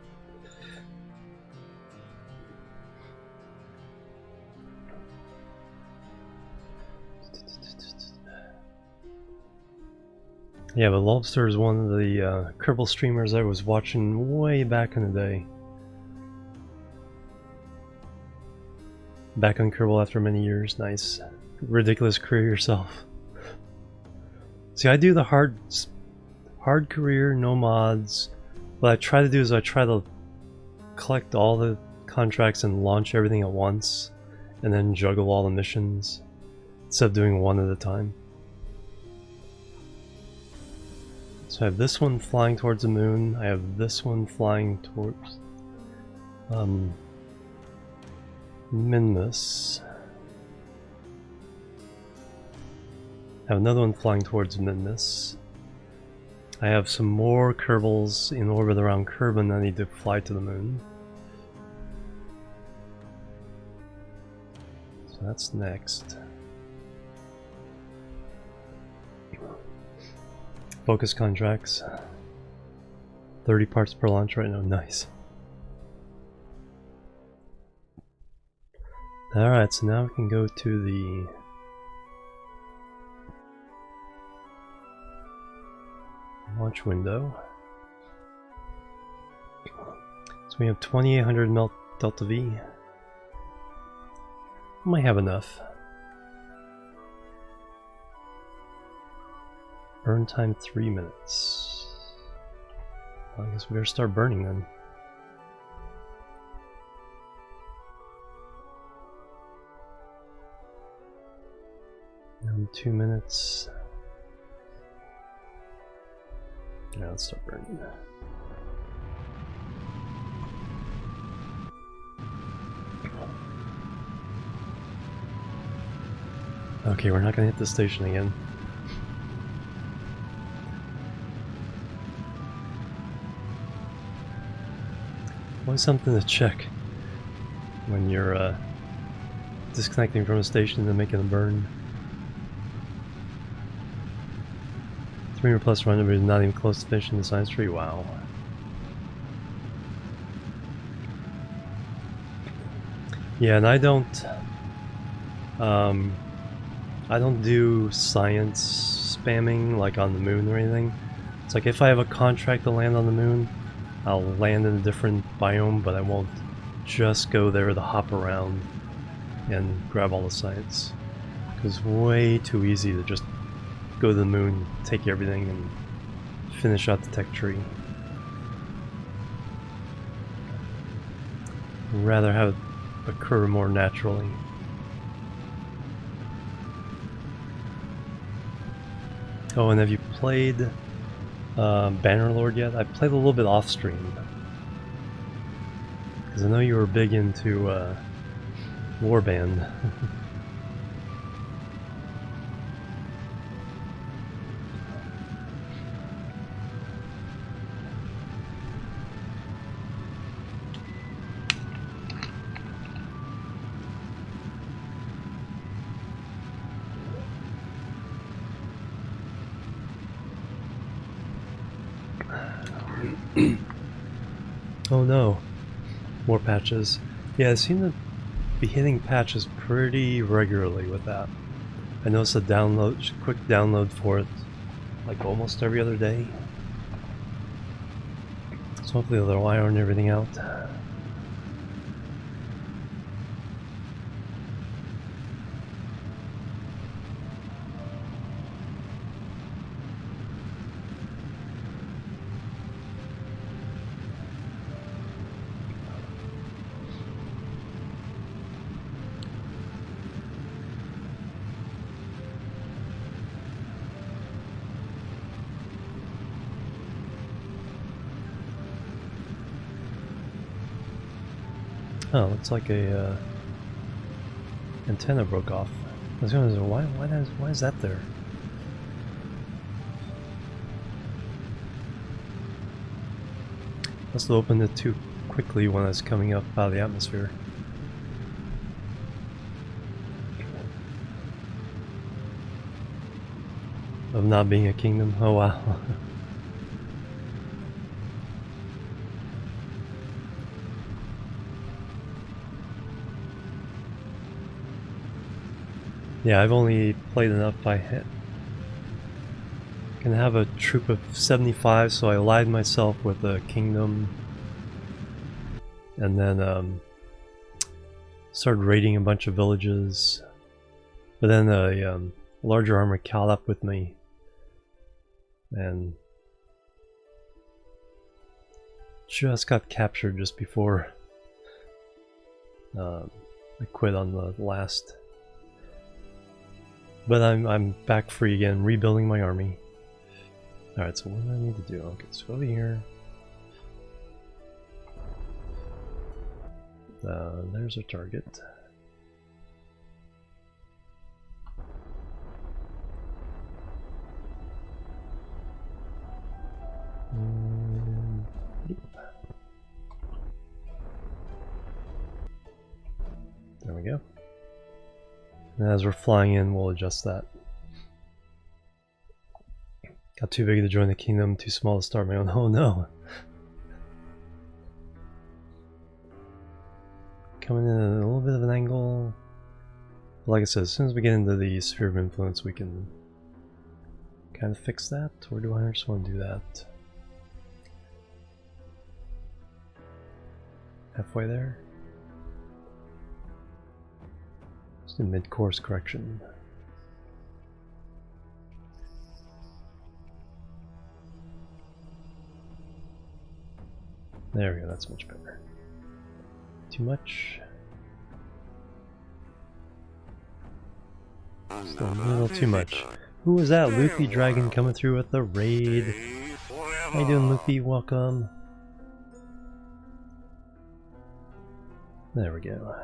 Yeah, but Lobster is one of the Kerbal streamers I was watching way back in the day. Back on Kerbal after many years, nice. Ridiculous career yourself. See, I do the hard career, no mods. What I try to do is I try to collect all the contracts and launch everything at once, and then juggle all the missions, instead of doing one at a time. So I have this one flying towards the moon, I have this one flying towards Minmus. I have another one flying towards Minmus. I have some more Kerbals in orbit around Kerbin that need to fly to the moon. So that's next. Focus contracts. 30 parts per launch right now, nice. Alright, so now we can go to the launch window. So we have 2800 melt delta V. Might have enough. Burn time 3 minutes. Well, I guess we better start burning then. And 2 minutes. Now let's start burning. Okay, we're not gonna hit the station again. Always something to check when you're disconnecting from a station and making a burn. 300 plus run, but not even close to finishing the science tree. Wow. Yeah, and I don't do science spamming like on the moon or anything. It's like if I have a contract to land on the moon, I'll land in a different biome, but I won't just go there to hop around and grab all the science. Because it's way too easy to just go to the moon, take everything, and finish out the tech tree. I'd rather have it occur more naturally. Oh, and have you played Bannerlord yet? I played a little bit off stream. Because I know you were big into Warband. Oh no, more patches. Yeah, I seem to be hitting patches pretty regularly with that. I noticed a quick download for it like almost every other day. So hopefully they'll iron everything out. Oh, looks like a antenna broke off. I was going to say, why is that there? Must have opened it too quickly when I was coming up out of the atmosphere. Of not being a kingdom? Oh wow. Yeah, I've only played enough by hit. Can have a troop of 75, so I allied myself with a kingdom. And then started raiding a bunch of villages. But then a larger army caught up with me. And just got captured just before I quit on the last. But I'm back free again, rebuilding my army. Alright, so what do I need to do? Okay, so over here. There's our target. There we go. And as we're flying in, we'll adjust that. Got too big to join the kingdom, too small to start my own. Oh no! Coming in at a little bit of an angle. Like I said, as soon as we get into the sphere of influence, we can kind of fix that. Or do I just want to do that? Halfway there? Just a mid-course correction. There we go, that's much better. Too much? Still a little too much. Who was that? Luffy Dragon coming through with the raid. How you doing, Luffy? Welcome. There we go.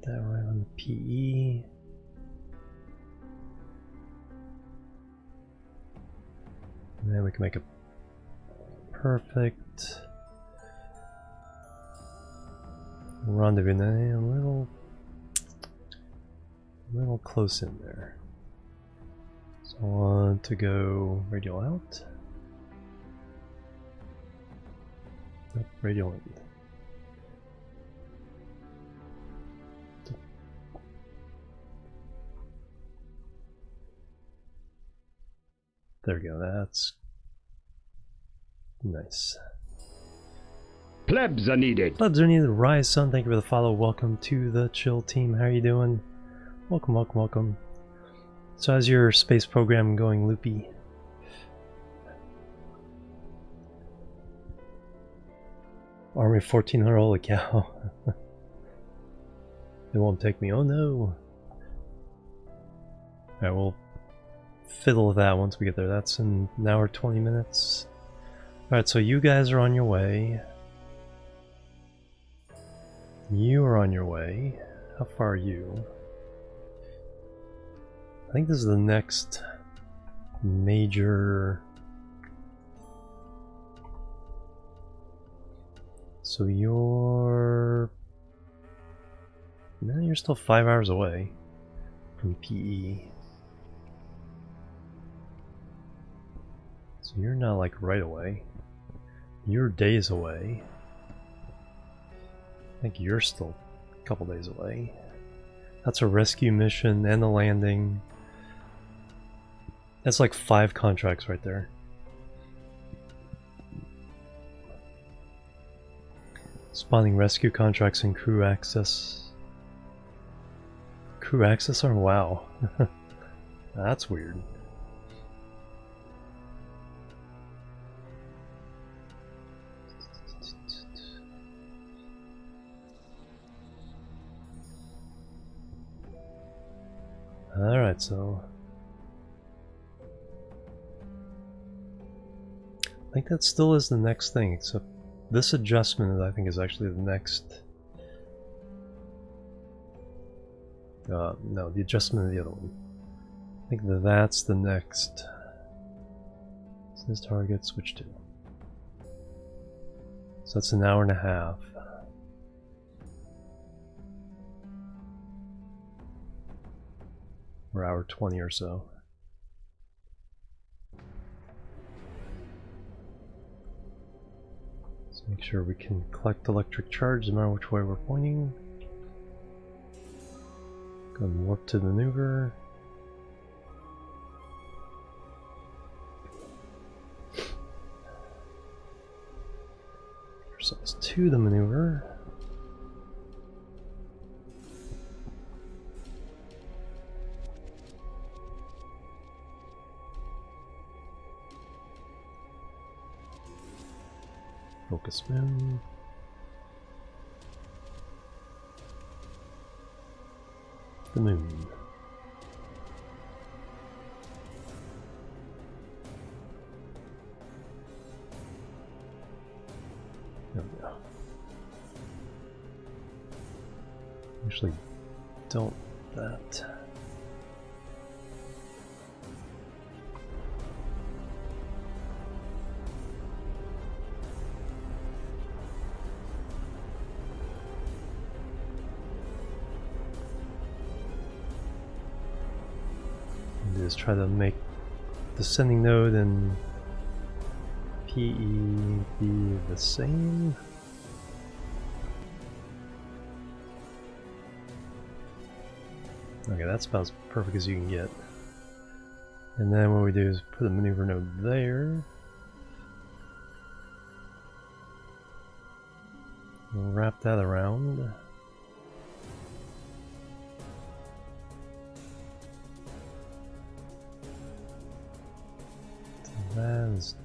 That right on the PE. And then we can make a perfect rendezvous. A little close in there. So I want to go radial out. Nope, radial in. There we go, that's nice. Plebs are needed. Plebs are needed. Rise Sun, thank you for the follow. Welcome to the Chill Team. How are you doing? Welcome, welcome, welcome. So how's your space program going, Loopy? Army 1400, holy cow. It won't take me, oh no. Alright, we'll fiddle with that once we get there. That's in an hour 20 minutes. Alright, so you guys are on your way. You are on your way. How far are you? I think this is the next major... So you're... No, you're still 5 hours away from PE. So you're not like right away. You're days away. I think you're still a couple days away. That's a rescue mission and a landing. That's like 5 contracts right there. Spawning rescue contracts and crew access. Crew access? Oh wow. That's weird. Alright, so I think that still is the next thing, except this adjustment I think is actually the next. No, the adjustment of the other one. I think that's the next. Says target, switch to. So that's an hour and a half. Or hour 20 or so. So make sure we can collect electric charge no matter which way we're pointing. Go and warp to the maneuver. Ourselves to the maneuver. Focus moon. The moon. There we go. Actually, don't that. Is try to make the sending node and PE be the same. Okay, that's about as perfect as you can get. And then what we do is put a maneuver node there. We'll wrap that around. That is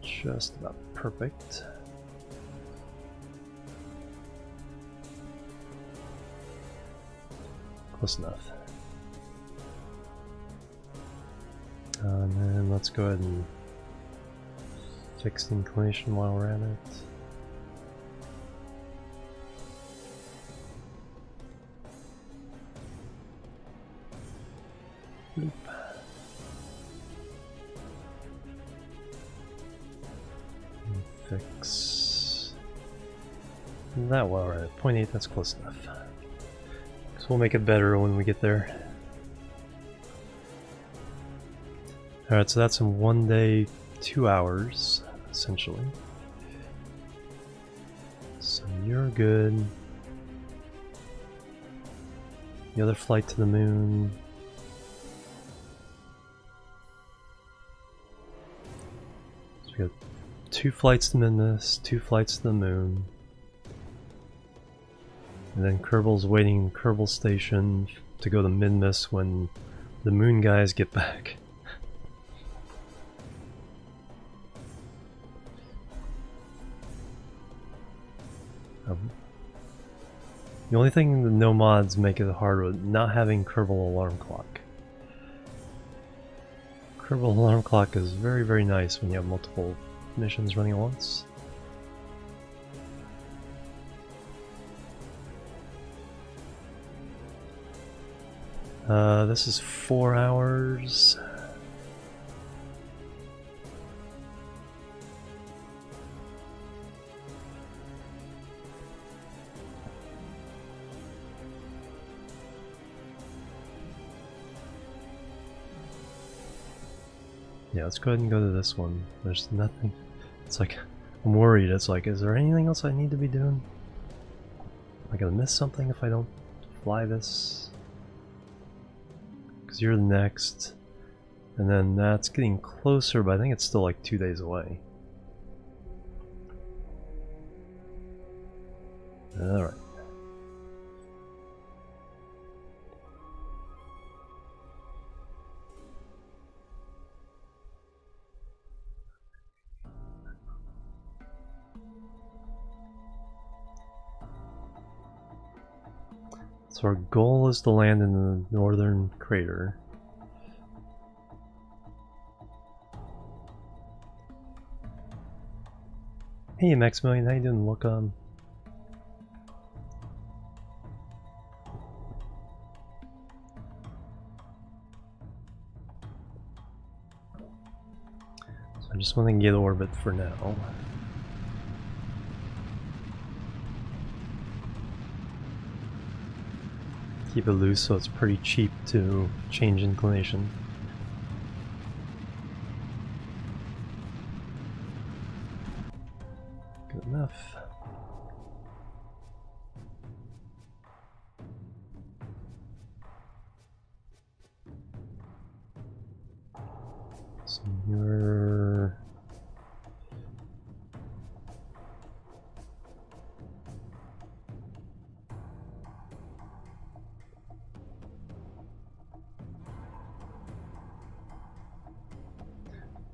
just about perfect. Close enough. And then let's go ahead and fix the inclination while we're at it. Bloop. Fix that while we're at 0.8, that's close enough. So we'll make it better when we get there. Alright, so that's in 1 day, 2 hours, essentially. So you're good. The other flight to the moon. So we got 2 flights to Minmus, 2 flights to the moon. And then Kerbal's waiting in Kerbal Station to go to Minmus when the moon guys get back. The only thing the no mods make it hard with not having Kerbal alarm clock. Kerbal alarm clock is very, very nice when you have multiple missions running at once. This is 4 hours. Yeah, let's go ahead and go to this one. There's nothing. It's like, I'm worried. It's like, is there anything else I need to be doing? Am I gonna miss something if I don't fly this? Because you're the next. And then that's getting closer, but I think it's still like 2 days away. Alright. So our goal is to land in the northern crater. Hey Maximilian, how you doing? Welcome. So I just want to get orbit for now. keep it loose so it's pretty cheap to change inclination. Good enough. So you're...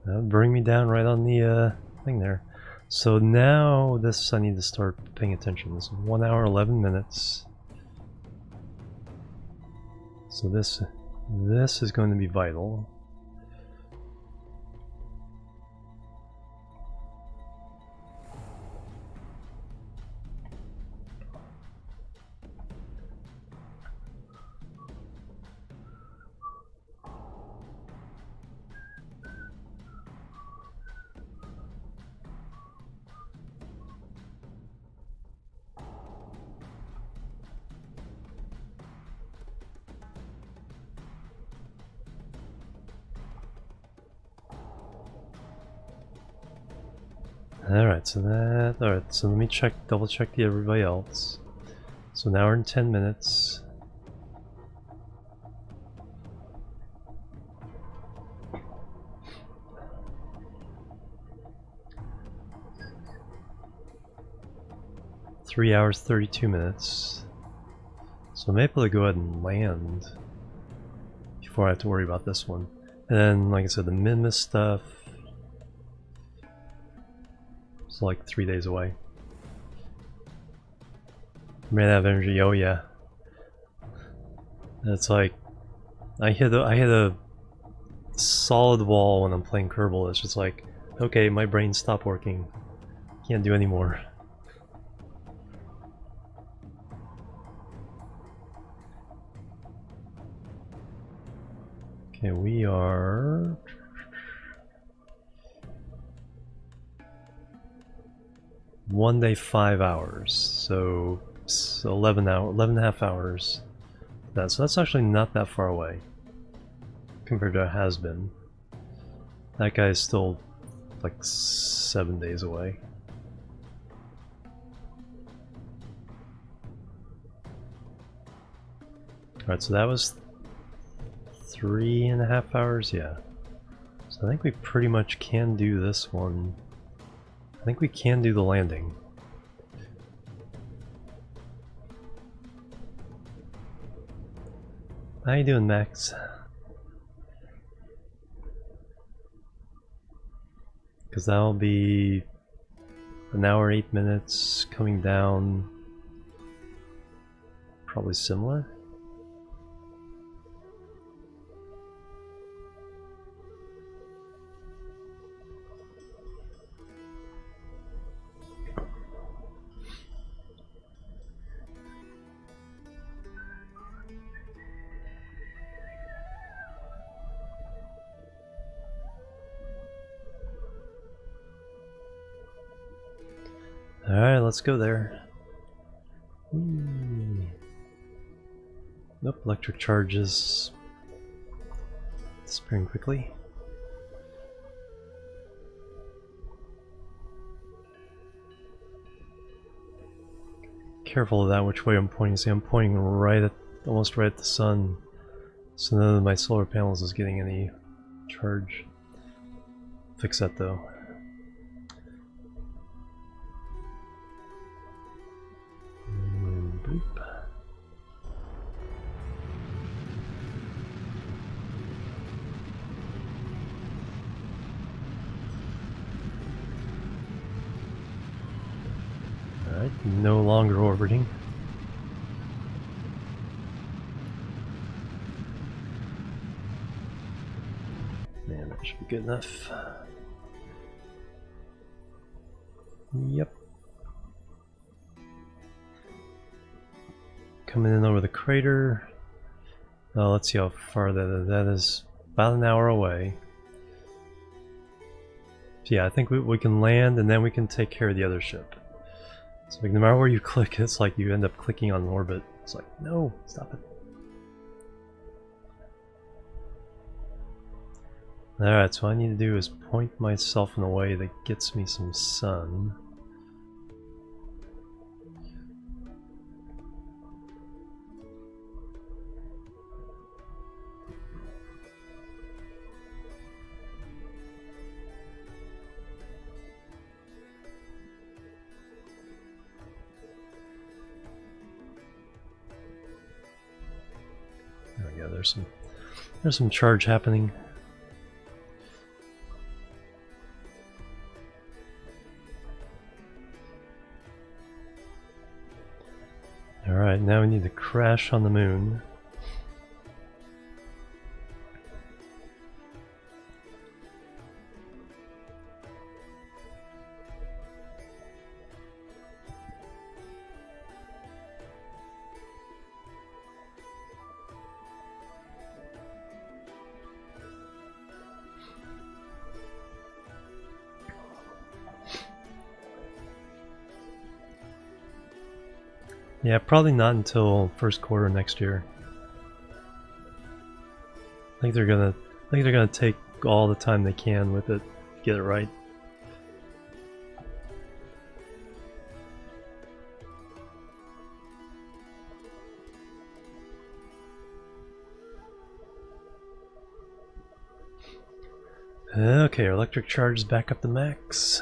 That would bring me down right on the thing there. So now this I need to start paying attention. This is 1 hour 11 minutes. So this is going to be vital. Alright, so let me double check everybody else. So now we're in 10 minutes. Three hours, 32 minutes. So I'm able to go ahead and land before I have to worry about this one. And then, like I said, the Minmus stuff. It's like 3 days away. Ran out of energy. Oh yeah. It's like I hit a solid wall when I'm playing Kerbal. It's just like, okay, my brain stopped working. Can't do anymore. Okay, we are 1 day 5 hours, so 11 and a half hours. So that's actually not that far away compared to it has been. That guy's still like 7 days away. Alright, so that was 3.5 hours, yeah. So I think we pretty much can do this one. I think we can do the landing. How you doing, Max? Because that'll be an hour 8 minutes coming down. Probably similar. Alright, let's go there. Nope, electric charges disappearing quickly. Careful of that, which way I'm pointing. See, I'm pointing right at, almost right at the sun, so none of my solar panels is getting any charge. Fix that though. Boop. Alright, no longer orbiting. Man, that should be good enough. Yep. Coming in over the crater. Let's see how far that is. That is about an hour away. So yeah, I think we can land and then we can take care of the other ship. So like, no matter where you click, it's like you end up clicking on an orbit. It's like, no, stop it. Alright, so what I need to do is point myself in a way that gets me some sun. There we go, there's some charge happening. Alright, now we need to crash on the moon. Yeah, probably not until first quarter next year. I think they're gonna take all the time they can with it, get it right. Okay, our electric charge is back up to max.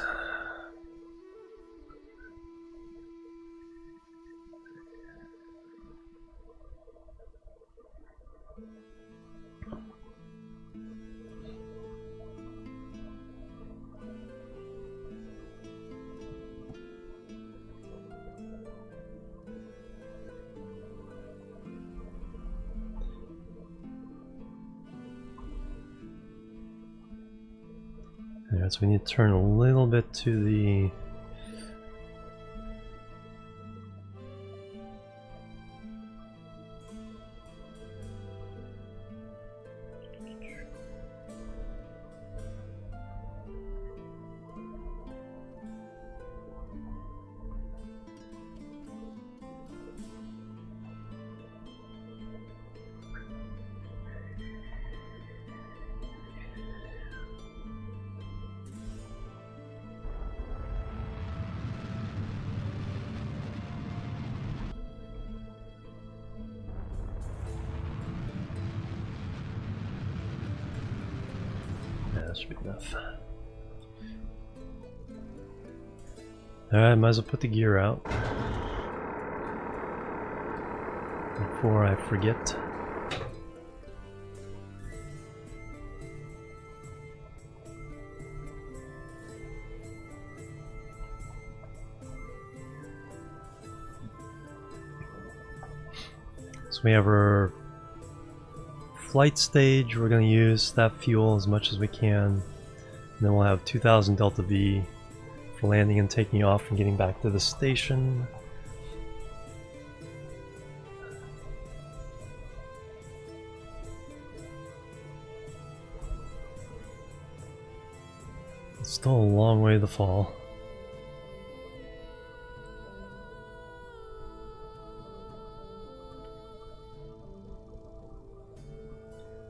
Yeah, so we need to turn a little bit to the that should be enough. Alright, might as well put the gear out before I forget. So we have our flight stage. We're going to use that fuel as much as we can. And then we'll have 2000 Delta V for landing and taking off and getting back to the station. It's still a long way to fall.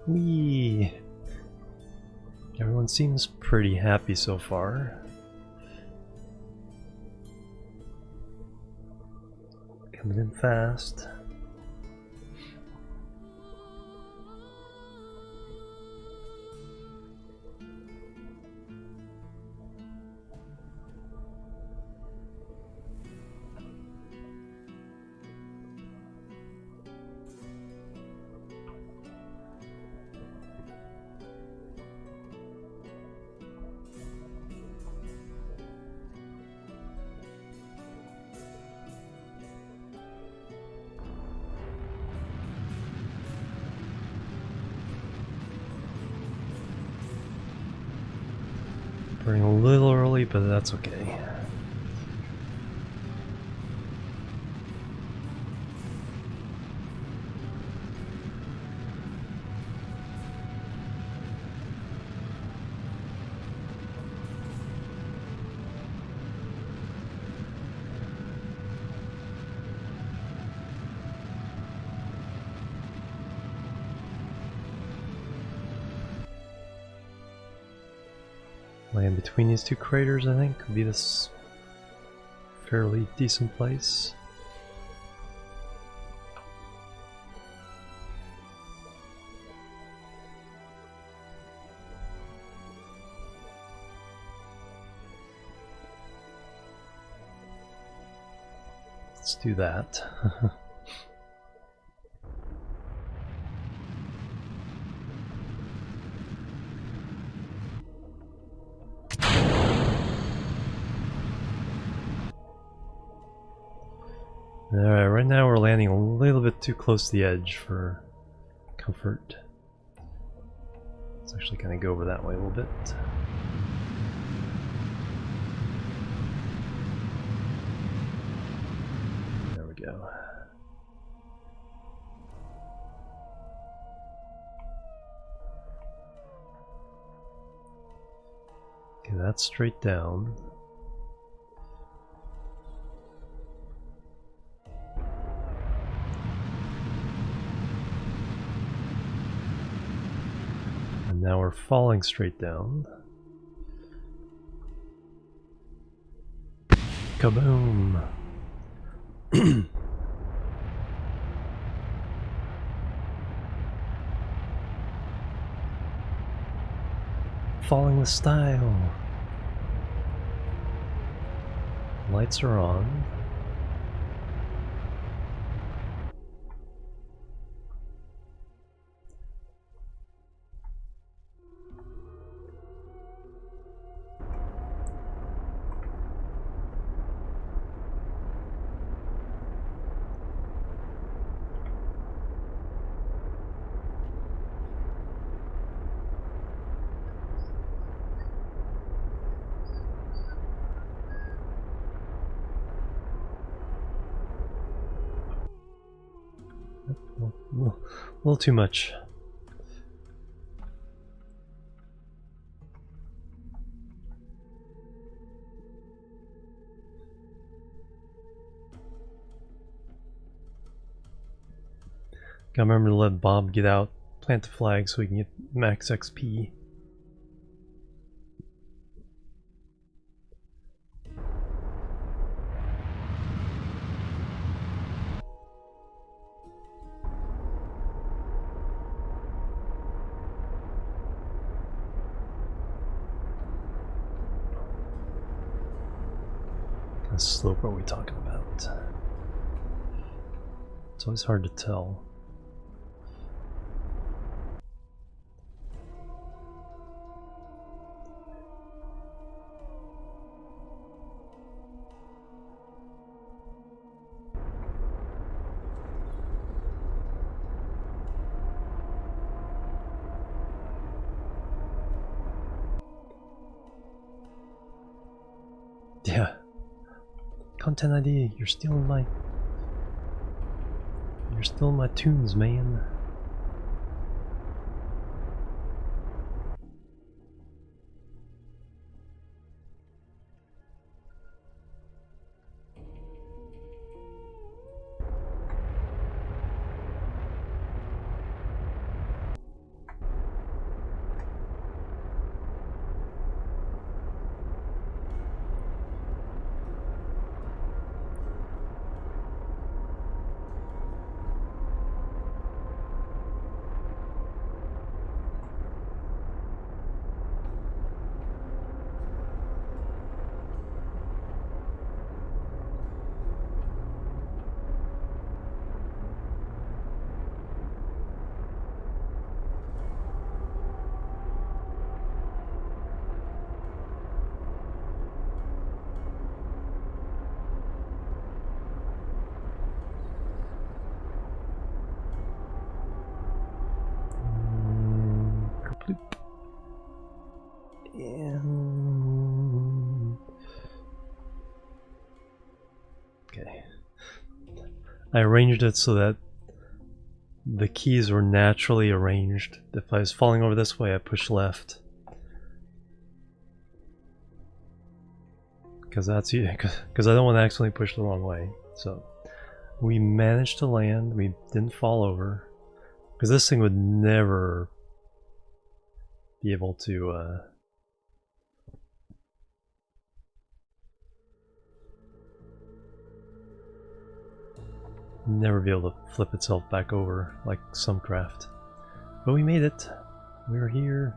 Whee! Everyone seems pretty happy so far. Coming in fast. Burning a little early, but that's okay. Land between these two craters, I think, could be this fairly decent place. Let's do that. Alright, right now we're landing a little bit too close to the edge for comfort. Let's actually kind of go over that way a little bit. There we go. Okay, that's straight down. Now we're falling straight down. Kaboom! Falling with style. Lights are on. A little too much. Gotta remember to let Bob get out, plant the flag so we can get max XP. What slope are we talking about? It's always hard to tell. Yeah. Content ID, you're stealing my tunes, man. Okay. I arranged it so that the keys were naturally arranged. If I was falling over this way, I push left. Because I don't want to accidentally push the wrong way. So we managed to land. We didn't fall over. Because this thing would never be able to Never be able to flip itself back over like some craft. But we made it. We're here.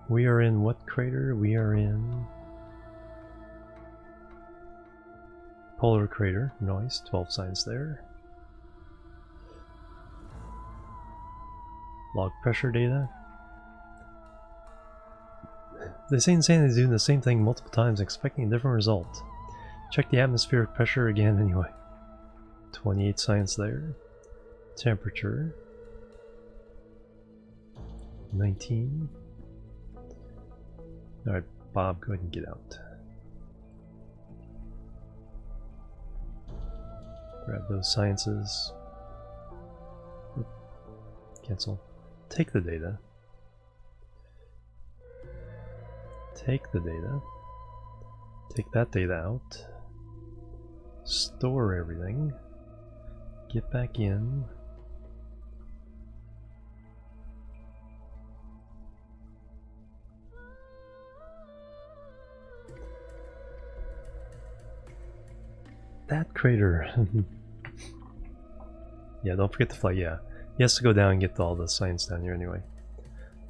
We are in what crater? We are in Polar Crater. Nice. 12 signs there. Log pressure data. This ain't insane is doing the same thing multiple times, expecting a different result. Check the atmospheric pressure again anyway. 28 science there. Temperature. 19. Alright, Bob, go ahead and get out. Grab those sciences. Oop. Cancel. Take the data. Take the data. Take that data out. Store everything. Get back in. That crater. Yeah, don't forget the flag. Yeah, he has to go down and get all the science down here anyway.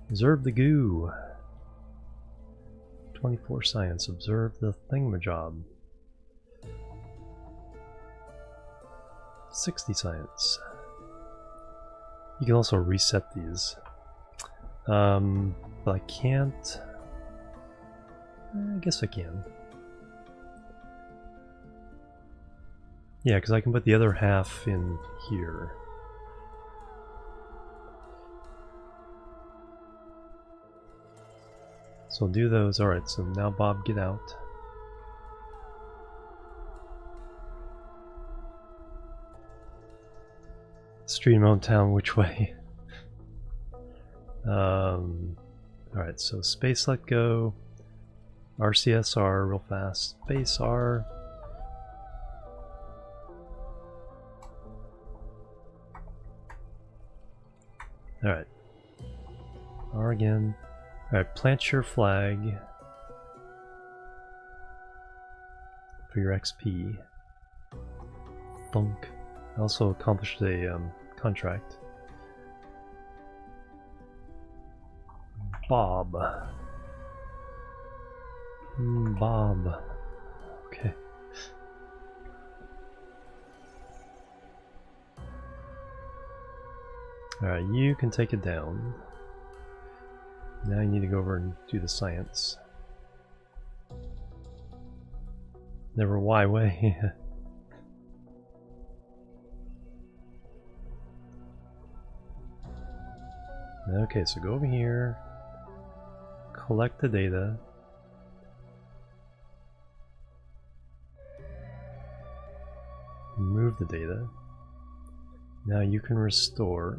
Observe the goo. 24 science. Observe the thingamajob. 60 science. You can also reset these. But I can't. I guess I can. Yeah, because I can put the other half in here. So I'll do those. Alright, so now Bob, get out. Street around town, which way? Alright, so space let go. RCSR real fast. Space R. Alright. R again. Alright, plant your flag for your XP. Thunk. I also accomplished a contract. Bob. Bob. Okay. Alright, you can take it down. Now you need to go over and do the science. Never Y way. Okay, so go over here, collect the data, remove the data. Now you can restore.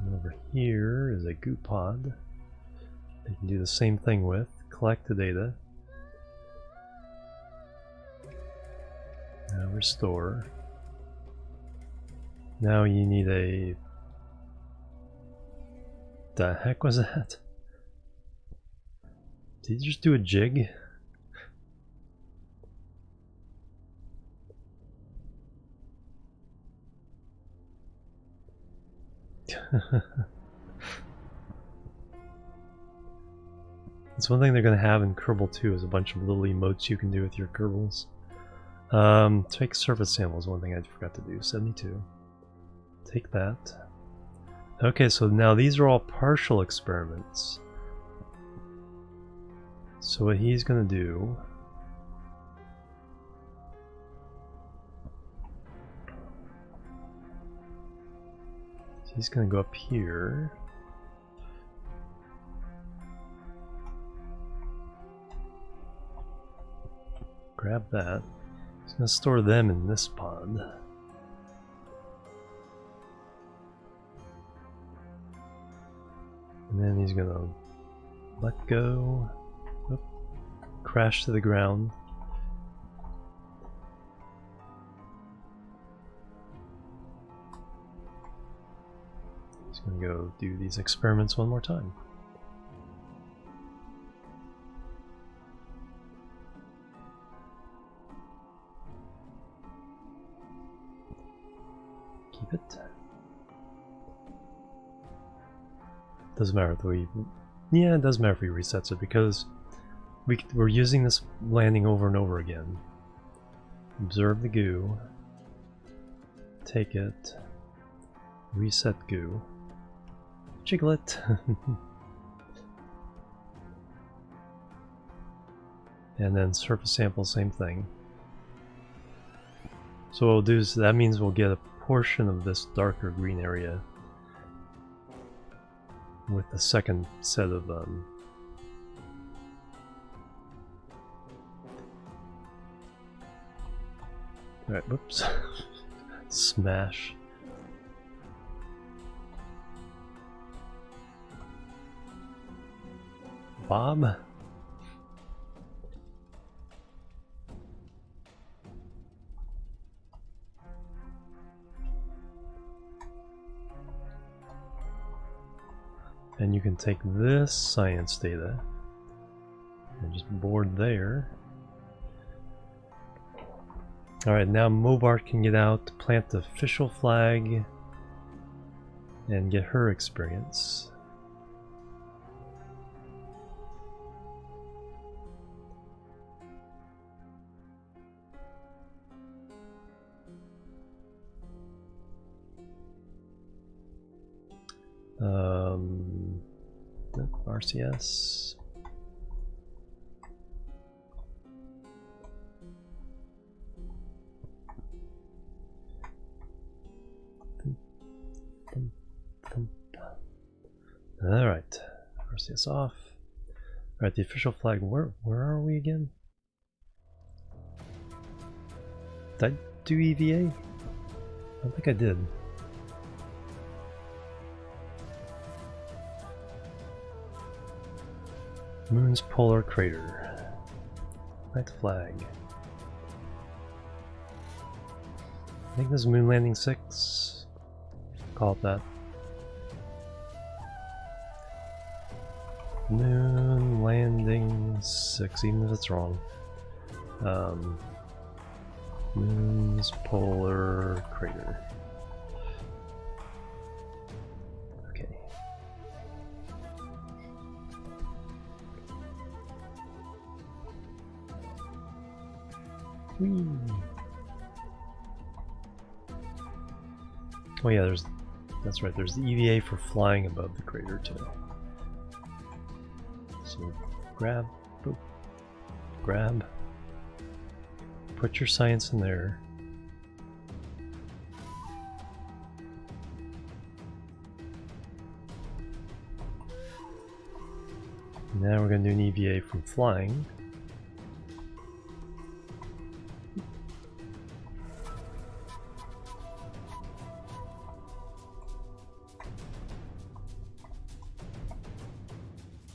And over here is a goo pod you can do the same thing with. Collect the data. Now restore. Now you need a... The heck was that? Did you just do a jig? That's one thing they're going to have in Kerbal 2 is a bunch of little emotes you can do with your Kerbals. Take surface samples, one thing I forgot to do. 72. Take that. Okay, so now these are all partial experiments. So what he's going to do... He's going to go up here. Grab that. He's going to store them in this pod. And then he's going to let go. Oop. Crash to the ground. He's going to go do these experiments one more time. keep it. Doesn't matter if we... Yeah, it does matter if we resets it because we're using this landing over and over again. Observe the goo. Take it. Reset goo. Jiggle it. And then surface sample, same thing. So what we'll do is that means we'll get a portion of this darker green area with the second set of alright, whoops. Smash. Bob? And you can take this science data and just board there. Alright, now Mobart can get out, plant the official flag, and get her experience. RCS. Alright, RCS off. Alright, the official flag, where are we again? Did I do EVA? I don't think I did. Moon's polar crater. Plant flag. I think this is Moon Landing 6. Call it that. Moon Landing 6, even if it's wrong. Moon's polar crater. Okay. Whee. Oh yeah, that's right, there's the EVA for flying above the crater too. So grab, boop, grab, put your science in there. Now we're going to do an EVA from flying.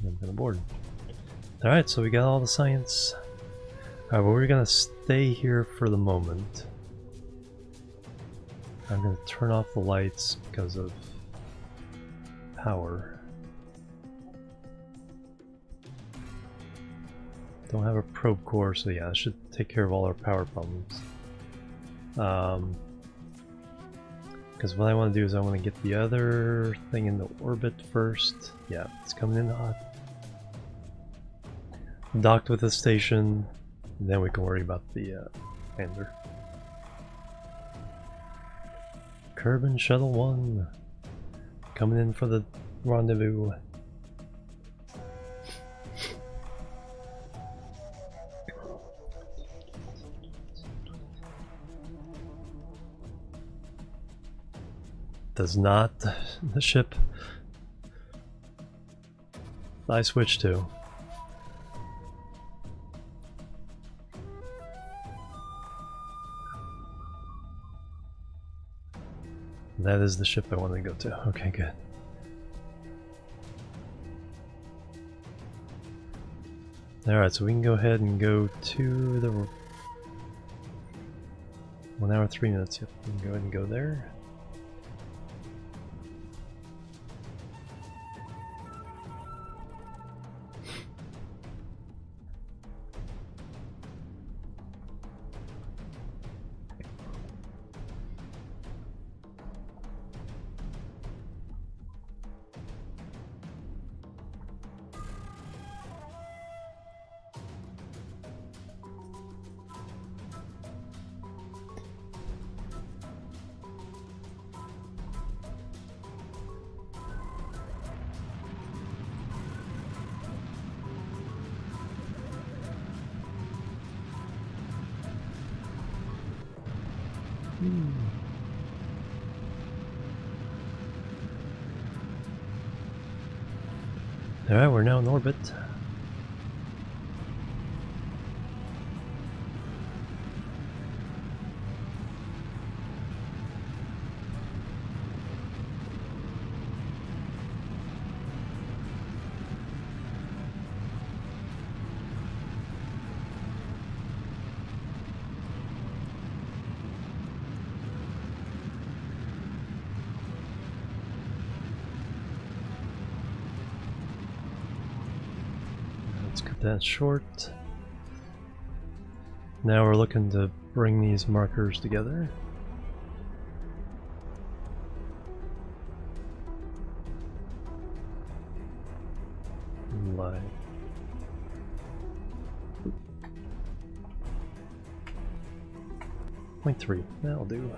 I'm going to board. Alright, so we got all the science. Alright, well, we're going to stay here for the moment. I'm going to turn off the lights because of power. Don't have a probe core, so yeah, I should take care of all our power problems. Because what I want to do is I want to get the other thing into orbit first. Yeah, it's coming in hot. Docked with the station, and then we can worry about the lander. Kerbin Shuttle 1 coming in for the rendezvous. Does not the ship I switch to? That is the ship I want to go to. Okay, good. Alright, so we can go ahead and go to the 1 hour 3 minutes. Yep, we can go ahead and go there. Alright, we're now in orbit. Let's cut that short. Now we're looking to bring these markers together. Live. 0.3, that'll do.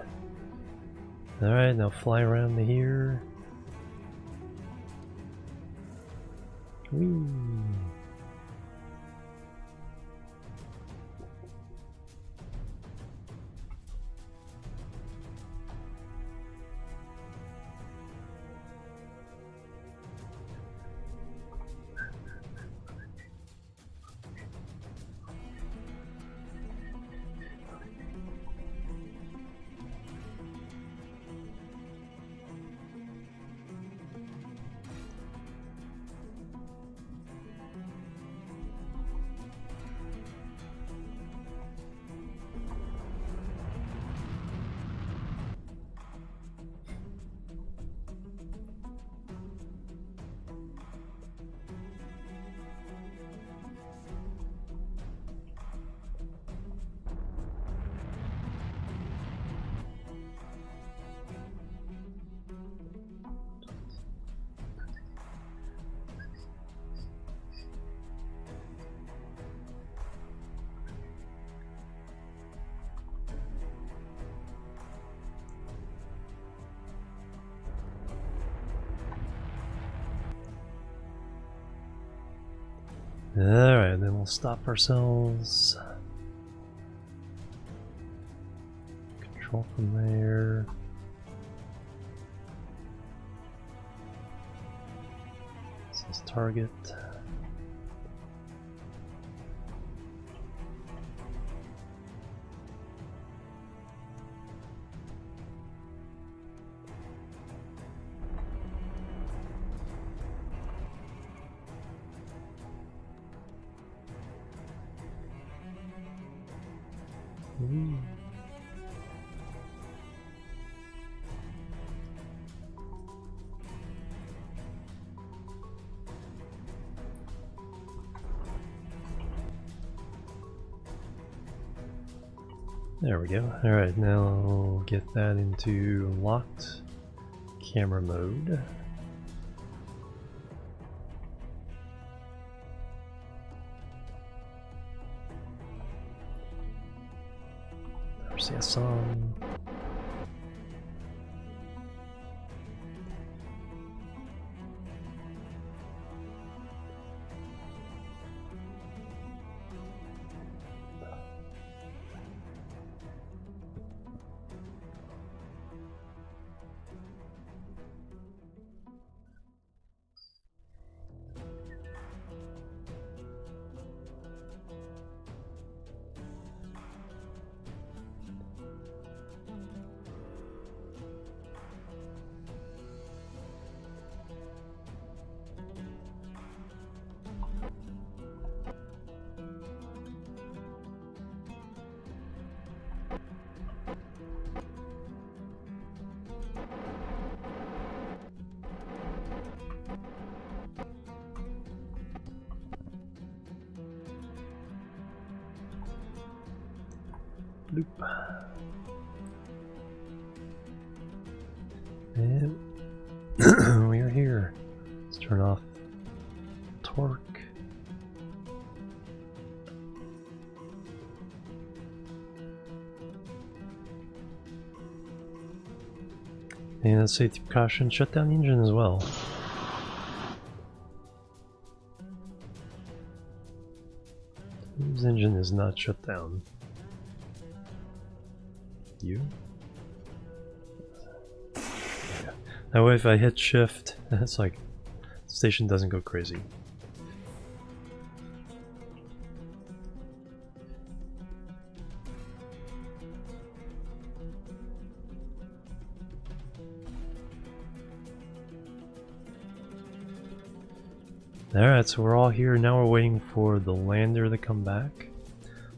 Alright, now fly around to here. Whee! Alright, then we'll stop ourselves. Control from there. This is target. There we go. Alright, now get that into locked camera mode. RCS on. Loop. And we are here. Let's turn off torque. And safety precaution, shut down the engine as well. Whose engine is not shut down? You? That way if I hit shift, it's like the station doesn't go crazy. Alright, so we're all here. Now we're waiting for the lander to come back.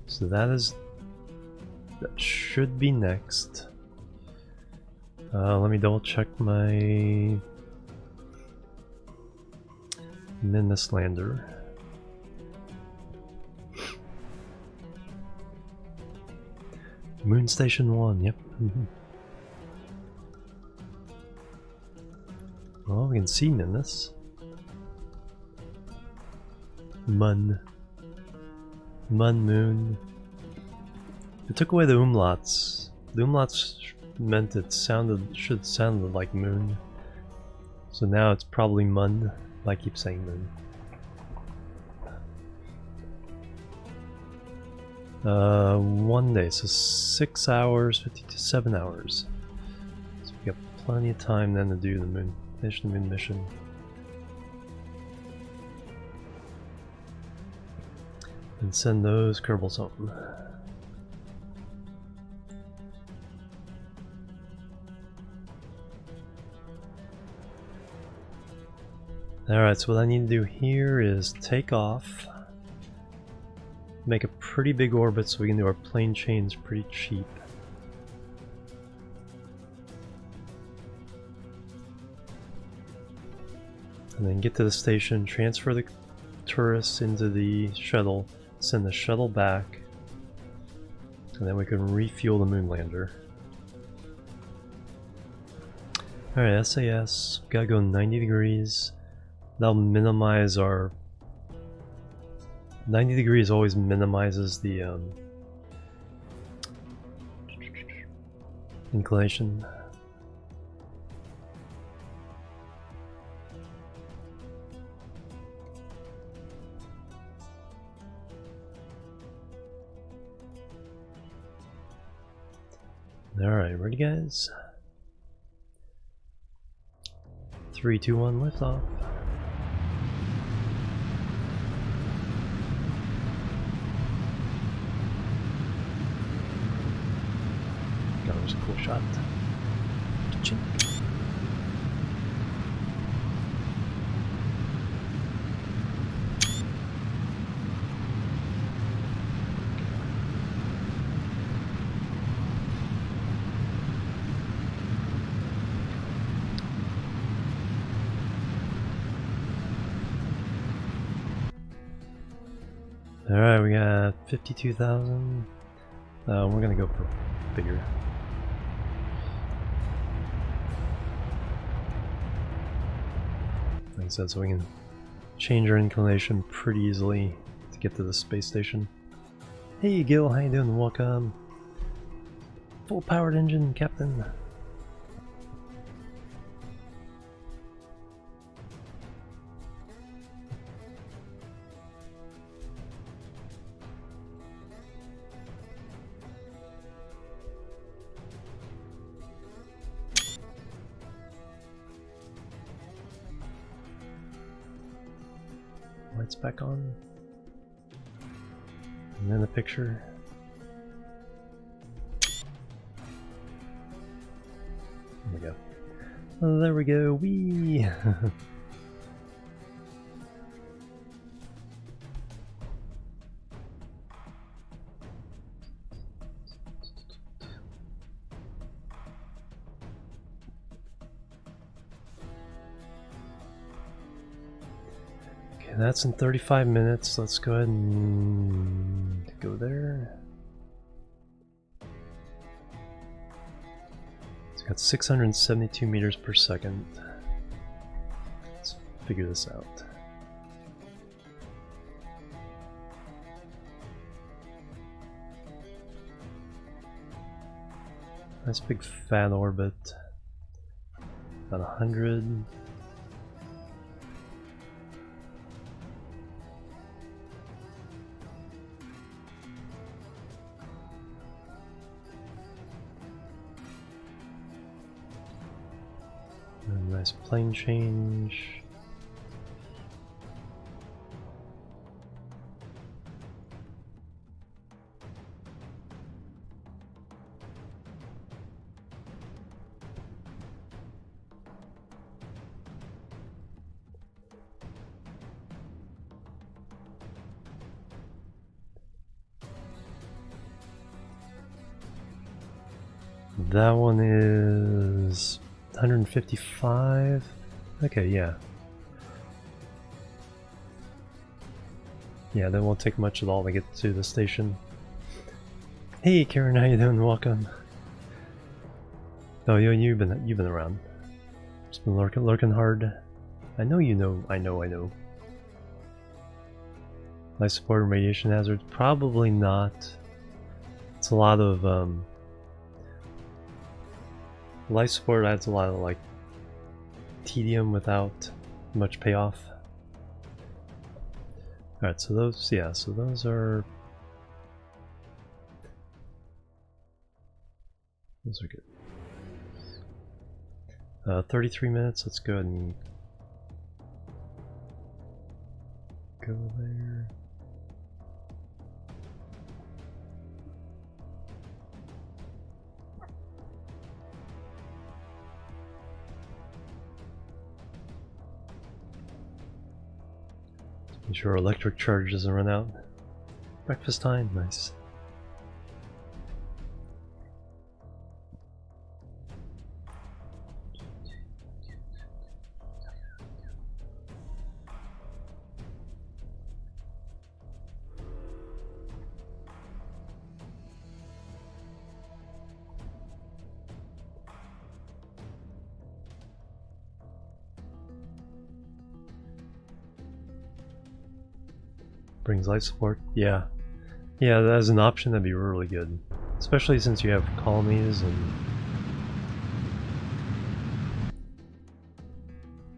So that should be next. Let me double check my Minmus lander. Moon Station 1, yep. Well, we can see Minmus. Mun. Moon. It took away the umlauts. The umlauts meant it should sound like moon. So now it's probably Mun. I keep saying moon. 1 day, so 6 hours, 57 hours. So we got plenty of time then to do the moon, finish the moon mission. And send those Kerbals home. Alright, so what I need to do here is take off, make a pretty big orbit so we can do our plane chains pretty cheap. And then get to the station, transfer the tourists into the shuttle, send the shuttle back, and then we can refuel the moon lander. Alright, SAS, gotta go 90 degrees. That'll minimize our... 90 degrees always minimizes the inclination. Alright, ready guys? 3, 2, 1, liftoff. That was a cool shot. Cha-ching. Alright, we got 52,000. We're gonna go for bigger. Like I said, so we can change our inclination pretty easily to get to the space station. Hey Gil, how you doing? Welcome. Full powered engine, Captain. Lights back on. And then the picture. There we go. Oh, there we go. Whee! That's in 35 minutes. Let's go ahead and go there. It's got 672 meters per second. Let's figure this out. Nice big fat orbit. About 100. A nice plane change. That one is 155. Okay, yeah. Yeah, that won't take much at all to get to the station. Hey Karen, how you doing? Welcome. Oh, you've been around. Just been lurking hard. I know you know. I know. Life support and radiation hazards? Probably not. It's a lot of life support adds a lot of like tedium without much payoff. Alright, so those, yeah, so those are good. 33 minutes, let's go ahead and go there. Make sure electric charge doesn't run out. Breakfast time, nice. Brings life support, yeah. Yeah, that as an option, that'd be really good. Especially since you have colonies and...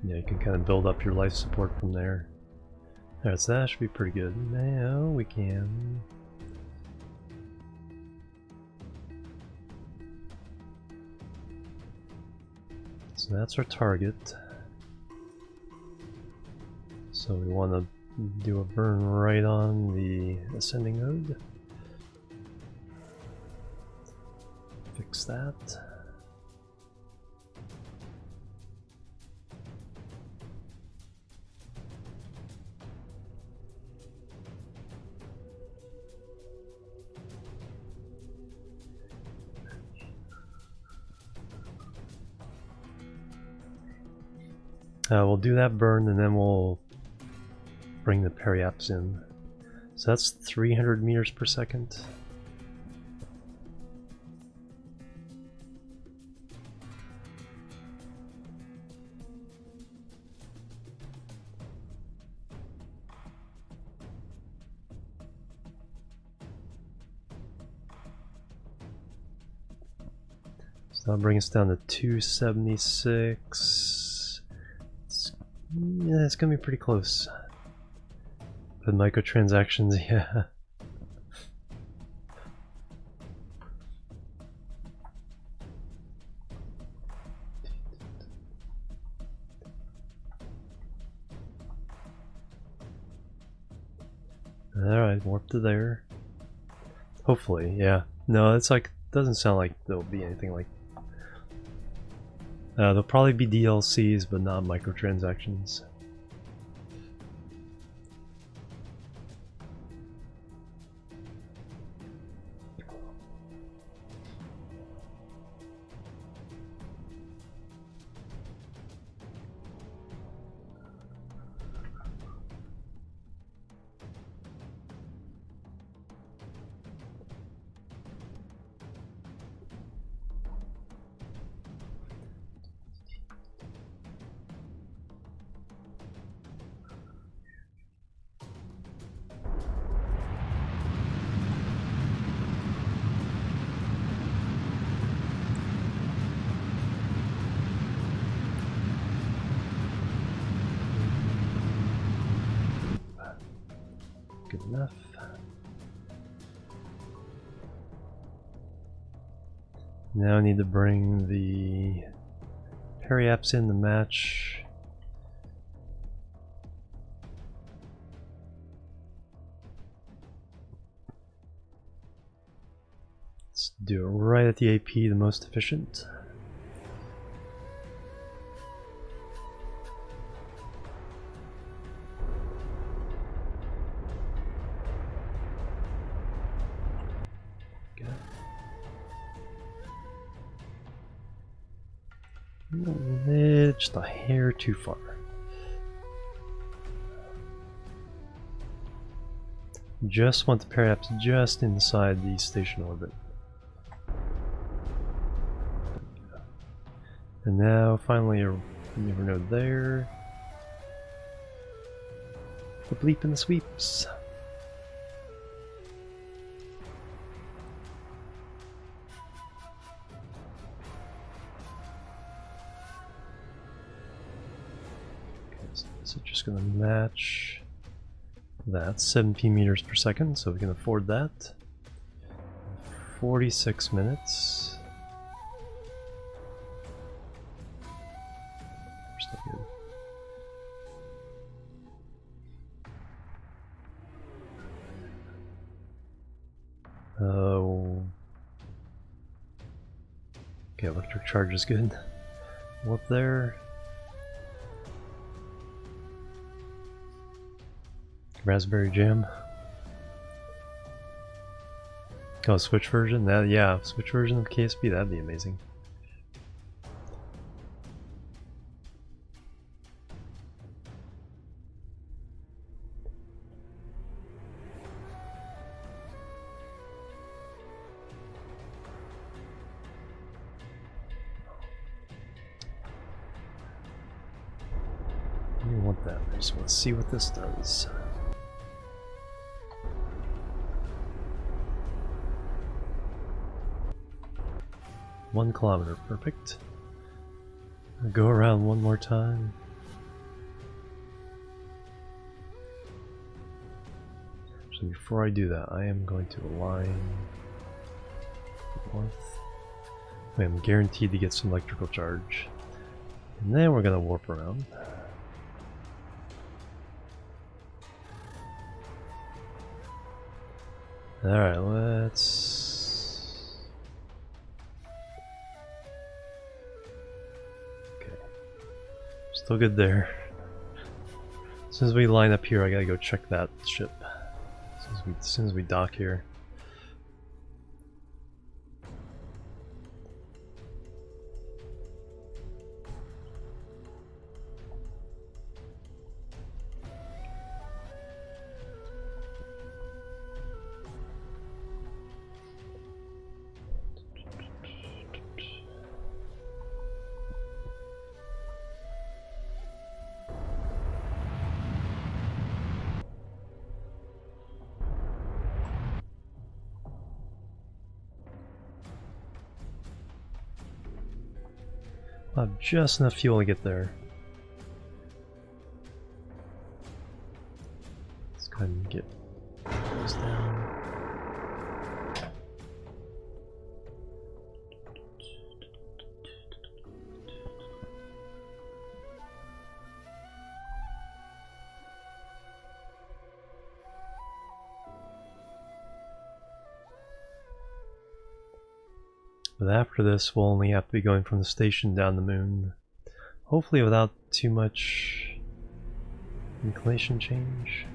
yeah, you can kind of build up your life support from there. Alright, so that should be pretty good. Now we can... so that's our target. So we want to do a burn right on the ascending node. Fix that. We'll do that burn and then we'll bring the periaps in. So that's 300 meters per second. So that'll bring us down to 276. Yeah, it's gonna be pretty close. With microtransactions, yeah. Alright, warp to there. Hopefully, yeah. No, it's like, doesn't sound like there'll be anything like... there'll probably be DLCs, but not microtransactions. Good enough. Now I need to bring the Periap's in the match. Let's do it right at the AP, the most efficient. Just a hair too far. Just want the periaps just inside the station orbit. And now finally a maneuver node there. The bleep and the sweeps. So just going to match that 17 meters per second, so we can afford that. 46 minutes. We're still good. Oh. Okay, electric charge is good. Up there. Raspberry jam. Oh, Switch version? That, yeah, Switch version of KSP, that'd be amazing. I don't want that, I just want to see what this does. One kilometer, perfect. I'll go around one more time. So before I do that, I am going to align north. I'm guaranteed to get some electrical charge. And then we're gonna warp around. Alright, let's... Still good there. As soon as we line up here, I gotta go check that ship. As soon as we dock here. I'll have just enough fuel to get there. Let's go ahead and get those down. But after this, we'll only have to be going from the station down the moon. Hopefully without too much inclination change.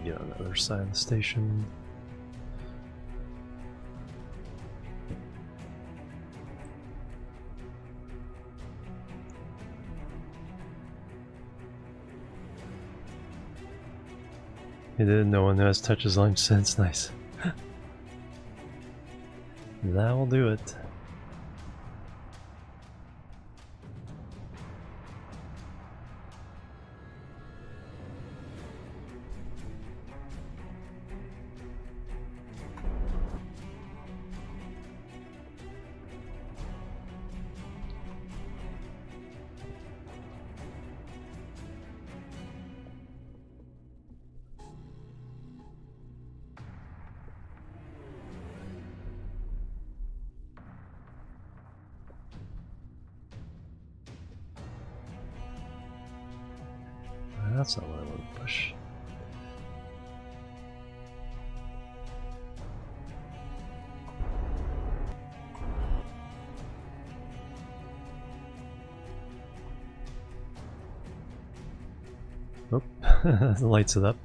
Get on the other side of the station. He didn't know one has touches launch sense, nice. That will do it. That's not what I want to push. Oh, that lights it up.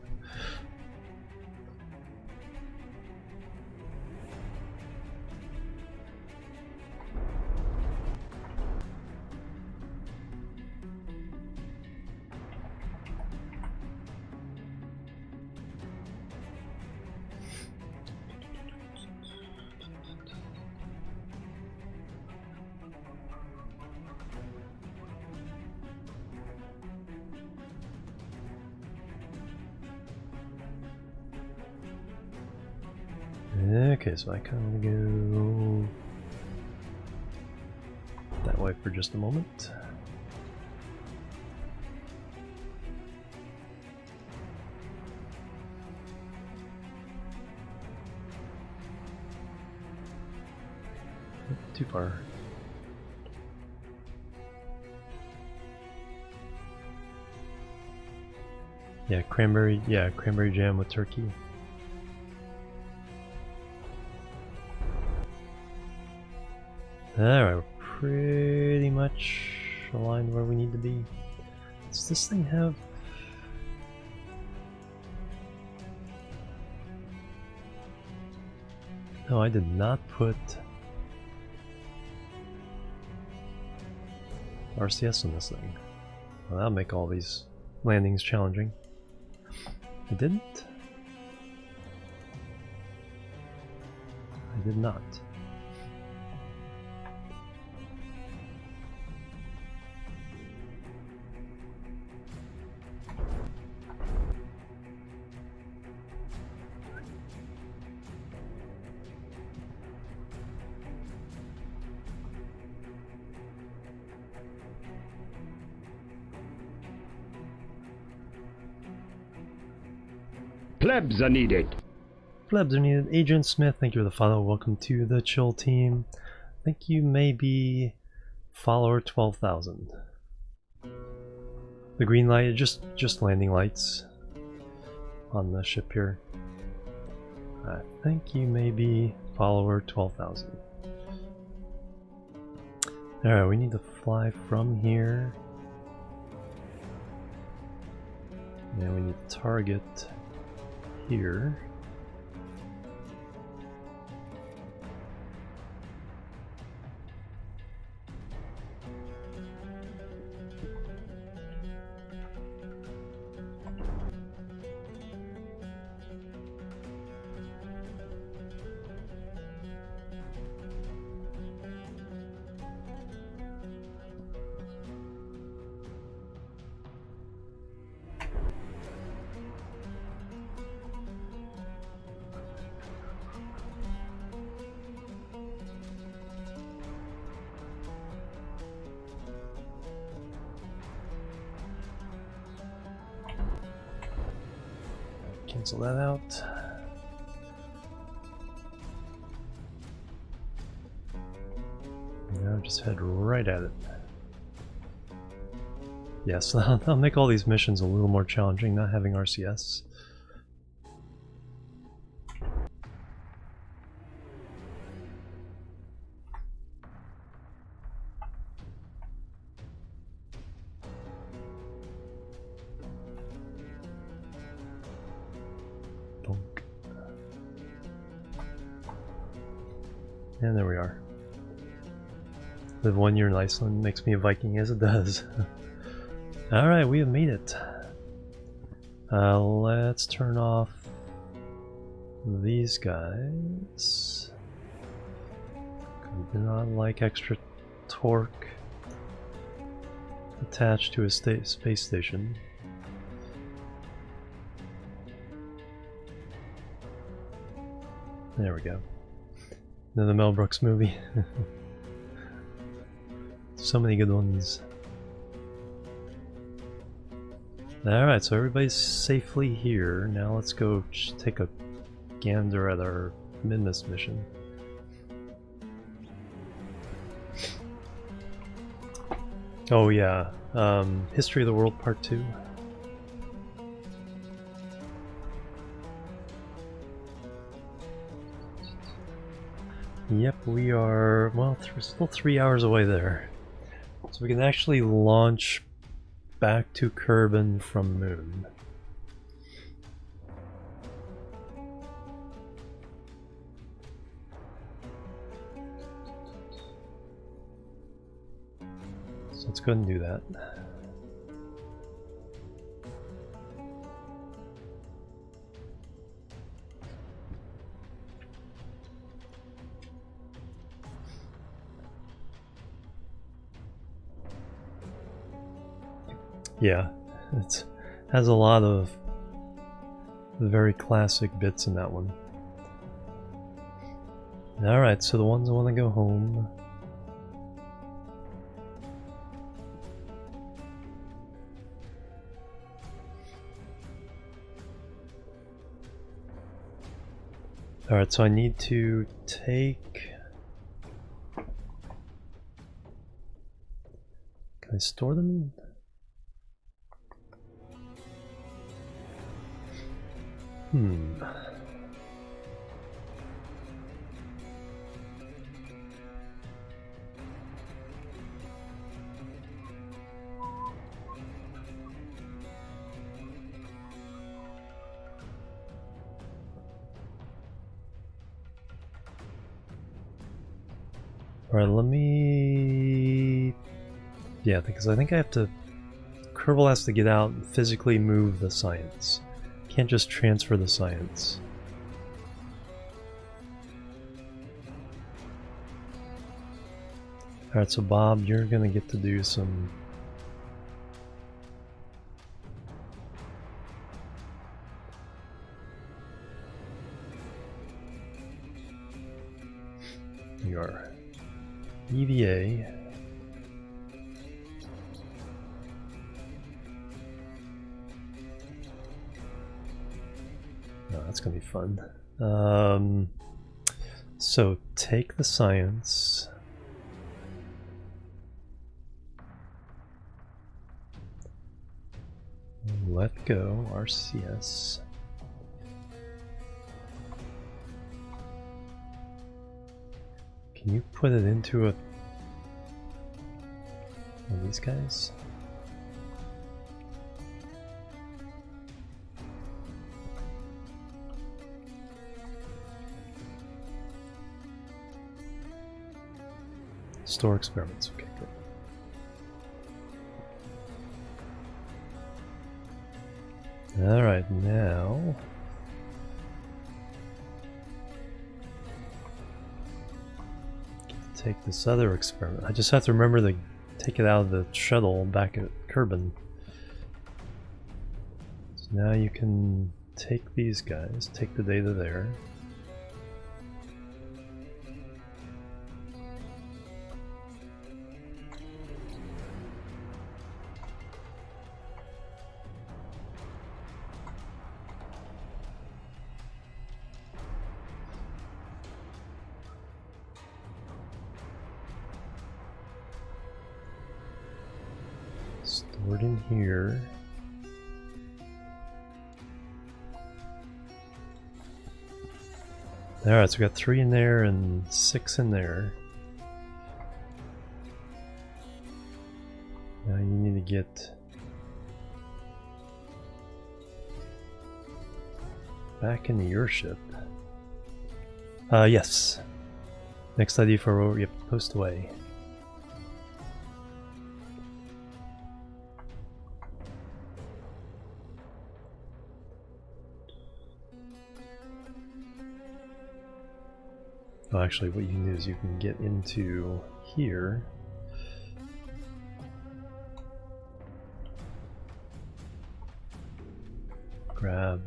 Okay, so I kind of go that way for just a moment. Too far. Yeah, cranberry jam with turkey. Alright, we're pretty much aligned where we need to be. Does this thing have... No, I did not put RCS on this thing. Well, that'll make all these landings challenging. I didn't? I did not. Plebs are needed. Plebs are needed. Agent Smith, thank you for the follow. Welcome to the chill team. I think you may be follower 12,000. The green light, just landing lights on the ship here. I think you may be follower 12,000. Alright, we need to fly from here. And we need to target here. Cancel that out. Now just head right at it. Yes, that'll make all these missions a little more challenging, not having RCS. And there we are. Live 1 year in Iceland makes me a Viking as it does. Alright, we have made it. Let's turn off these guys. We do not like extra torque attached to a space station. There we go. Another Mel Brooks movie. So many good ones. Alright, so everybody's safely here. Now let's go take a gander at our Minmus mission. Oh yeah, History of the World Part 2. Yep, we are, well, still 3 hours away there. So we can actually launch back to Kerbin from Moon. So let's go ahead and do that. Yeah, it has a lot of very classic bits in that one. Alright, so the ones that want to go home. Alright, so I need to take... Can I store them? Alright, let me... Yeah, because I think I have to... Kerbal has to get out and physically move the science. Can't just transfer the science. Alright, so Bob, you're gonna get to do some... Your EVA. Oh, that's gonna be fun. So take the science. Let go RCS. Can you put it into one of these guys? Store experiments, okay, good. Alright, now... Take this other experiment. I just have to remember to take it out of the shuttle back at Kerbin. So now you can take these guys, take the data there. Stored in here. Alright, so we got 3 in there and 6 in there. Now you need to get back into your ship. Yes. Next ID for yep, post away. Oh, actually, what you can do is you can get into here. Grab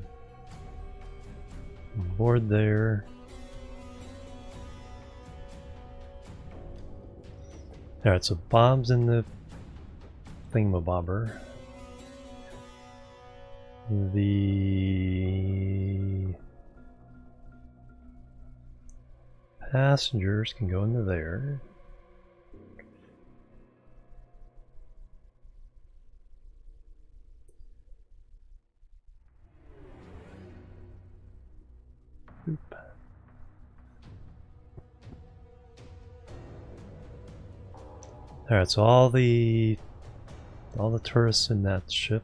board there. Alright, so Bob's in the thingamabobber. The passengers can go into there. Oop. Alright, so all the tourists in that ship.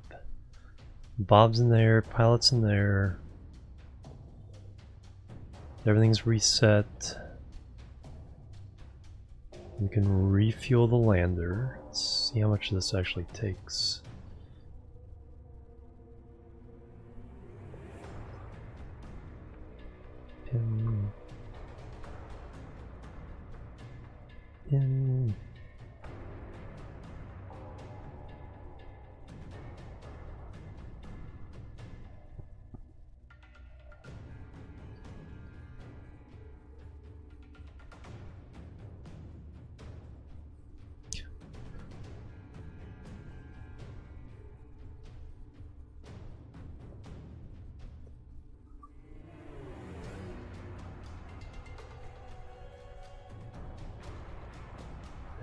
Bob's in there, pilot's in there. Everything's reset. We can refuel the lander. Let's see how much this actually takes. Pin.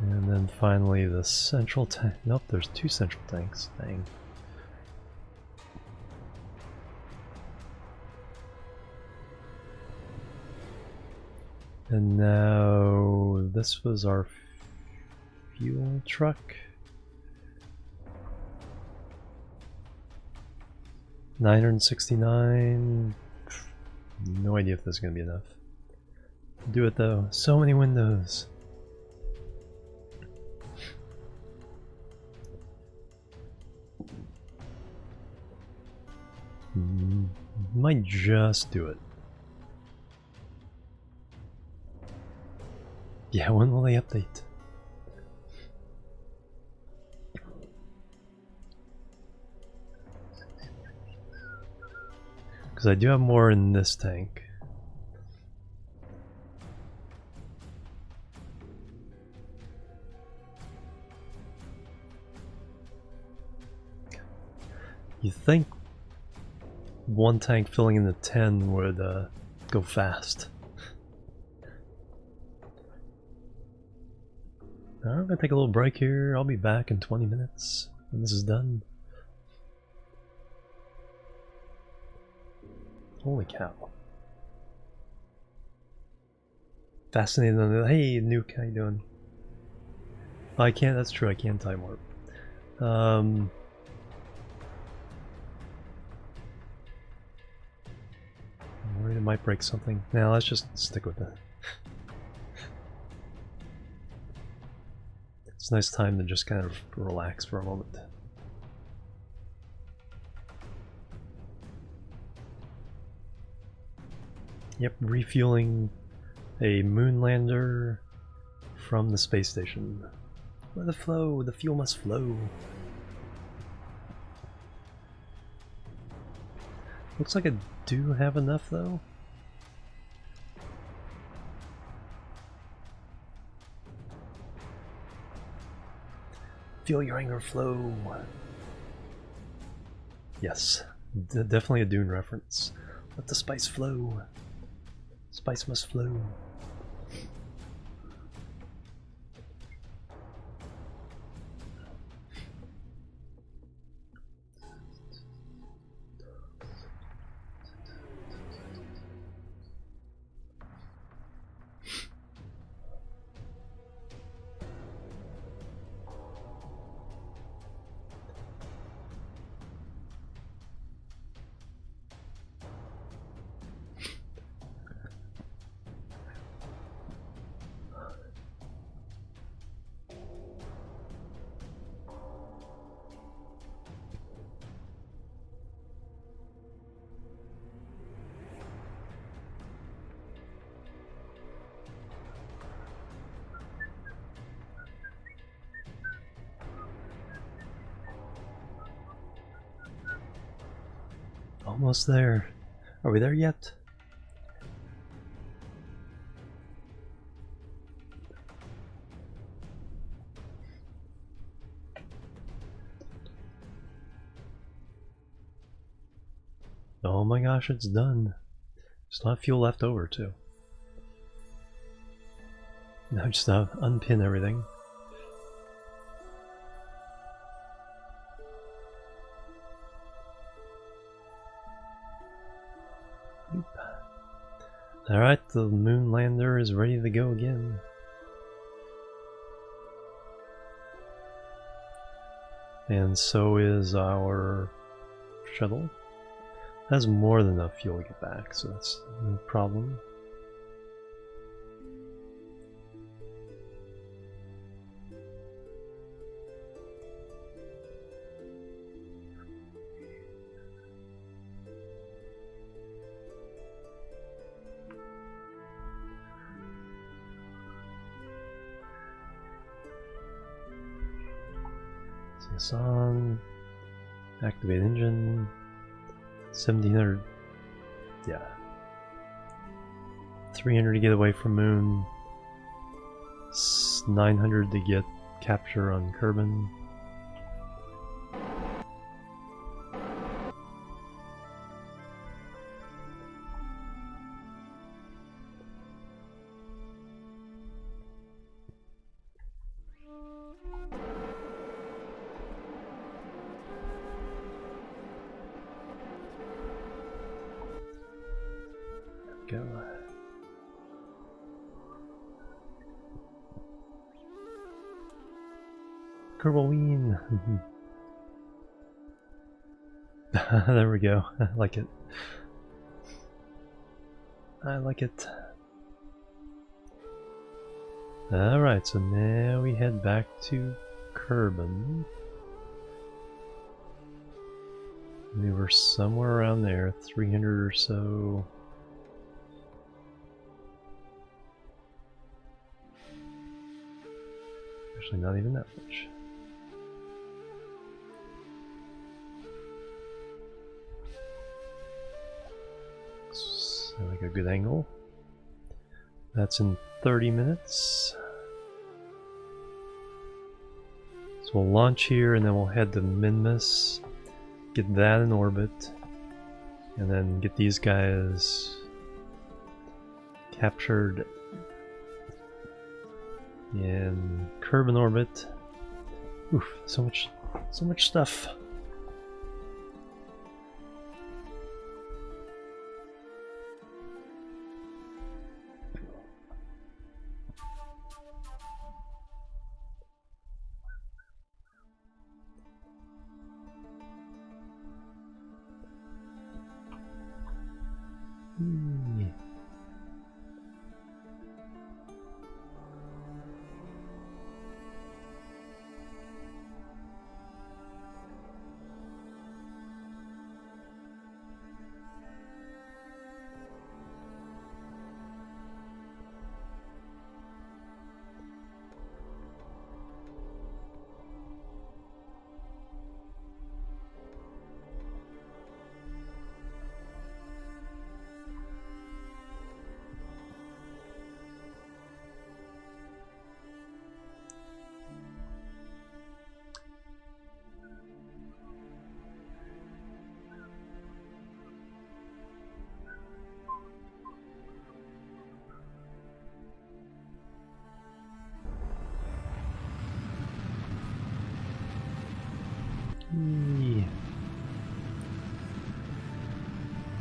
And then finally the central tank. Nope, there's two central tanks. Dang. And now this was our fuel truck. 969. No idea if this is going to be enough. Do it though. So many windows. Might just do it. Yeah, when will they update? Because I do have more in this tank. You think one tank filling in the 10 would go fast. I'm gonna take a little break here. I'll be back in 20 minutes when this is done. Holy cow. Fascinating. Hey, Nuke, how you doing? Oh, I can't, that's true, I can time warp. I'm worried it might break something. Now let's just stick with it. It's a nice time to just kind of relax for a moment. Yep, refueling a moon lander from the space station. Let it flow, the fuel must flow. Looks like I do have enough though. Feel your anger flow. Yes, definitely a Dune reference. Let the spice flow. Spice must flow. Almost there. Are we there yet? Oh my gosh, it's done. Still have fuel left over too. Now just unpin everything. Alright, the moon lander is ready to go again. And so is our shuttle. It has more than enough fuel to get back, so that's no problem. This on, activate engine, 1700, yeah, 300 to get away from Moon, 900 to get capture on Kerbin. Go. Kerbal. There we go. I like it. I like it. Alright, so now we head back to Kerbin. We were somewhere around there, 300 or so. Actually, not even that much. Looks like a good angle. That's in 30 minutes. So we'll launch here and then we'll head to Minmus, get that in orbit, and then get these guys captured in Kerbin orbit. Oof, so much stuff.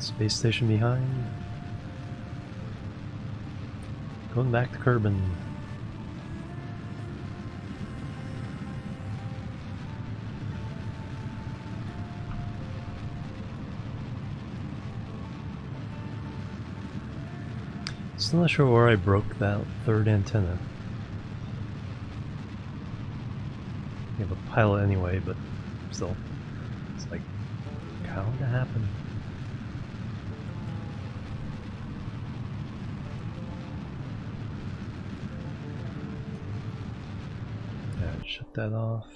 Space station behind. Going back to Kerbin. Still not sure where I broke that third antenna. You have a pilot anyway, but still, it's like, how did that happen? Shut that off.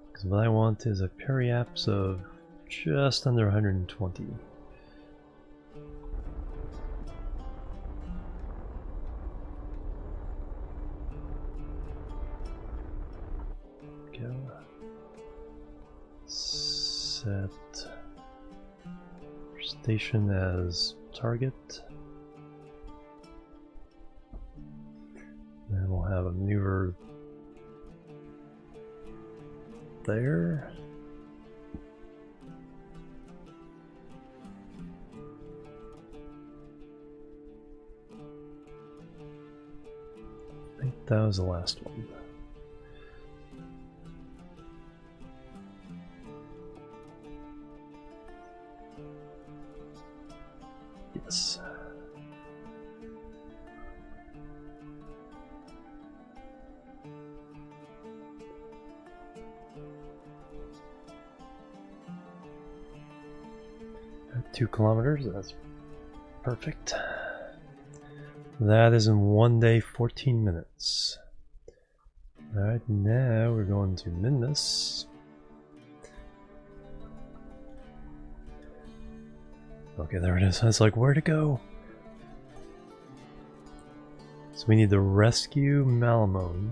Because what I want is a periapse of just under 120. Go. Set station as target. Then we'll have a maneuver there. I think that was the last one. Yes. At 2 kilometers, that's perfect. That is in 1 day, 14 minutes. Alright, now we're going to Minmus. Okay, there it is. I was like, where to go? So we need to rescue Malamone.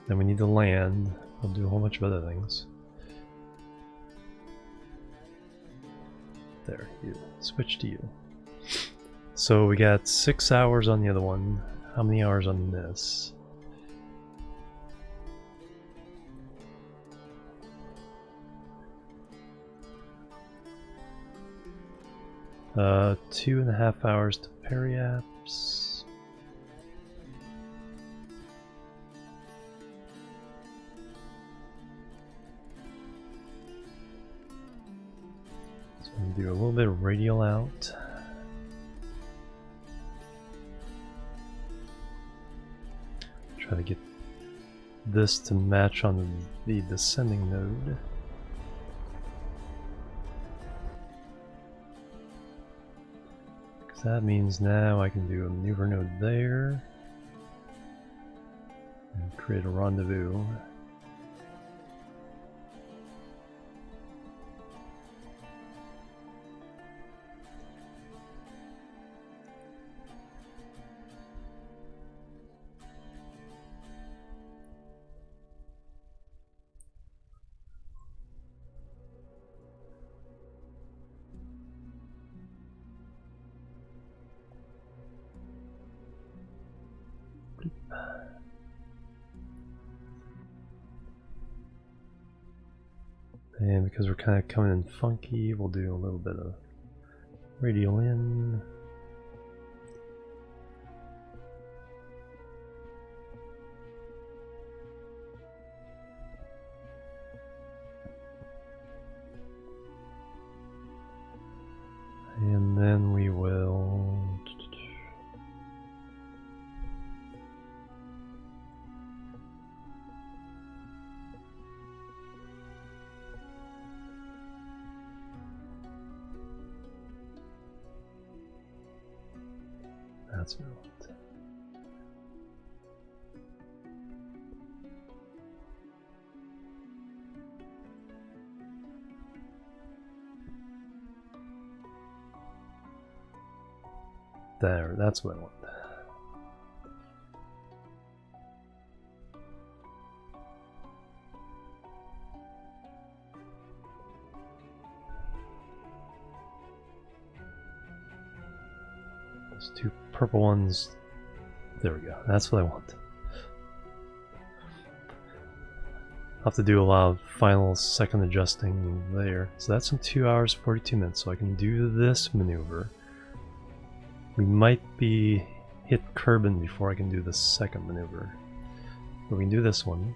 Then we need to land. We'll do a whole bunch of other things. There, you. Switch to you. So we got 6 hours on the other one. How many hours on this? Uh, 2.5 hours to Periaps. So I'm gonna do a little bit of radial out. Try to get this to match on the descending node. That means now I can do a maneuver node there and create a rendezvous. And because we're kind of coming in funky, we'll do a little bit of radial in. And then we will... That's what I want. There, that's what I want. Those 2 purple ones. There we go. That's what I want. I'll have to do a lot of final second adjusting there. So that's in 2 hours 42 minutes. So I can do this maneuver. We might be hit Kerbin before I can do the second maneuver. But we can do this one.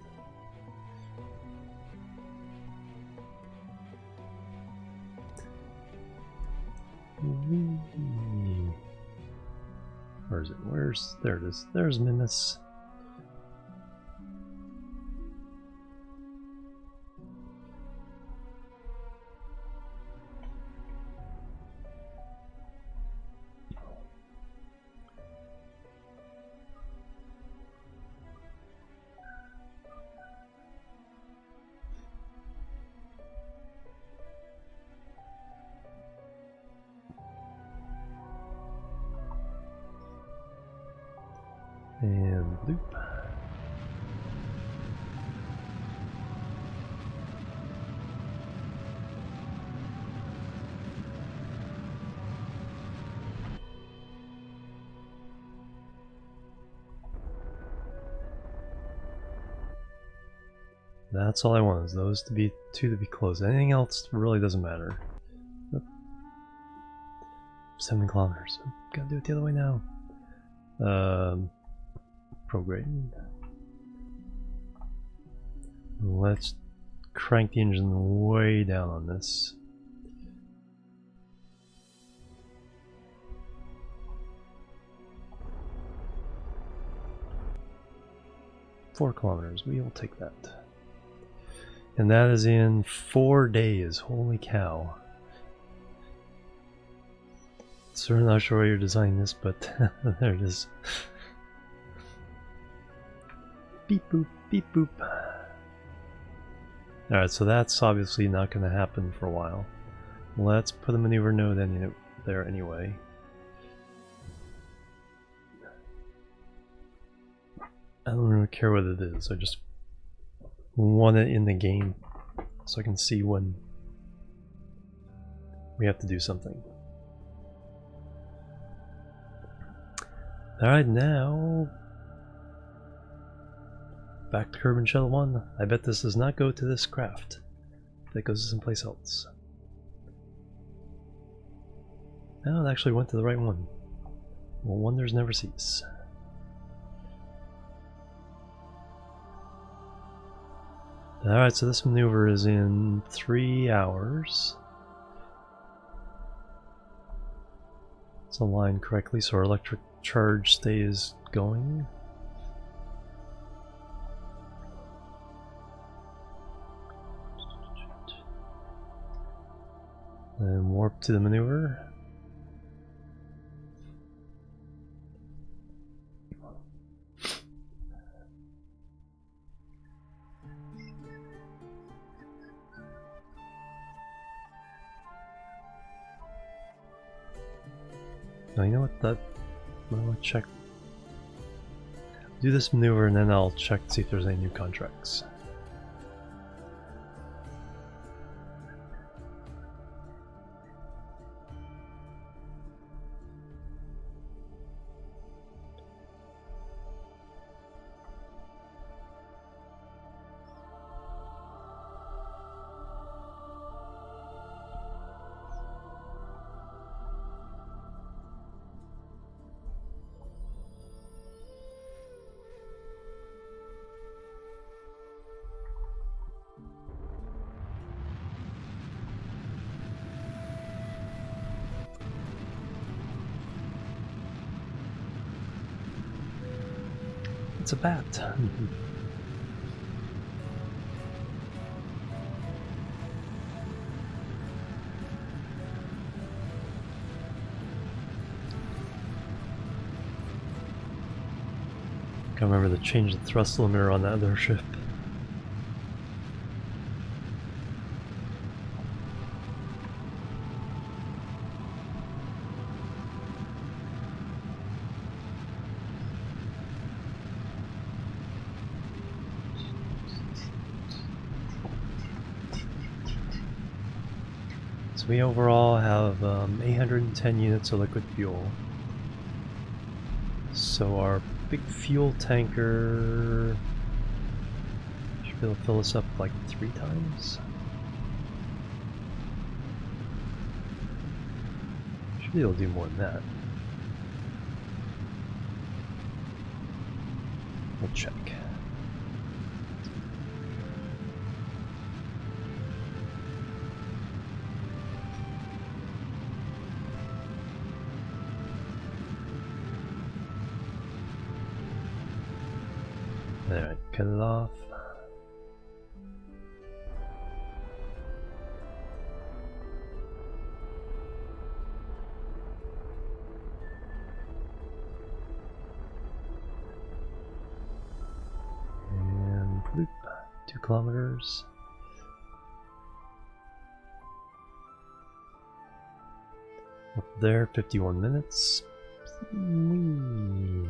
Where is it? There it is. There's Minmus. And loop. That's all I want, is those to be 2 to be closed. Anything else really doesn't matter. 7 kilometers. Gotta do it the other way now. Program. Let's crank the engine way down on this. Four kilometers, we will take that. And that is in 4 days, holy cow. Certainly not sure why you're designing this, but there it is. Beep boop, beep boop. Alright, so that's obviously not going to happen for a while. Let's put a maneuver node in there anyway. I don't really care what it is, I just want it in the game so I can see when we have to do something. Alright, now back to Kerbin Shuttle 1. I bet this does not go to this craft. That goes to someplace else. No, it actually went to the right one. Well, wonders never cease. Alright, so this maneuver is in 3 hours. It's aligned correctly so our electric charge stays going. And warp to the maneuver. Now you know what, that I'm gonna check. Do this maneuver and then I'll check to see if there's any new contracts. It's a bat. Can't remember to change the thrust limiter on that other ship. We overall have 810 units of liquid fuel. So our big fuel tanker should be able to fill us up like 3 times. Should be able to do more than that. We'll check. Alright, cut it off. And bloop, 2 kilometers. Up there, 51 minutes. Whee.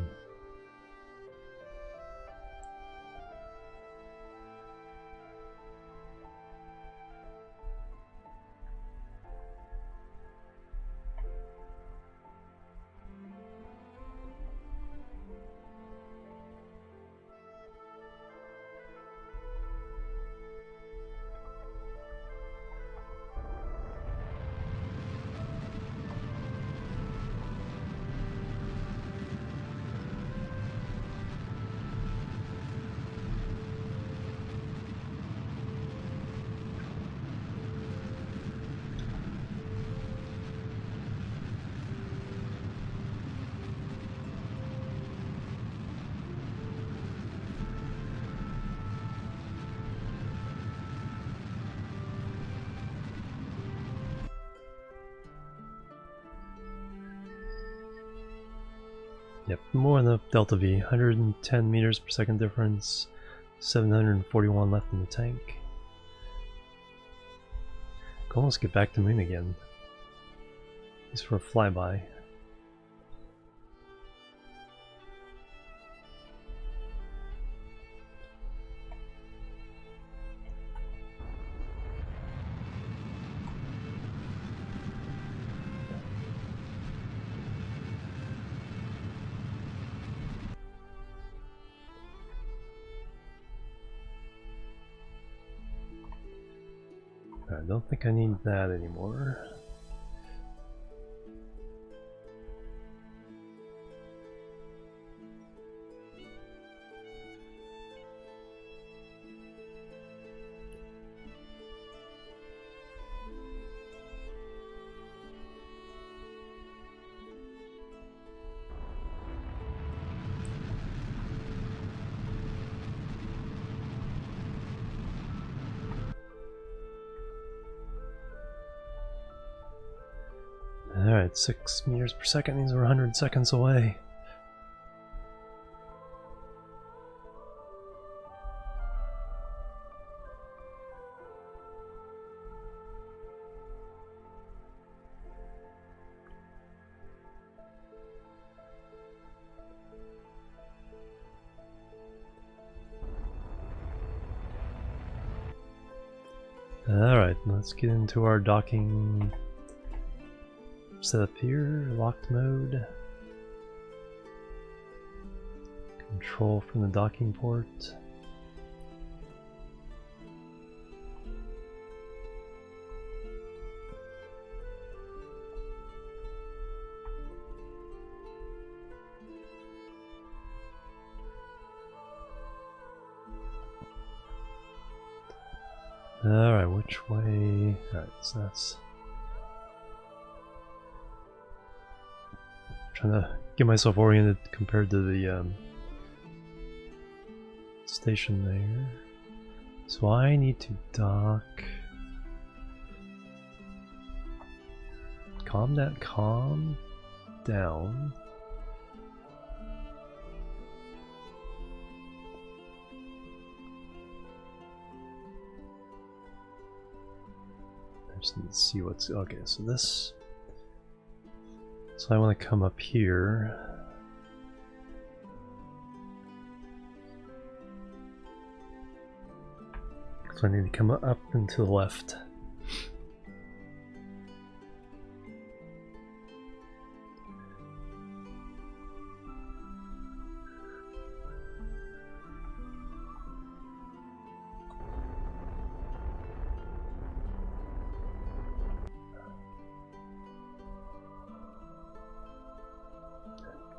Yep, more than the Delta V. 110 meters per second difference. 741 left in the tank. Can almost get back to Moon again. At least for a flyby. I don't think I need that anymore. Alright, 6 meters per second means we're 100 seconds away. Alright, let's get into our docking setup here. Locked mode. Control from the docking port. Alright, which way? Alright, so that's... trying to get myself oriented compared to the station there. So I need to dock. Calm down. I just need to see what's okay. So this. So I want to come up here. So I need to come up and to the left.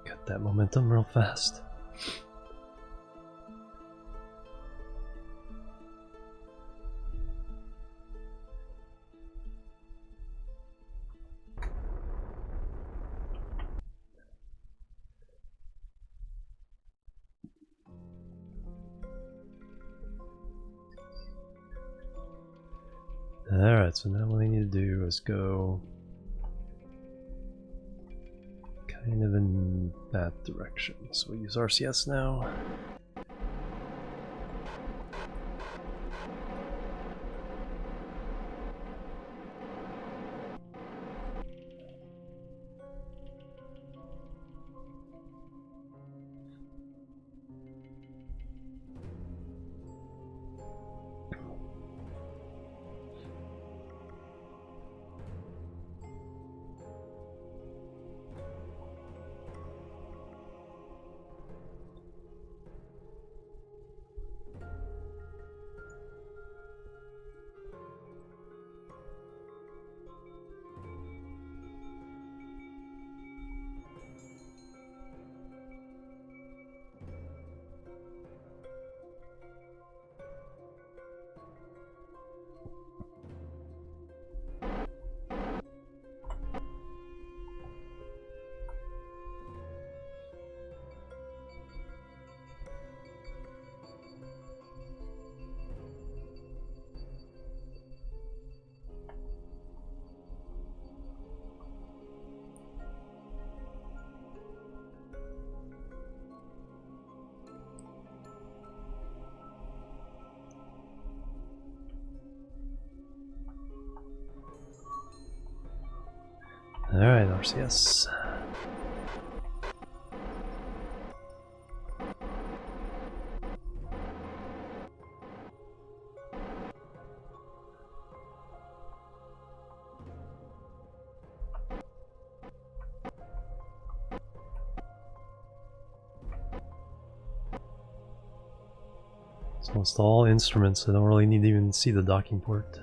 Cut that momentum real fast. Alright, so now what I need to do is go kind of in that direction. So we'll use RCS now. RCS. It's almost all instruments. I don't really need to even see the docking port.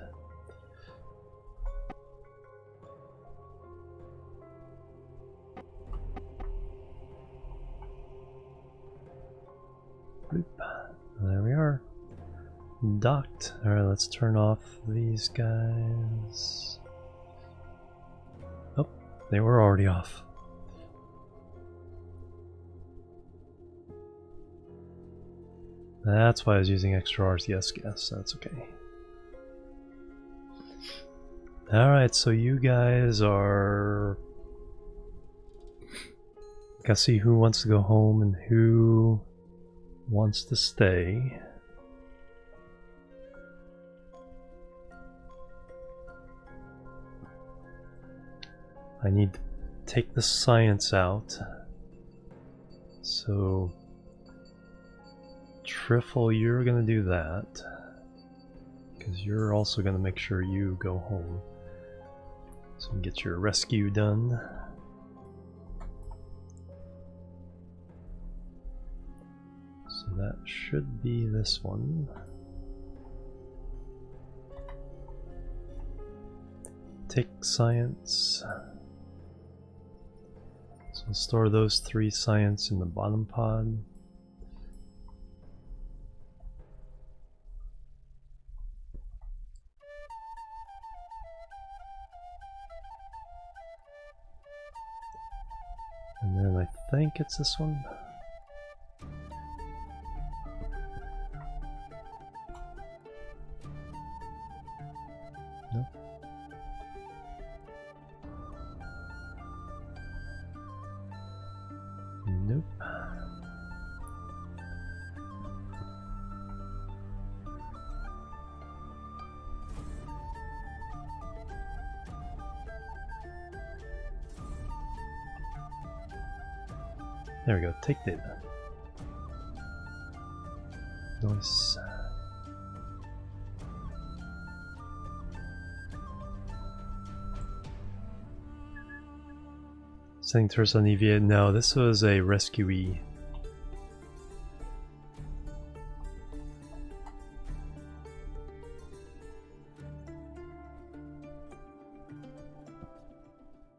Boop. There we are. Docked. Alright, let's turn off these guys. Oh, they were already off. That's why I was using extra RCS gas. That's okay. Alright, so you guys are... Gotta see who wants to go home and who wants to stay. I need to take the science out. So... Triffle, you're gonna do that. Because you're also gonna make sure you go home. So you can get your rescue done. So that should be this one. Take science. So we'll store those 3 science in the bottom pod. And then I think it's this one. Nope. Nope. There we go, take data. Nice. Sending tourists on EVA. No, this was a rescuee.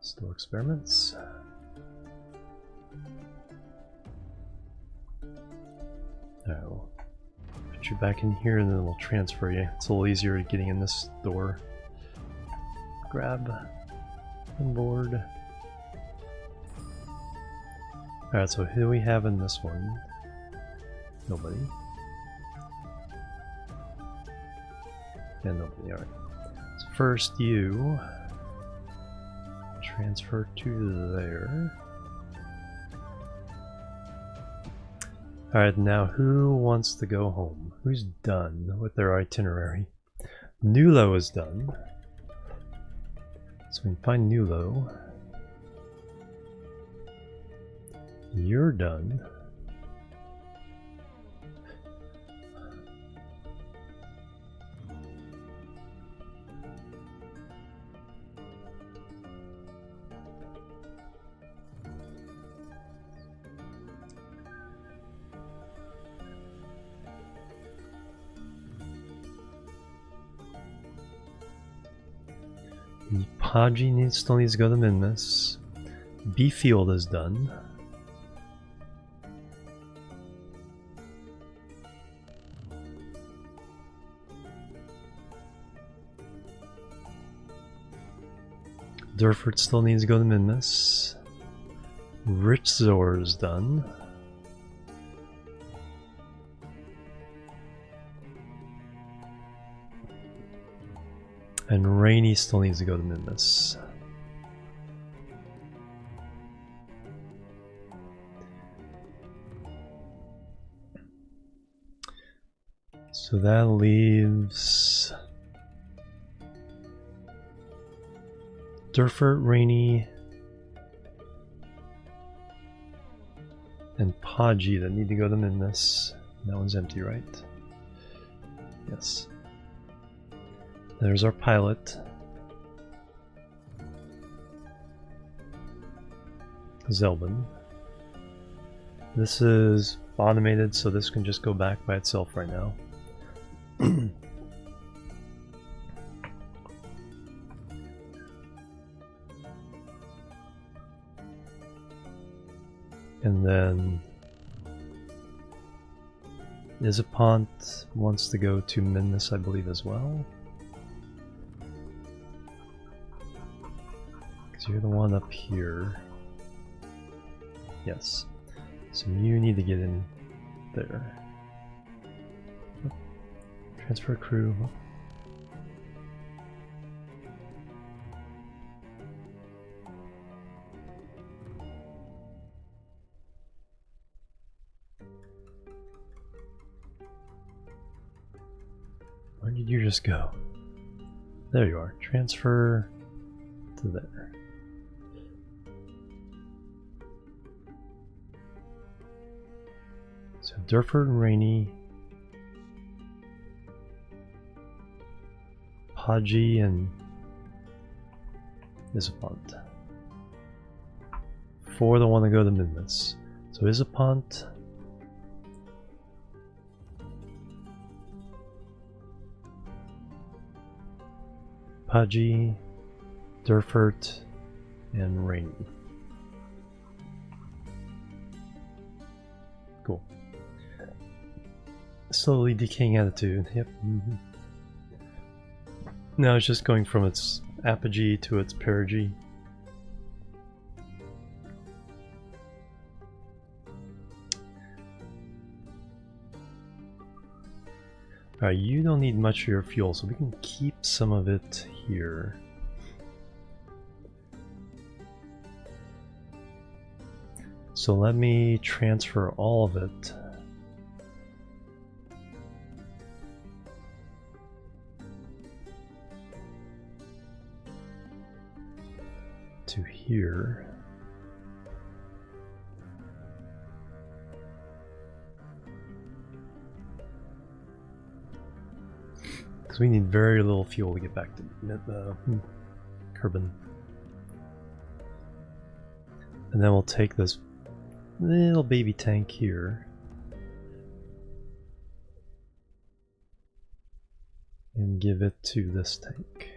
Store experiments. Oh, put you back in here and then we'll transfer you. It's a little easier getting in this door. Grab on board. Alright, so who do we have in this one? Nobody. Yeah, nobody, alright. So first you transfer to there. Alright, now who wants to go home? Who's done with their itinerary? Nulo is done. So we can find Nulo. You're done. Haji still needs to go to Minmus. B field is done. Durford still needs to go to Minmus. Richzor is done. And Rainy still needs to go to Minmus. So that leaves Durford, Rainy, and Podgy that need to go to Minmus. That one's empty, right? Yes. There's our pilot. Zelbin. This is automated, so this can just go back by itself right now. And then Isapont wants to go to Minmus, I believe, as well. Because you're the one up here. Yes. So you need to get in there. Transfer crew. Where did you just go? There you are. Transfer to there. So Durford and Rainy, Podgy and Isapont. For the one to go to Minmus. So Isapont. Podgy, Durfort, and Rainy. Cool. Slowly decaying attitude, yep. Now it's just going from its apogee to its perigee. Alright, you don't need much of your fuel, so we can keep some of it here. So let me transfer all of it to here. Because we need very little fuel to get back to Kerbin. And then we'll take this little baby tank here and give it to this tank.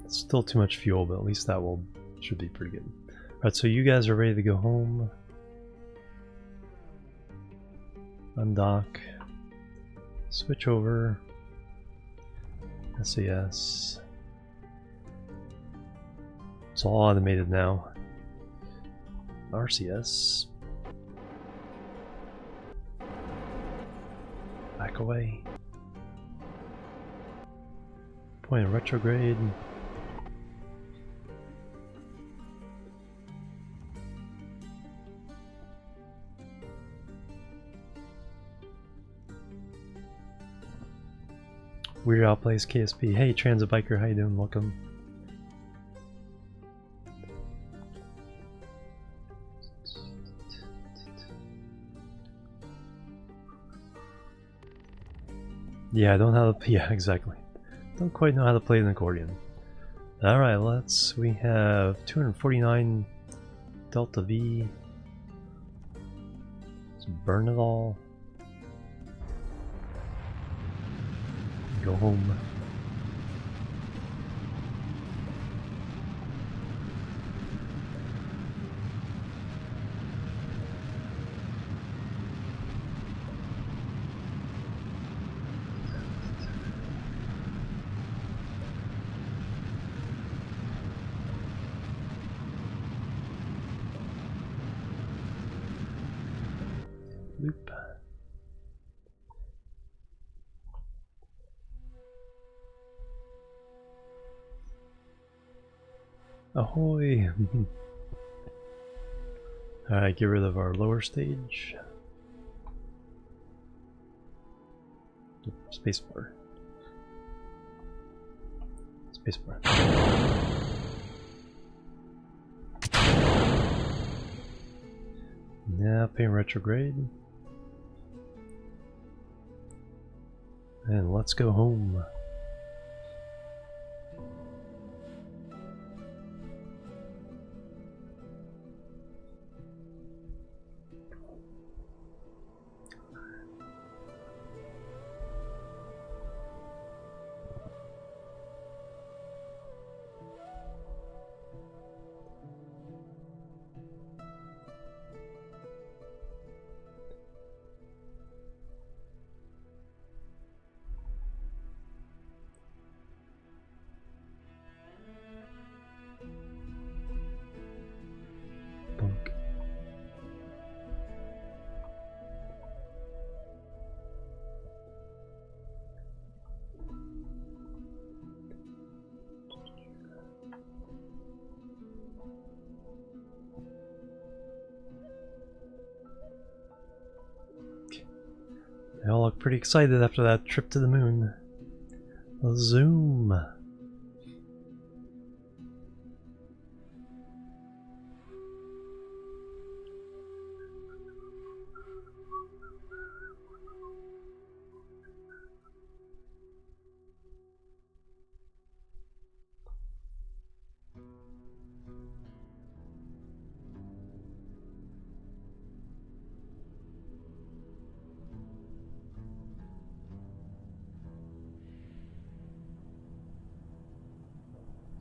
It's still too much fuel, but at least that should be pretty good. Alright, so you guys are ready to go home. Undock. Switch over. SAS. It's all automated now. RCS. Back away. Point of retrograde. Weird Al plays KSP. Hey, Transit Biker, how you doing? Welcome. Yeah, I don't know how to. Yeah, exactly. Don't quite know how to play an accordion. All right, we have 249 Delta V. Let's burn it all. Go home. Loop. Ahoy! Alright, get rid of our lower stage. Spacebar. Spacebar. Now pay retrograde. And let's go home. Bunk. They all look pretty excited after that trip to the moon. Zoom.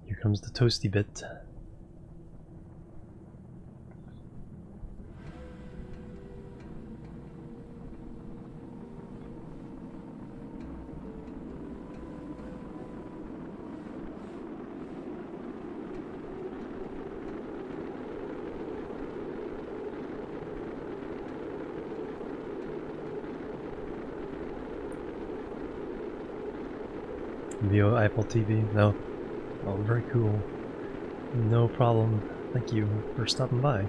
Here comes the toasty bit. Via Apple TV? No. Oh, very cool. No problem. Thank you for stopping by.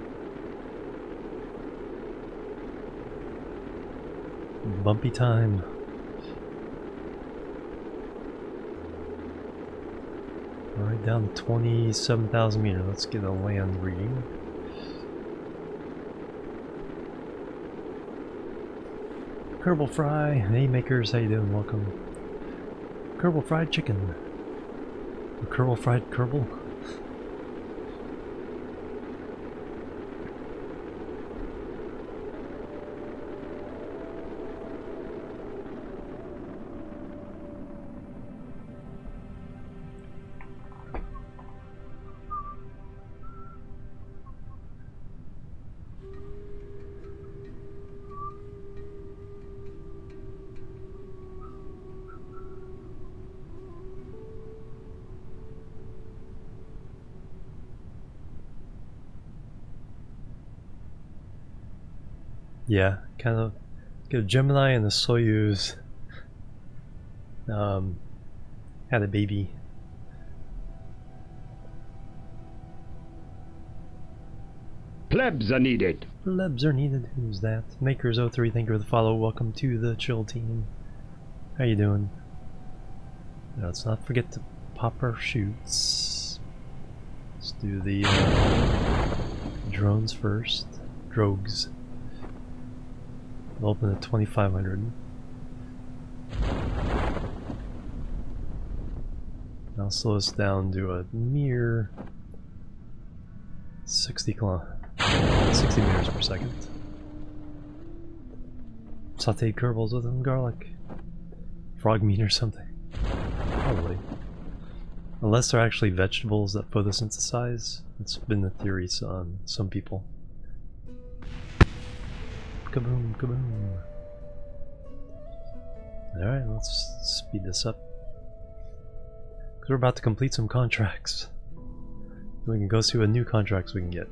Bumpy time. Alright, down to 27,000 meters. Let's get a land reading. Kerbal Fry. Hey makers, how you doing? Welcome. Kerbal Fried Chicken. Or Kerbal Fried Kerbal? Yeah, kind of get a Gemini and a Soyuz had a baby. Plebs are needed. Plebs are needed. Who's that? Makers03, thank you for the follow. Welcome to the chill team. How you doing? Now, let's not forget to pop our chutes. Let's do the drones first. Drogues. We'll open at 2,500. I'll slow us down to a mere 60 meters per second. Sauteed Kerbals with them garlic. Frog meat or something. Probably. Unless they're actually vegetables that photosynthesize. It's been the theory on some people. Kaboom, kaboom. Alright, let's speed this up. Because we're about to complete some contracts. We can go see what new contracts we can get.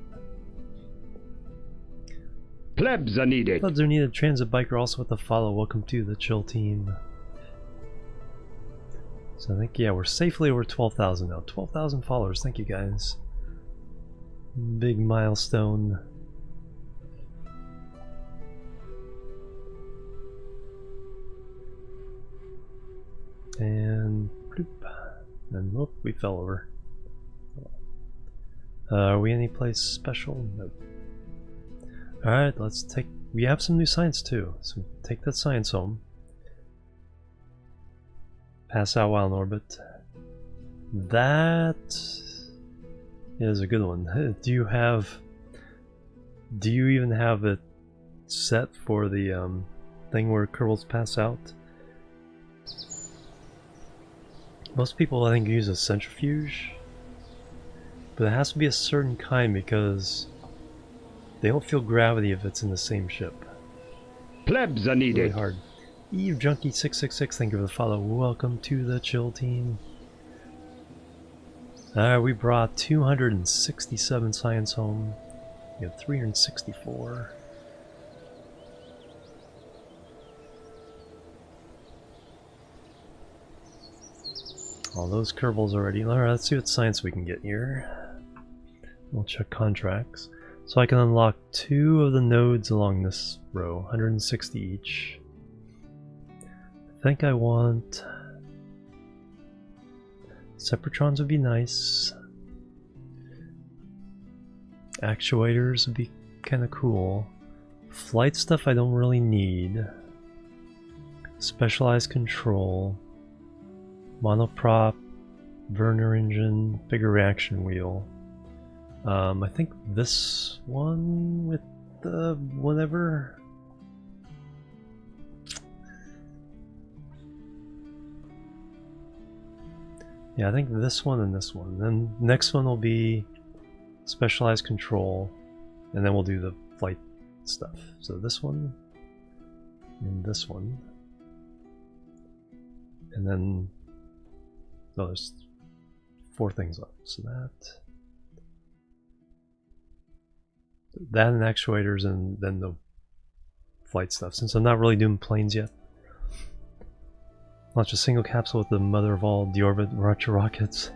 Plebs are needed. Plebs are needed. Transit biker also with the follow. Welcome to the chill team. So I think, yeah, we're safely over 12,000 now. 12,000 followers. Thank you guys. Big milestone. And bloop. And whoop, we fell over. Are we any place special? No. Alright, let's take... We have some new science too, so take that science home. Pass out while in orbit. That is a good one. Do you even have it set for the thing where Kerbals pass out? Most people I think use a centrifuge, but it has to be a certain kind because they don't feel gravity if it's in the same ship. Plebs are needed. Really hard. Eve Junkie 666, thank you for the follow. Welcome to the chill team. Alright, we brought 267 science home. We have 364. All those Kerbals already. Alright, let's see what science we can get here. We'll check contracts. So I can unlock 2 of the nodes along this row, 160 each. I think I want... Separatrons would be nice. Actuators would be kind of cool. Flight stuff I don't really need. Specialized control. Monoprop. Burner engine. Bigger reaction wheel. I think this one with the whatever. Yeah, I think this one and this one. Then next one will be specialized control, and then we'll do the flight stuff. So this one and this one, and then no, there's 4 things left. So that and actuators, and then the flight stuff. Since I'm not really doing planes yet. Launch a single capsule with the mother of all deorbit rockets.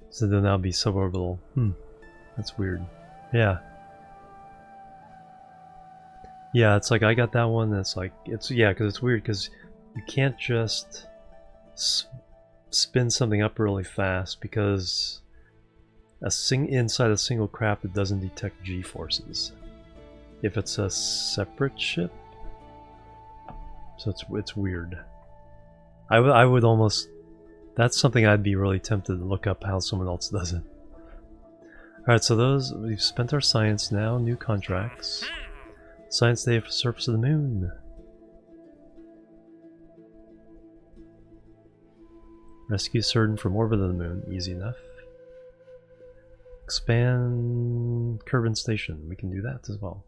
So then that'll be suborbital. That's weird. Yeah. Yeah, it's like I got that one. That's like yeah, because it's weird because you can't just spin something up really fast because inside a single craft it doesn't detect G-forces. If it's a separate ship. So it's weird. I would almost... That's something I'd be really tempted to look up how someone else does it. Alright, so those... We've spent our science now. New contracts. Science day for surface of the moon. Rescue Certain from orbit of the moon. Easy enough. Expand Kerbin Station. We can do that as well.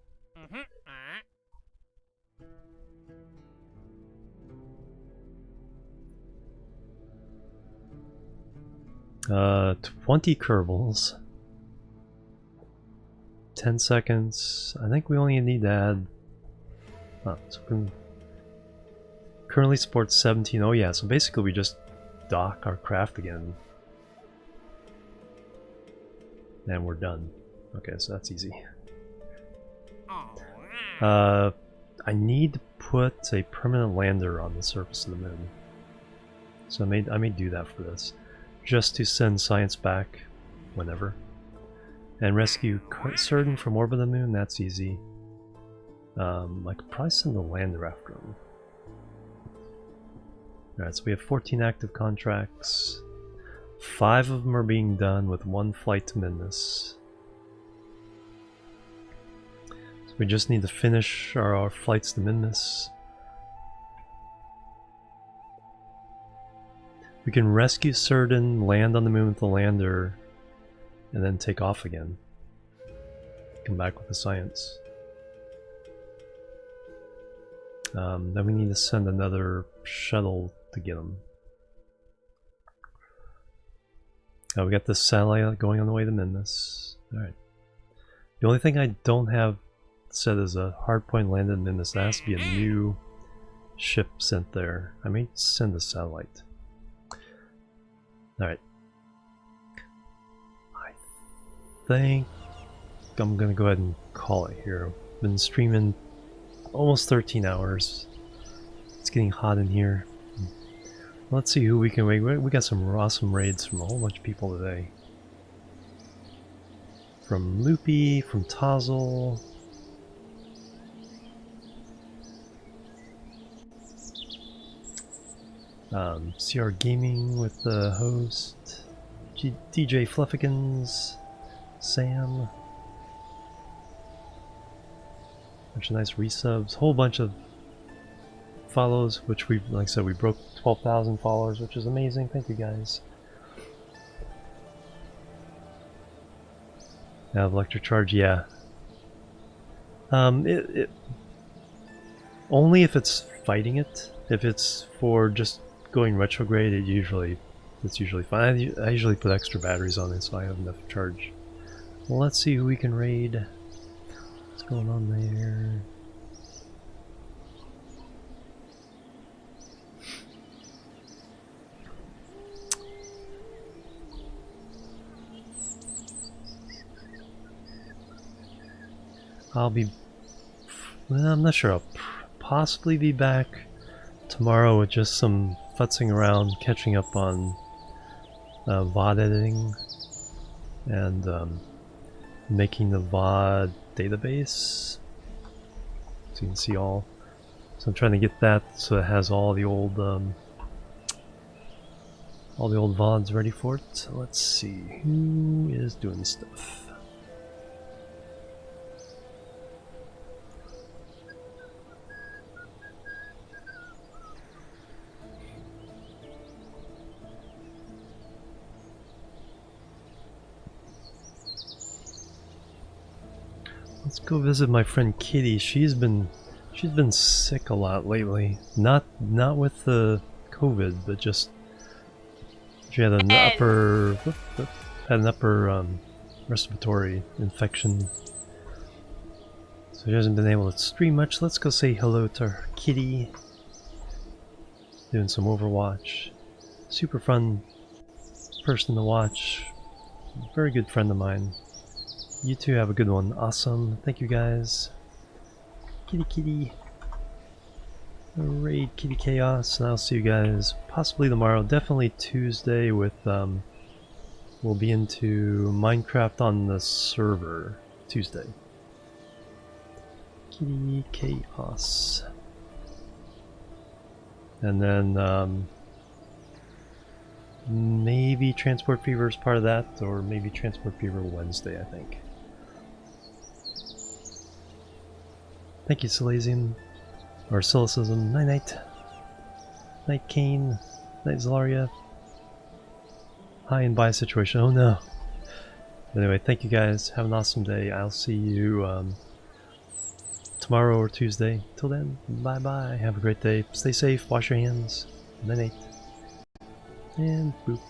20 Kerbals. 10 seconds. I think we only need to add... so we can currently support 17. Oh yeah, so basically we just dock our craft again. And we're done. Okay, so that's easy. I need to put a permanent lander on the surface of the moon. So I may do that for this. Just to send science back whenever. And rescue Certain from orbit of the moon, that's easy. I could probably send the lander after him. Alright, so we have 14 active contracts. 5 of them are being done with 1 flight to Minmus. So we just need to finish our flights to Minmus. We can rescue Certain, land on the moon with the lander, and then take off again. Come back with the science. Then we need to send another shuttle to get them. We got this satellite going on the way to Minmus. Alright. The only thing I don't have set is a hardpoint landed in Minmus. There has to be a new ship sent there. I may send a satellite. Alright. I think I'm gonna go ahead and call it here. Been streaming almost 13 hours. It's getting hot in here. Let's see who we can raid. We got some awesome raids from a whole bunch of people today. From Loopy, from Tozzle. CR Gaming with the host. DJ Fluffikins. Sam. Bunch of nice resubs. Whole bunch of follows, which we, like I said, we broke 12,000 followers, which is amazing. Thank you guys. Now electric charge, yeah. Only if it's fighting it. If it's for just going retrograde, it's usually fine. I usually put extra batteries on it, so I have enough charge. Well, let's see who we can raid. What's going on there? I'm not sure. I'll possibly be back tomorrow with just some futzing around, catching up on VOD editing, and making the VOD database, so you can see all. So I'm trying to get that so it has all the old VODs ready for it. So let's see who is doing stuff. Let's go visit my friend Kitty. She's been sick a lot lately. Not with the COVID, but just she had an upper respiratory infection. So she hasn't been able to stream much. Let's go say hello to Kitty. Doing some Overwatch. Super fun person to watch. Very good friend of mine. You two have a good one. Awesome. Thank you guys. Kitty. Raid Kitty Chaos. And I'll see you guys possibly tomorrow. Definitely Tuesday with we'll be into Minecraft on the server. Tuesday. Kitty Chaos. And then maybe Transport Fever is part of that, or maybe Transport Fever Wednesday, I think. Thank you, Silesium. Or Silicism. Night Night. Night Kane. Night Zalaria. High and buy situation. Oh no. Anyway, thank you guys. Have an awesome day. I'll see you tomorrow or Tuesday. Till then, bye bye. Have a great day. Stay safe. Wash your hands. Night night. And boop.